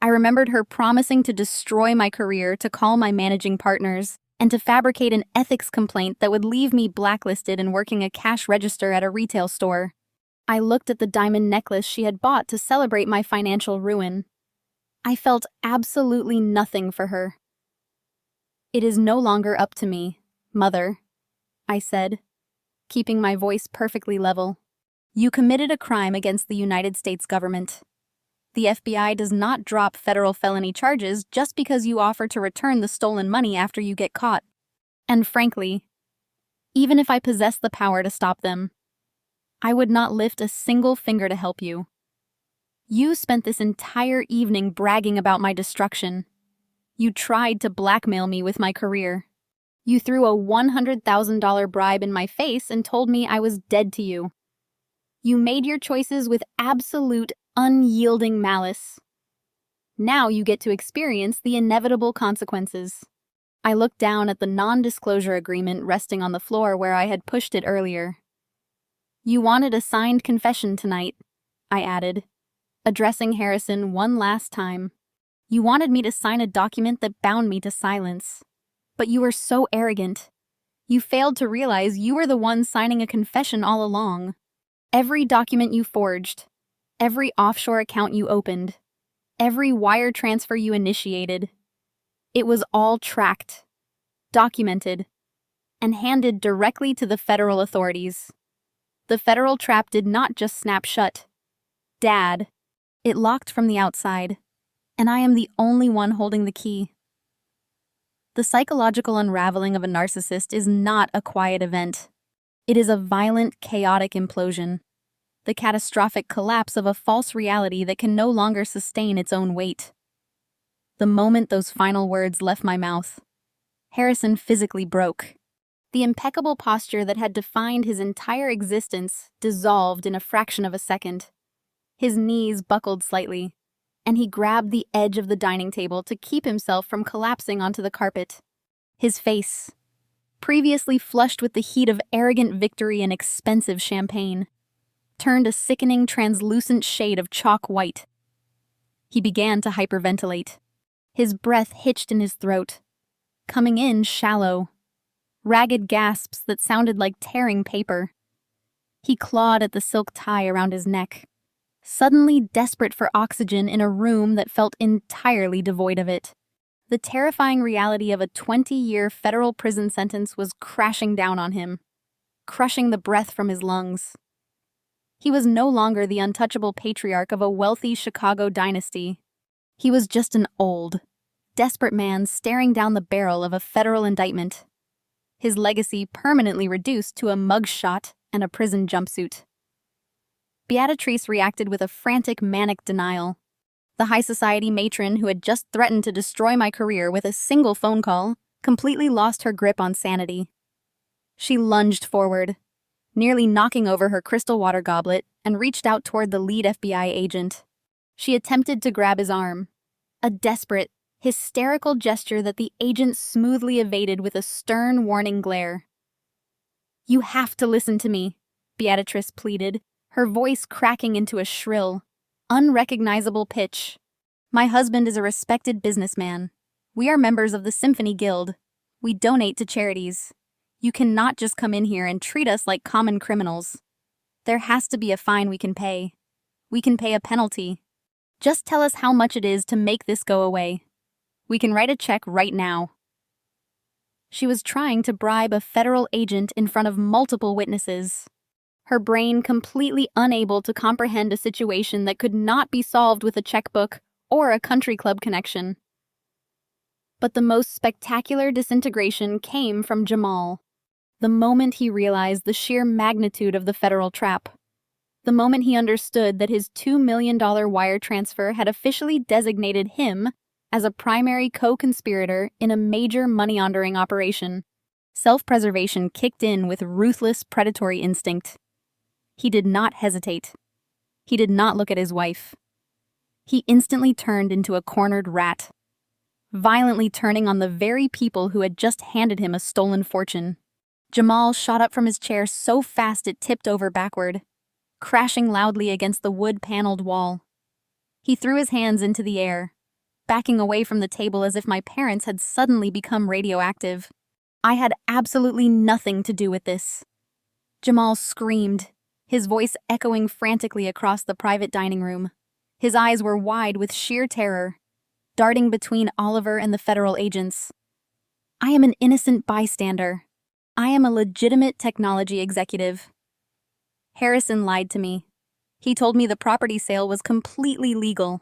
Speaker 1: I remembered her promising to destroy my career, to call my managing partners, and to fabricate an ethics complaint that would leave me blacklisted and working a cash register at a retail store. I looked at the diamond necklace she had bought to celebrate my financial ruin. I felt absolutely nothing for her. "It is no longer up to me, Mother," I said, keeping my voice perfectly level. "You committed a crime against the United States government. The FBI does not drop federal felony charges just because you offer to return the stolen money after you get caught. And frankly, even if I possessed the power to stop them, I would not lift a single finger to help you. You spent this entire evening bragging about my destruction. You tried to blackmail me with my career. You threw a $100,000 bribe in my face and told me I was dead to you. You made your choices with absolute, unyielding malice. Now you get to experience the inevitable consequences." I looked down at the non-disclosure agreement resting on the floor where I had pushed it earlier. "You wanted a signed confession tonight," I added, addressing Harrison one last time. "You wanted me to sign a document that bound me to silence. But you were so arrogant. You failed to realize you were the one signing a confession all along. Every document you forged, every offshore account you opened, every wire transfer you initiated, it was all tracked, documented, and handed directly to the federal authorities. The federal trap did not just snap shut. Dad. It locked from the outside, and I am the only one holding the key. The psychological unraveling of a narcissist is not a quiet event. It is a violent, chaotic implosion, the catastrophic collapse of a false reality that can no longer sustain its own weight. The moment those final words left my mouth, Harrison physically broke. The impeccable posture that had defined his entire existence dissolved in a fraction of a second. His knees buckled slightly, and he grabbed the edge of the dining table to keep himself from collapsing onto the carpet. His face, previously flushed with the heat of arrogant victory and expensive champagne, turned a sickening translucent shade of chalk white. He began to hyperventilate. His breath hitched in his throat, coming in shallow, ragged gasps that sounded like tearing paper. He clawed at the silk tie around his neck, suddenly desperate for oxygen in a room that felt entirely devoid of it. The terrifying reality of a 20-year federal prison sentence was crashing down on him, crushing the breath from his lungs. He was no longer the untouchable patriarch of a wealthy Chicago dynasty. He was just an old, desperate man staring down the barrel of a federal indictment, his legacy permanently reduced to a mugshot and a prison jumpsuit. Beatrice reacted with a frantic, manic denial. The high society matron who had just threatened to destroy my career with a single phone call completely lost her grip on sanity. She lunged forward, nearly knocking over her crystal water goblet, and reached out toward the lead FBI agent. She attempted to grab his arm, a desperate, hysterical gesture that the agent smoothly evaded with a stern, warning glare. "You have to listen to me," Beatrice pleaded, her voice cracking into a shrill, unrecognizable pitch. "My husband is a respected businessman. We are members of the Symphony Guild. We donate to charities. You cannot just come in here and treat us like common criminals. There has to be a fine we can pay. We can pay a penalty. Just tell us how much it is to make this go away. We can write a check right now." She was trying to bribe a federal agent in front of multiple witnesses, her brain completely unable to comprehend a situation that could not be solved with a checkbook or a country club connection. But the most spectacular disintegration came from Jamal. The moment he realized the sheer magnitude of the federal trap. The moment he understood that his $2 million wire transfer had officially designated him as a primary co-conspirator in a major money-laundering operation. Self-preservation kicked in with ruthless predatory instinct. He did not hesitate. He did not look at his wife. He instantly turned into a cornered rat, violently turning on the very people who had just handed him a stolen fortune. Jamal shot up from his chair so fast it tipped over backward, crashing loudly against the wood-paneled wall. He threw his hands into the air, backing away from the table as if my parents had suddenly become radioactive. I had absolutely nothing to do with this. Jamal screamed, his voice echoing frantically across the private dining room. His eyes were wide with sheer terror, darting between Oliver and the federal agents. "I am an innocent bystander. I am a legitimate technology executive." Harrison lied to me. He told me the property sale was completely legal.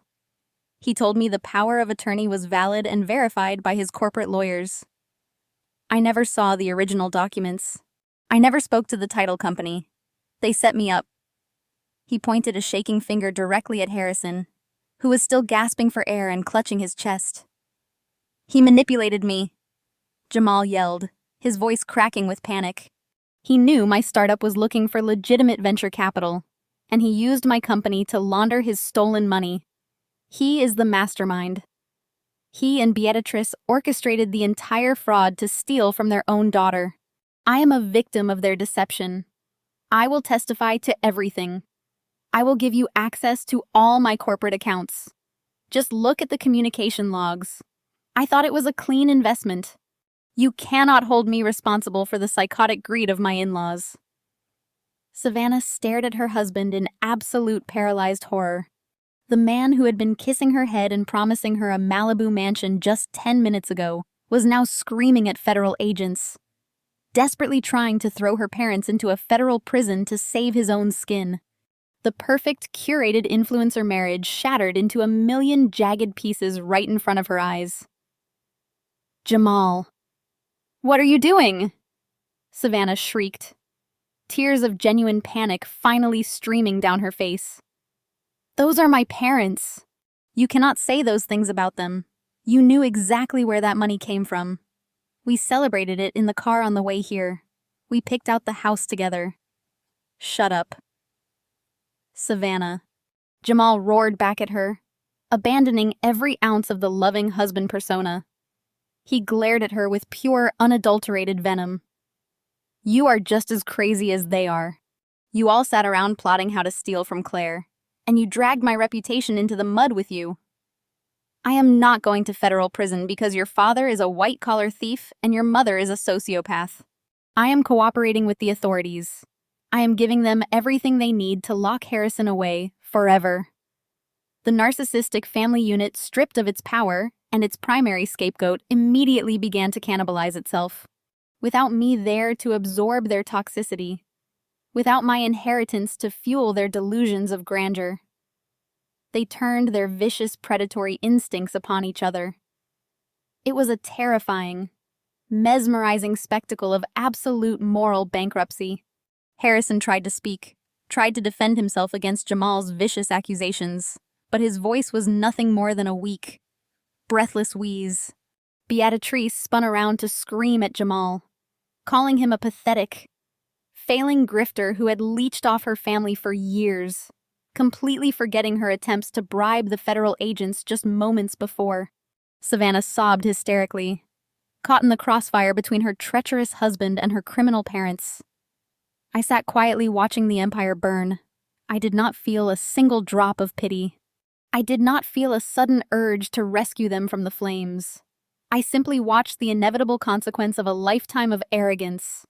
Speaker 1: He told me the power of attorney was valid and verified by his corporate lawyers. I never saw the original documents. I never spoke to the title company. They set me up. He pointed a shaking finger directly at Harrison, who was still gasping for air and clutching his chest. "He manipulated me," Jamal yelled, his voice cracking with panic. He knew my startup was looking for legitimate venture capital, and he used my company to launder his stolen money. He is the mastermind. He and Beatrice orchestrated the entire fraud to steal from their own daughter. I am a victim of their deception. I will testify to everything. I will give you access to all my corporate accounts. Just look at the communication logs. I thought it was a clean investment. You cannot hold me responsible for the psychotic greed of my in-laws." Savannah stared at her husband in absolute paralyzed horror. The man who had been kissing her head and promising her a Malibu mansion just 10 minutes ago was now screaming at federal agents. desperately trying to throw her parents into a federal prison to save his own skin. The perfect, curated influencer marriage shattered into a million jagged pieces right in front of her eyes. Jamal. What are you doing? Savannah shrieked, tears of genuine panic finally streaming down her face. Those are my parents. You cannot say those things about them. You knew exactly where that money came from. We celebrated it in the car on the way here. We picked out the house together. Shut up. Savannah. Jamal roared back at her, abandoning every ounce of the loving husband persona. He glared at her with pure, unadulterated venom. You are just as crazy as they are. You all sat around plotting how to steal from Claire, and you dragged my reputation into the mud with you. I am not going to federal prison because your father is a white-collar thief and your mother is a sociopath. I am cooperating with the authorities. I am giving them everything they need to lock Harrison away forever. The narcissistic family unit, stripped of its power, and its primary scapegoat immediately began to cannibalize itself. Without me there to absorb their toxicity. Without my inheritance to fuel their delusions of grandeur. They turned their vicious predatory instincts upon each other. It was a terrifying, mesmerizing spectacle of absolute moral bankruptcy. Harrison tried to speak, tried to defend himself against Jamal's vicious accusations, but his voice was nothing more than a weak, breathless wheeze. Beatrice spun around to scream at Jamal, calling him a pathetic, failing grifter who had leeched off her family for years, completely forgetting her attempts to bribe the federal agents just moments before. Savannah sobbed hysterically, caught in the crossfire between her treacherous husband and her criminal parents. I sat quietly watching the empire burn. I did not feel a single drop of pity. I did not feel a sudden urge to rescue them from the flames. I simply watched the inevitable consequence of a lifetime of arrogance,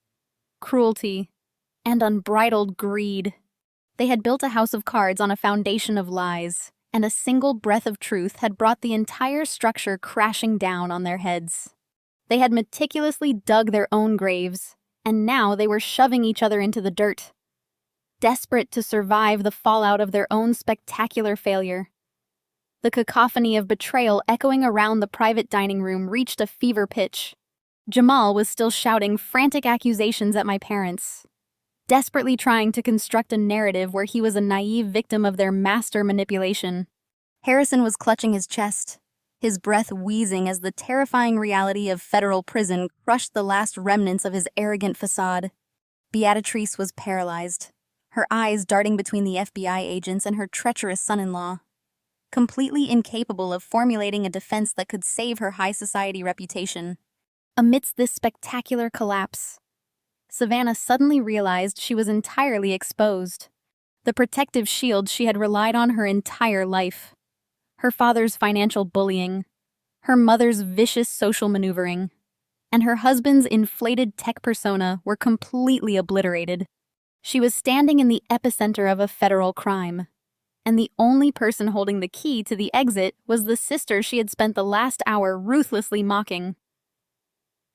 Speaker 1: cruelty, and unbridled greed. They had built a house of cards on a foundation of lies, and a single breath of truth had brought the entire structure crashing down on their heads. They had meticulously dug their own graves, and now they were shoving each other into the dirt, desperate to survive the fallout of their own spectacular failure. The cacophony of betrayal echoing around the private dining room reached a fever pitch. Jamal was still shouting frantic accusations at my parents, desperately trying to construct a narrative where he was a naive victim of their master manipulation. Harrison was clutching his chest, his breath wheezing as the terrifying reality of federal prison crushed the last remnants of his arrogant facade. Beatrice was paralyzed, her eyes darting between the FBI agents and her treacherous son-in-law. Completely incapable of formulating a defense that could save her high society reputation. Amidst this spectacular collapse, Savannah suddenly realized she was entirely exposed. The protective shield she had relied on her entire life. Her father's financial bullying, her mother's vicious social maneuvering, and her husband's inflated tech persona were completely obliterated. She was standing in the epicenter of a federal crime, and the only person holding the key to the exit was the sister she had spent the last hour ruthlessly mocking.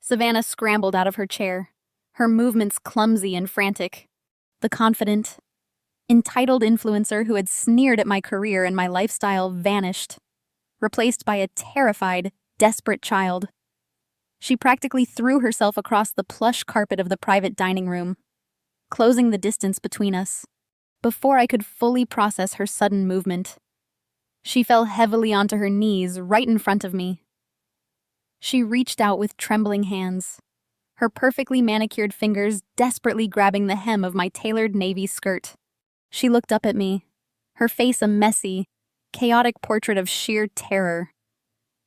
Speaker 1: Savannah scrambled out of her chair, her movements clumsy and frantic. The confident, entitled influencer who had sneered at my career and my lifestyle vanished, replaced by a terrified, desperate child. She practically threw herself across the plush carpet of the private dining room, closing the distance between us. Before I could fully process her sudden movement, she fell heavily onto her knees right in front of me. She reached out with trembling hands, her perfectly manicured fingers desperately grabbing the hem of my tailored navy skirt. She looked up at me, her face a messy, chaotic portrait of sheer terror.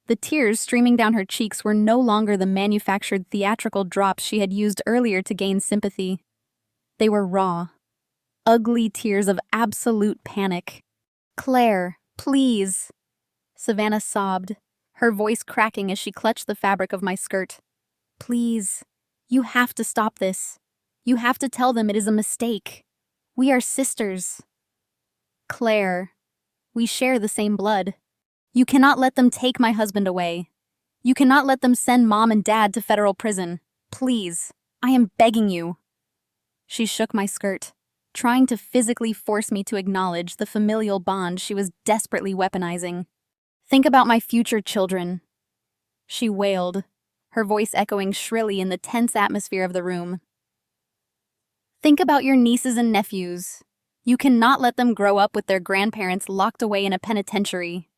Speaker 1: The tears streaming down her cheeks were no longer the manufactured theatrical drops she had used earlier to gain sympathy. They were raw, ugly tears of absolute panic. "Claire, please," Savannah sobbed, her voice cracking as she clutched the fabric of my skirt. "Please, you have to stop this. You have to tell them it is a mistake. We are sisters. Claire, we share the same blood. You cannot let them take my husband away. You cannot let them send Mom and Dad to federal prison. Please, I am begging you." She shook my skirt, trying to physically force me to acknowledge the familial bond she was desperately weaponizing. "Think about my future children," she wailed, her voice echoing shrilly in the tense atmosphere of the room. "Think about your nieces and nephews. You cannot let them grow up with their grandparents locked away in a penitentiary.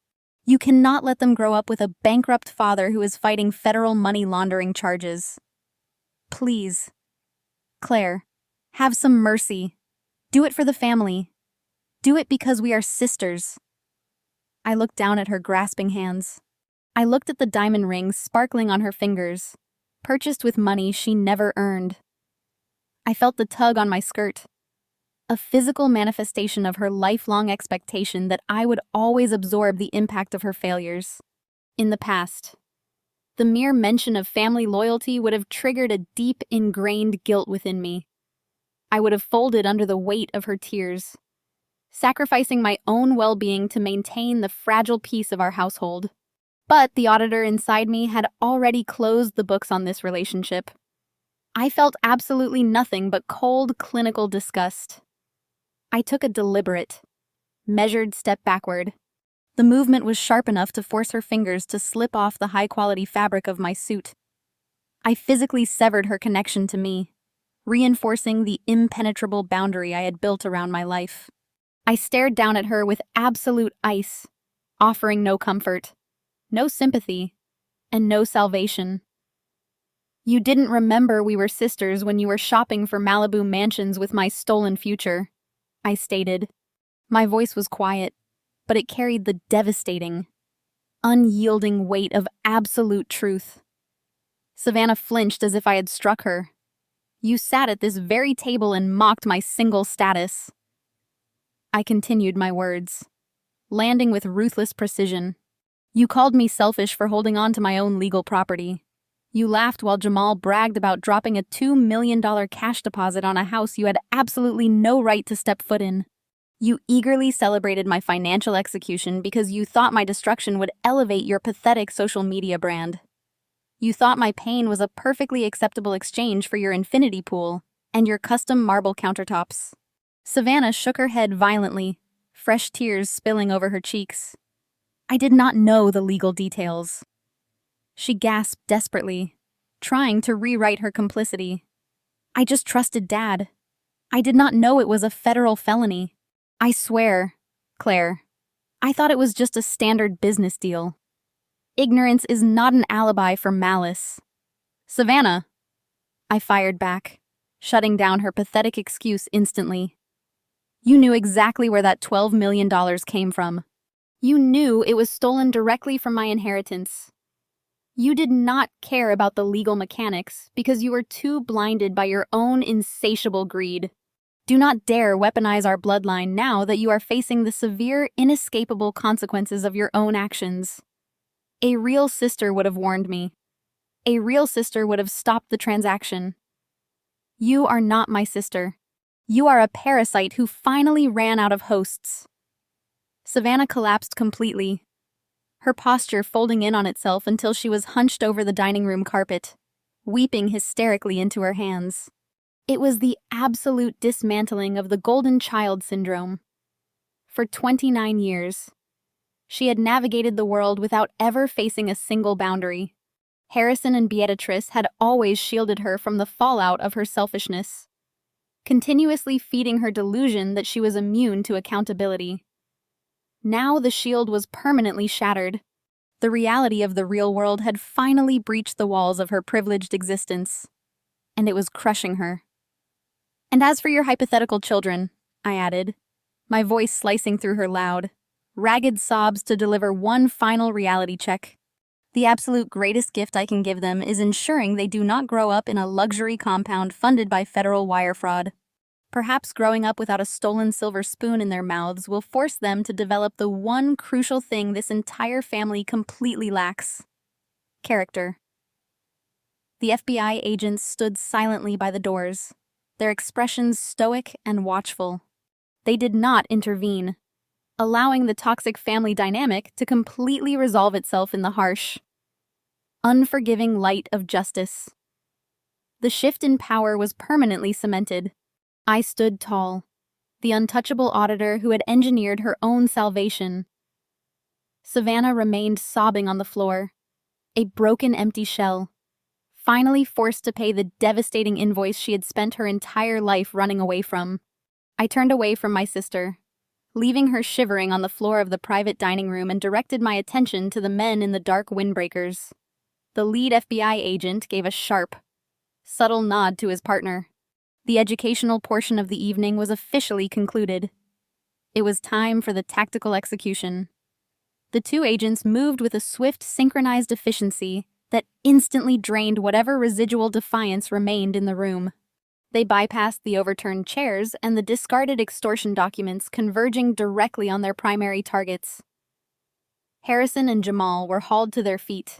Speaker 1: You cannot let them grow up with a bankrupt father who is fighting federal money laundering charges. Please, Claire, have some mercy. Do it for the family. Do it because we are sisters." I looked down at her grasping hands. I looked at the diamond rings sparkling on her fingers, purchased with money she never earned. I felt the tug on my skirt, a physical manifestation of her lifelong expectation that I would always absorb the impact of her failures. In the past, the mere mention of family loyalty would have triggered a deep, ingrained guilt within me. I would have folded under the weight of her tears, sacrificing my own well-being to maintain the fragile peace of our household. But the auditor inside me had already closed the books on this relationship. I felt absolutely nothing but cold, clinical disgust. I took a deliberate, measured step backward. The movement was sharp enough to force her fingers to slip off the high-quality fabric of my suit. I physically severed her connection to me, reinforcing the impenetrable boundary I had built around my life. I stared down at her with absolute ice, offering no comfort, no sympathy, and no salvation. "You didn't remember we were sisters when you were shopping for Malibu mansions with my stolen future," I stated. My voice was quiet, but it carried the devastating, unyielding weight of absolute truth. Savannah flinched as if I had struck her. "You sat at this very table and mocked my single status." I continued my words, landing with ruthless precision. "You called me selfish for holding on to my own legal property. You laughed while Jamal bragged about dropping a $2 million cash deposit on a house you had absolutely no right to step foot in. You eagerly celebrated my financial execution because you thought my destruction would elevate your pathetic social media brand. You thought my pain was a perfectly acceptable exchange for your infinity pool and your custom marble countertops." Savannah shook her head violently, fresh tears spilling over her cheeks. I did not know the legal details. She gasped desperately, trying to rewrite her complicity. "I just trusted Dad. I did not know it was a federal felony. I swear, Claire, I thought it was just a standard business deal. Ignorance is not an alibi for malice." "Savannah," I fired back, shutting down her pathetic excuse instantly. "You knew exactly where that $12 million came from. You knew it was stolen directly from my inheritance. You did not care about the legal mechanics because you were too blinded by your own insatiable greed. Do not dare weaponize our bloodline now that you are facing the severe, inescapable consequences of your own actions. A real sister would have warned me. A real sister would have stopped the transaction. You are not my sister. You are a parasite who finally ran out of hosts." Savannah collapsed completely, her posture folding in on itself until she was hunched over the dining room carpet, weeping hysterically into her hands. It was the absolute dismantling of the golden child syndrome. For 29 years, she had navigated the world without ever facing a single boundary. Harrison and Beatrice had always shielded her from the fallout of her selfishness, continuously feeding her delusion that she was immune to accountability. Now the shield was permanently shattered. The reality of the real world had finally breached the walls of her privileged existence, and it was crushing her. "And as for your hypothetical children," I added, my voice slicing through her loud, ragged sobs to deliver one final reality check. "The absolute greatest gift I can give them is ensuring they do not grow up in a luxury compound funded by federal wire fraud. Perhaps growing up without a stolen silver spoon in their mouths will force them to develop the one crucial thing this entire family completely lacks: character." The FBI agents stood silently by the doors, their expressions stoic and watchful. They did not intervene, allowing the toxic family dynamic to completely resolve itself in the harsh, unforgiving light of justice. The shift in power was permanently cemented. I stood tall, the untouchable auditor who had engineered her own salvation. Savannah remained sobbing on the floor, a broken, empty shell, finally forced to pay the devastating invoice she had spent her entire life running away from. I turned away from my sister, leaving her shivering on the floor of the private dining room, and directed my attention to the men in the dark windbreakers. The lead FBI agent gave a sharp, subtle nod to his partner. The educational portion of the evening was officially concluded. It was time for the tactical execution. The two agents moved with a swift, synchronized efficiency that instantly drained whatever residual defiance remained in the room. They bypassed the overturned chairs and the discarded extortion documents, converging directly on their primary targets. Harrison and Jamal were hauled to their feet.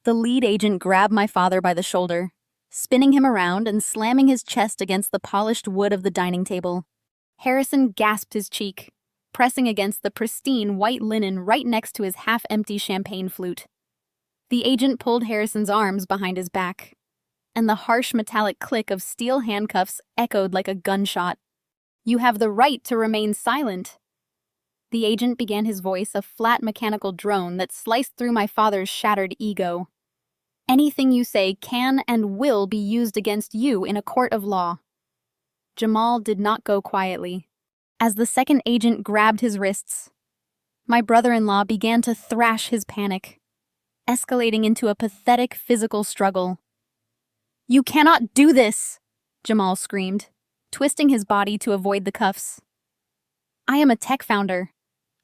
Speaker 1: The lead agent grabbed my father by the shoulder, spinning him around and slamming his chest against the polished wood of the dining table. Harrison gasped his cheek, pressing against the pristine white linen right next to his half-empty champagne flute. The agent pulled Harrison's arms behind his back, and the harsh metallic click of steel handcuffs echoed like a gunshot. "You have the right to remain silent." The agent began his voice, a flat mechanical drone that sliced through my father's shattered ego. "Anything you say can and will be used against you in a court of law." Jamal did not go quietly. As the second agent grabbed his wrists, my brother-in-law began to thrash his panic, escalating into a pathetic physical struggle. "You cannot do this!" Jamal screamed, twisting his body to avoid the cuffs. "I am a tech founder.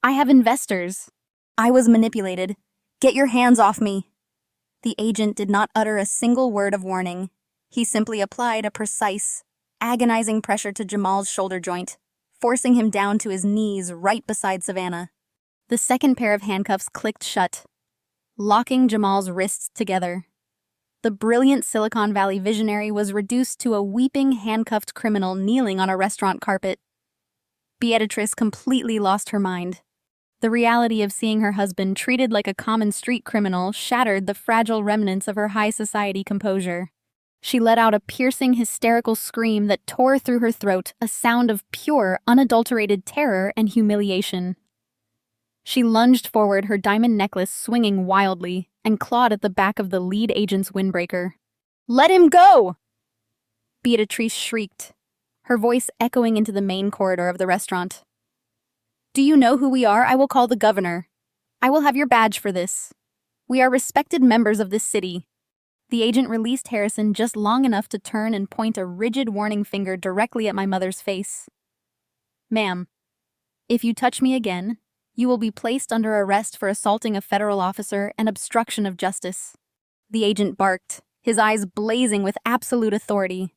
Speaker 1: I have investors. I was manipulated. Get your hands off me." The agent did not utter a single word of warning. He simply applied a precise, agonizing pressure to Jamal's shoulder joint, forcing him down to his knees right beside Savannah. The second pair of handcuffs clicked shut, locking Jamal's wrists together. The brilliant Silicon Valley visionary was reduced to a weeping, handcuffed criminal kneeling on a restaurant carpet. Beatrice completely lost her mind. The reality of seeing her husband treated like a common street criminal shattered the fragile remnants of her high society composure. She let out a piercing, hysterical scream that tore through her throat, a sound of pure, unadulterated terror and humiliation. She lunged forward, her diamond necklace swinging wildly, and clawed at the back of the lead agent's windbreaker. "Let him go!" Beatrice shrieked, her voice echoing into the main corridor of the restaurant. "Do you know who we are? I will call the governor. I will have your badge for this. We are respected members of this city." The agent released Harrison just long enough to turn and point a rigid warning finger directly at my mother's face. "Ma'am, if you touch me again, you will be placed under arrest for assaulting a federal officer and obstruction of justice." The agent barked, his eyes blazing with absolute authority.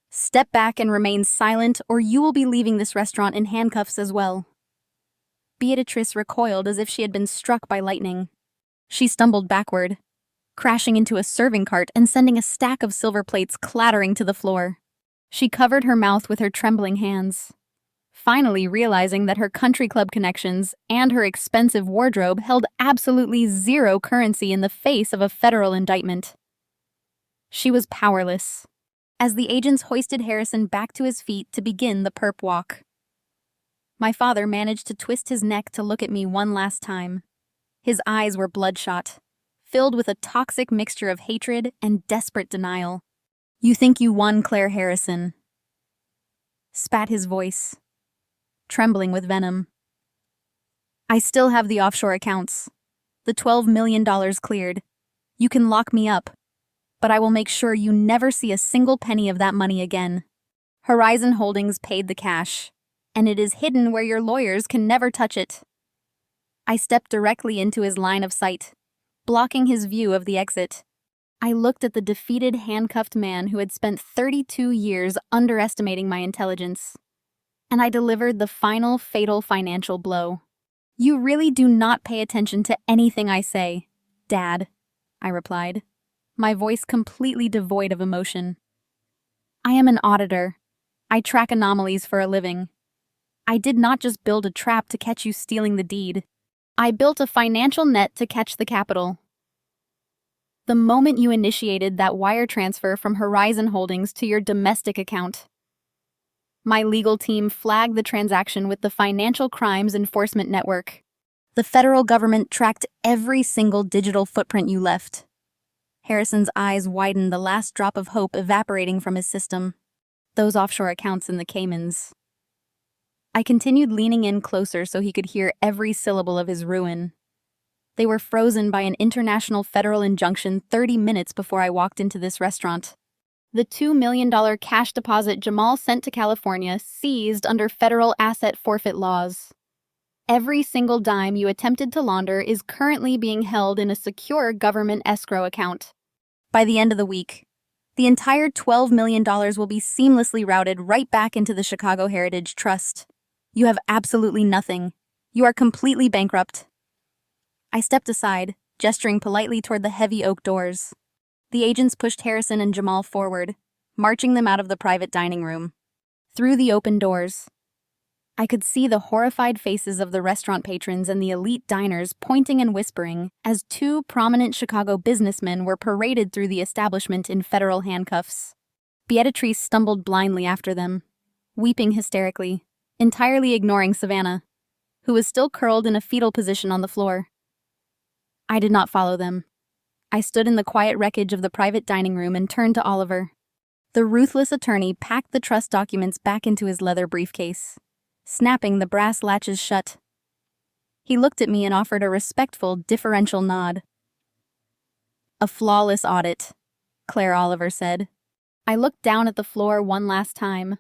Speaker 1: "Step back and remain silent, or you will be leaving this restaurant in handcuffs as well." Beatrice recoiled as if she had been struck by lightning. She stumbled backward, crashing into a serving cart and sending a stack of silver plates clattering to the floor. She covered her mouth with her trembling hands, finally realizing that her country club connections and her expensive wardrobe held absolutely zero currency in the face of a federal indictment. She was powerless, as the agents hoisted Harrison back to his feet to begin the perp walk. My father managed to twist his neck to look at me one last time. His eyes were bloodshot, filled with a toxic mixture of hatred and desperate denial. "You think you won, Claire Harrison," spat his voice, trembling with venom. "I still have the offshore accounts. The $12 million cleared. You can lock me up, but I will make sure you never see a single penny of that money again. Horizon Holdings paid the cash, and it is hidden where your lawyers can never touch it." I stepped directly into his line of sight, blocking his view of the exit. I looked at the defeated, handcuffed man who had spent 32 years underestimating my intelligence, and I delivered the final, fatal financial blow. "You really do not pay attention to anything I say, Dad," I replied, my voice completely devoid of emotion. "I am an auditor. I track anomalies for a living. I did not just build a trap to catch you stealing the deed. I built a financial net to catch the capital." The moment you initiated that wire transfer from Horizon Holdings to your domestic account. My legal team flagged the transaction with the Financial Crimes Enforcement Network. The federal government tracked every single digital footprint you left. Harrison's eyes widened, the last drop of hope evaporating from his system. Those offshore accounts in the Caymans. I continued leaning in closer so he could hear every syllable of his ruin. They were frozen by an international federal injunction 30 minutes before I walked into this restaurant. The $2 million cash deposit Jamal sent to California seized under federal asset forfeit laws. Every single dime you attempted to launder is currently being held in a secure government escrow account. By the end of the week, the entire $12 million will be seamlessly routed right back into the Chicago Heritage Trust. You have absolutely nothing. You are completely bankrupt. I stepped aside, gesturing politely toward the heavy oak doors. The agents pushed Harrison and Jamal forward, marching them out of the private dining room. Through the open doors, I could see the horrified faces of the restaurant patrons and the elite diners pointing and whispering as two prominent Chicago businessmen were paraded through the establishment in federal handcuffs. Beatrice stumbled blindly after them, weeping hysterically, entirely ignoring Savannah, who was still curled in a fetal position on the floor. I did not follow them. I stood in the quiet wreckage of the private dining room and turned to Oliver. The ruthless attorney packed the trust documents back into his leather briefcase, snapping the brass latches shut. He looked at me and offered a respectful, deferential nod. "A flawless audit," Claire Oliver said. I looked down at the floor one last time.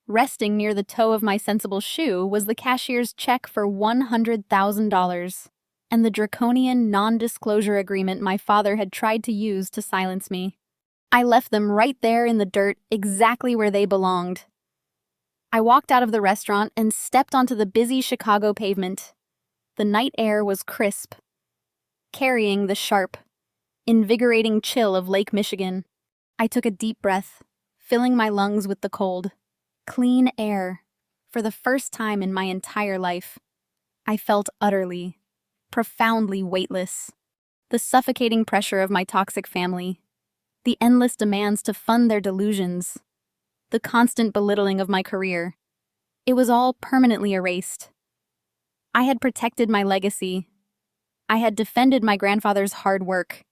Speaker 1: Resting near the toe of my sensible shoe was the cashier's check for $100,000 and the draconian non-disclosure agreement my father had tried to use to silence me. I left them right there in the dirt, exactly where they belonged. I walked out of the restaurant and stepped onto the busy Chicago pavement. The night air was crisp, carrying the sharp, invigorating chill of Lake Michigan. I took a deep breath, filling my lungs with the cold, clean air. For the first time in my entire life, I felt utterly, profoundly weightless. The suffocating pressure of my toxic family, the endless demands to fund their delusions, the constant belittling of my career. It was all permanently erased. I had protected my legacy. I had defended my grandfather's hard work.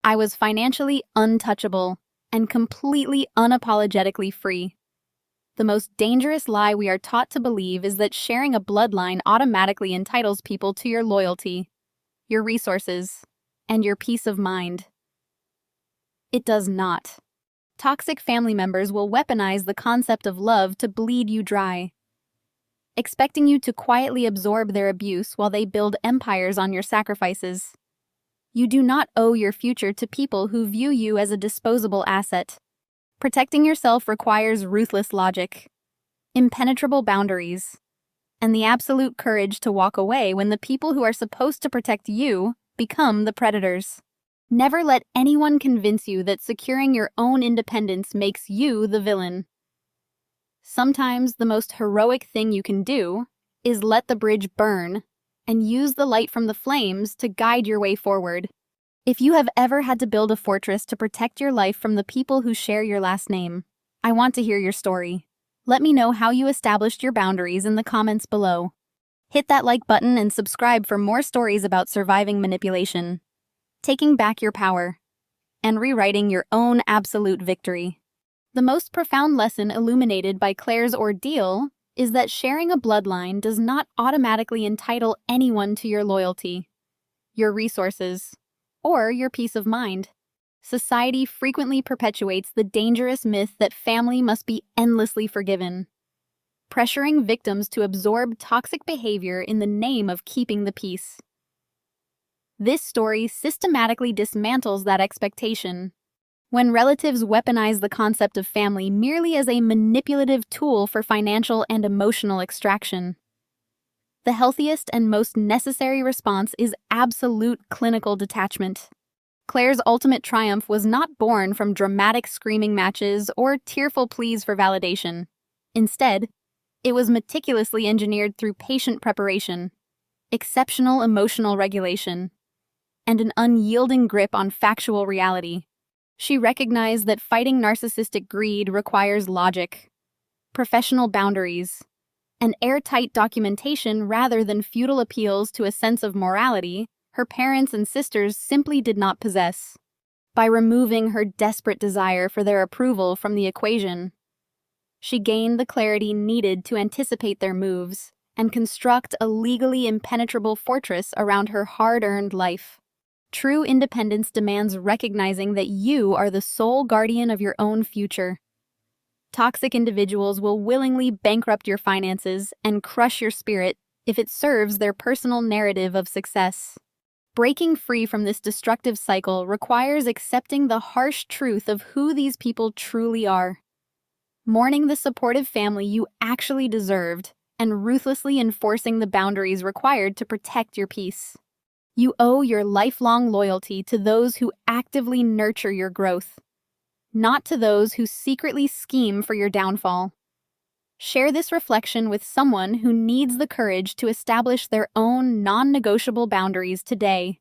Speaker 1: I was financially untouchable and completely unapologetically free. The most dangerous lie we are taught to believe is that sharing a bloodline automatically entitles people to your loyalty, your resources, and your peace of mind. It does not. Toxic family members will weaponize the concept of love to bleed you dry, expecting you to quietly absorb their abuse while they build empires on your sacrifices. You do not owe your future to people who view you as a disposable asset. Protecting yourself requires ruthless logic, impenetrable boundaries, and the absolute courage to walk away when the people who are supposed to protect you become the predators. Never let anyone convince you that securing your own independence makes you the villain. Sometimes the most heroic thing you can do is let the bridge burn and use the light from the flames to guide your way forward. If you have ever had to build a fortress to protect your life from the people who share your last name, I want to hear your story. Let me know how you established your boundaries in the comments below. Hit that like button and subscribe for more stories about surviving manipulation, taking back your power, and rewriting your own absolute victory. The most profound lesson illuminated by Claire's ordeal is that sharing a bloodline does not automatically entitle anyone to your loyalty, your resources, or your peace of mind. Society frequently perpetuates the dangerous myth that family must be endlessly forgiven, pressuring victims to absorb toxic behavior in the name of keeping the peace. This story systematically dismantles that expectation. When relatives weaponize the concept of family merely as a manipulative tool for financial and emotional extraction, the healthiest and most necessary response is absolute clinical detachment. Claire's ultimate triumph was not born from dramatic screaming matches or tearful pleas for validation. Instead, it was meticulously engineered through patient preparation, exceptional emotional regulation, and an unyielding grip on factual reality. She recognized that fighting narcissistic greed requires logic, professional boundaries, and airtight documentation rather than futile appeals to a sense of morality her parents and sisters simply did not possess. By removing her desperate desire for their approval from the equation, she gained the clarity needed to anticipate their moves and construct a legally impenetrable fortress around her hard-earned life. True independence demands recognizing that you are the sole guardian of your own future. Toxic individuals will willingly bankrupt your finances and crush your spirit if it serves their personal narrative of success. Breaking free from this destructive cycle requires accepting the harsh truth of who these people truly are, mourning the supportive family you actually deserved, and ruthlessly enforcing the boundaries required to protect your peace. You owe your lifelong loyalty to those who actively nurture your growth, not to those who secretly scheme for your downfall. Share this reflection with someone who needs the courage to establish their own non-negotiable boundaries today.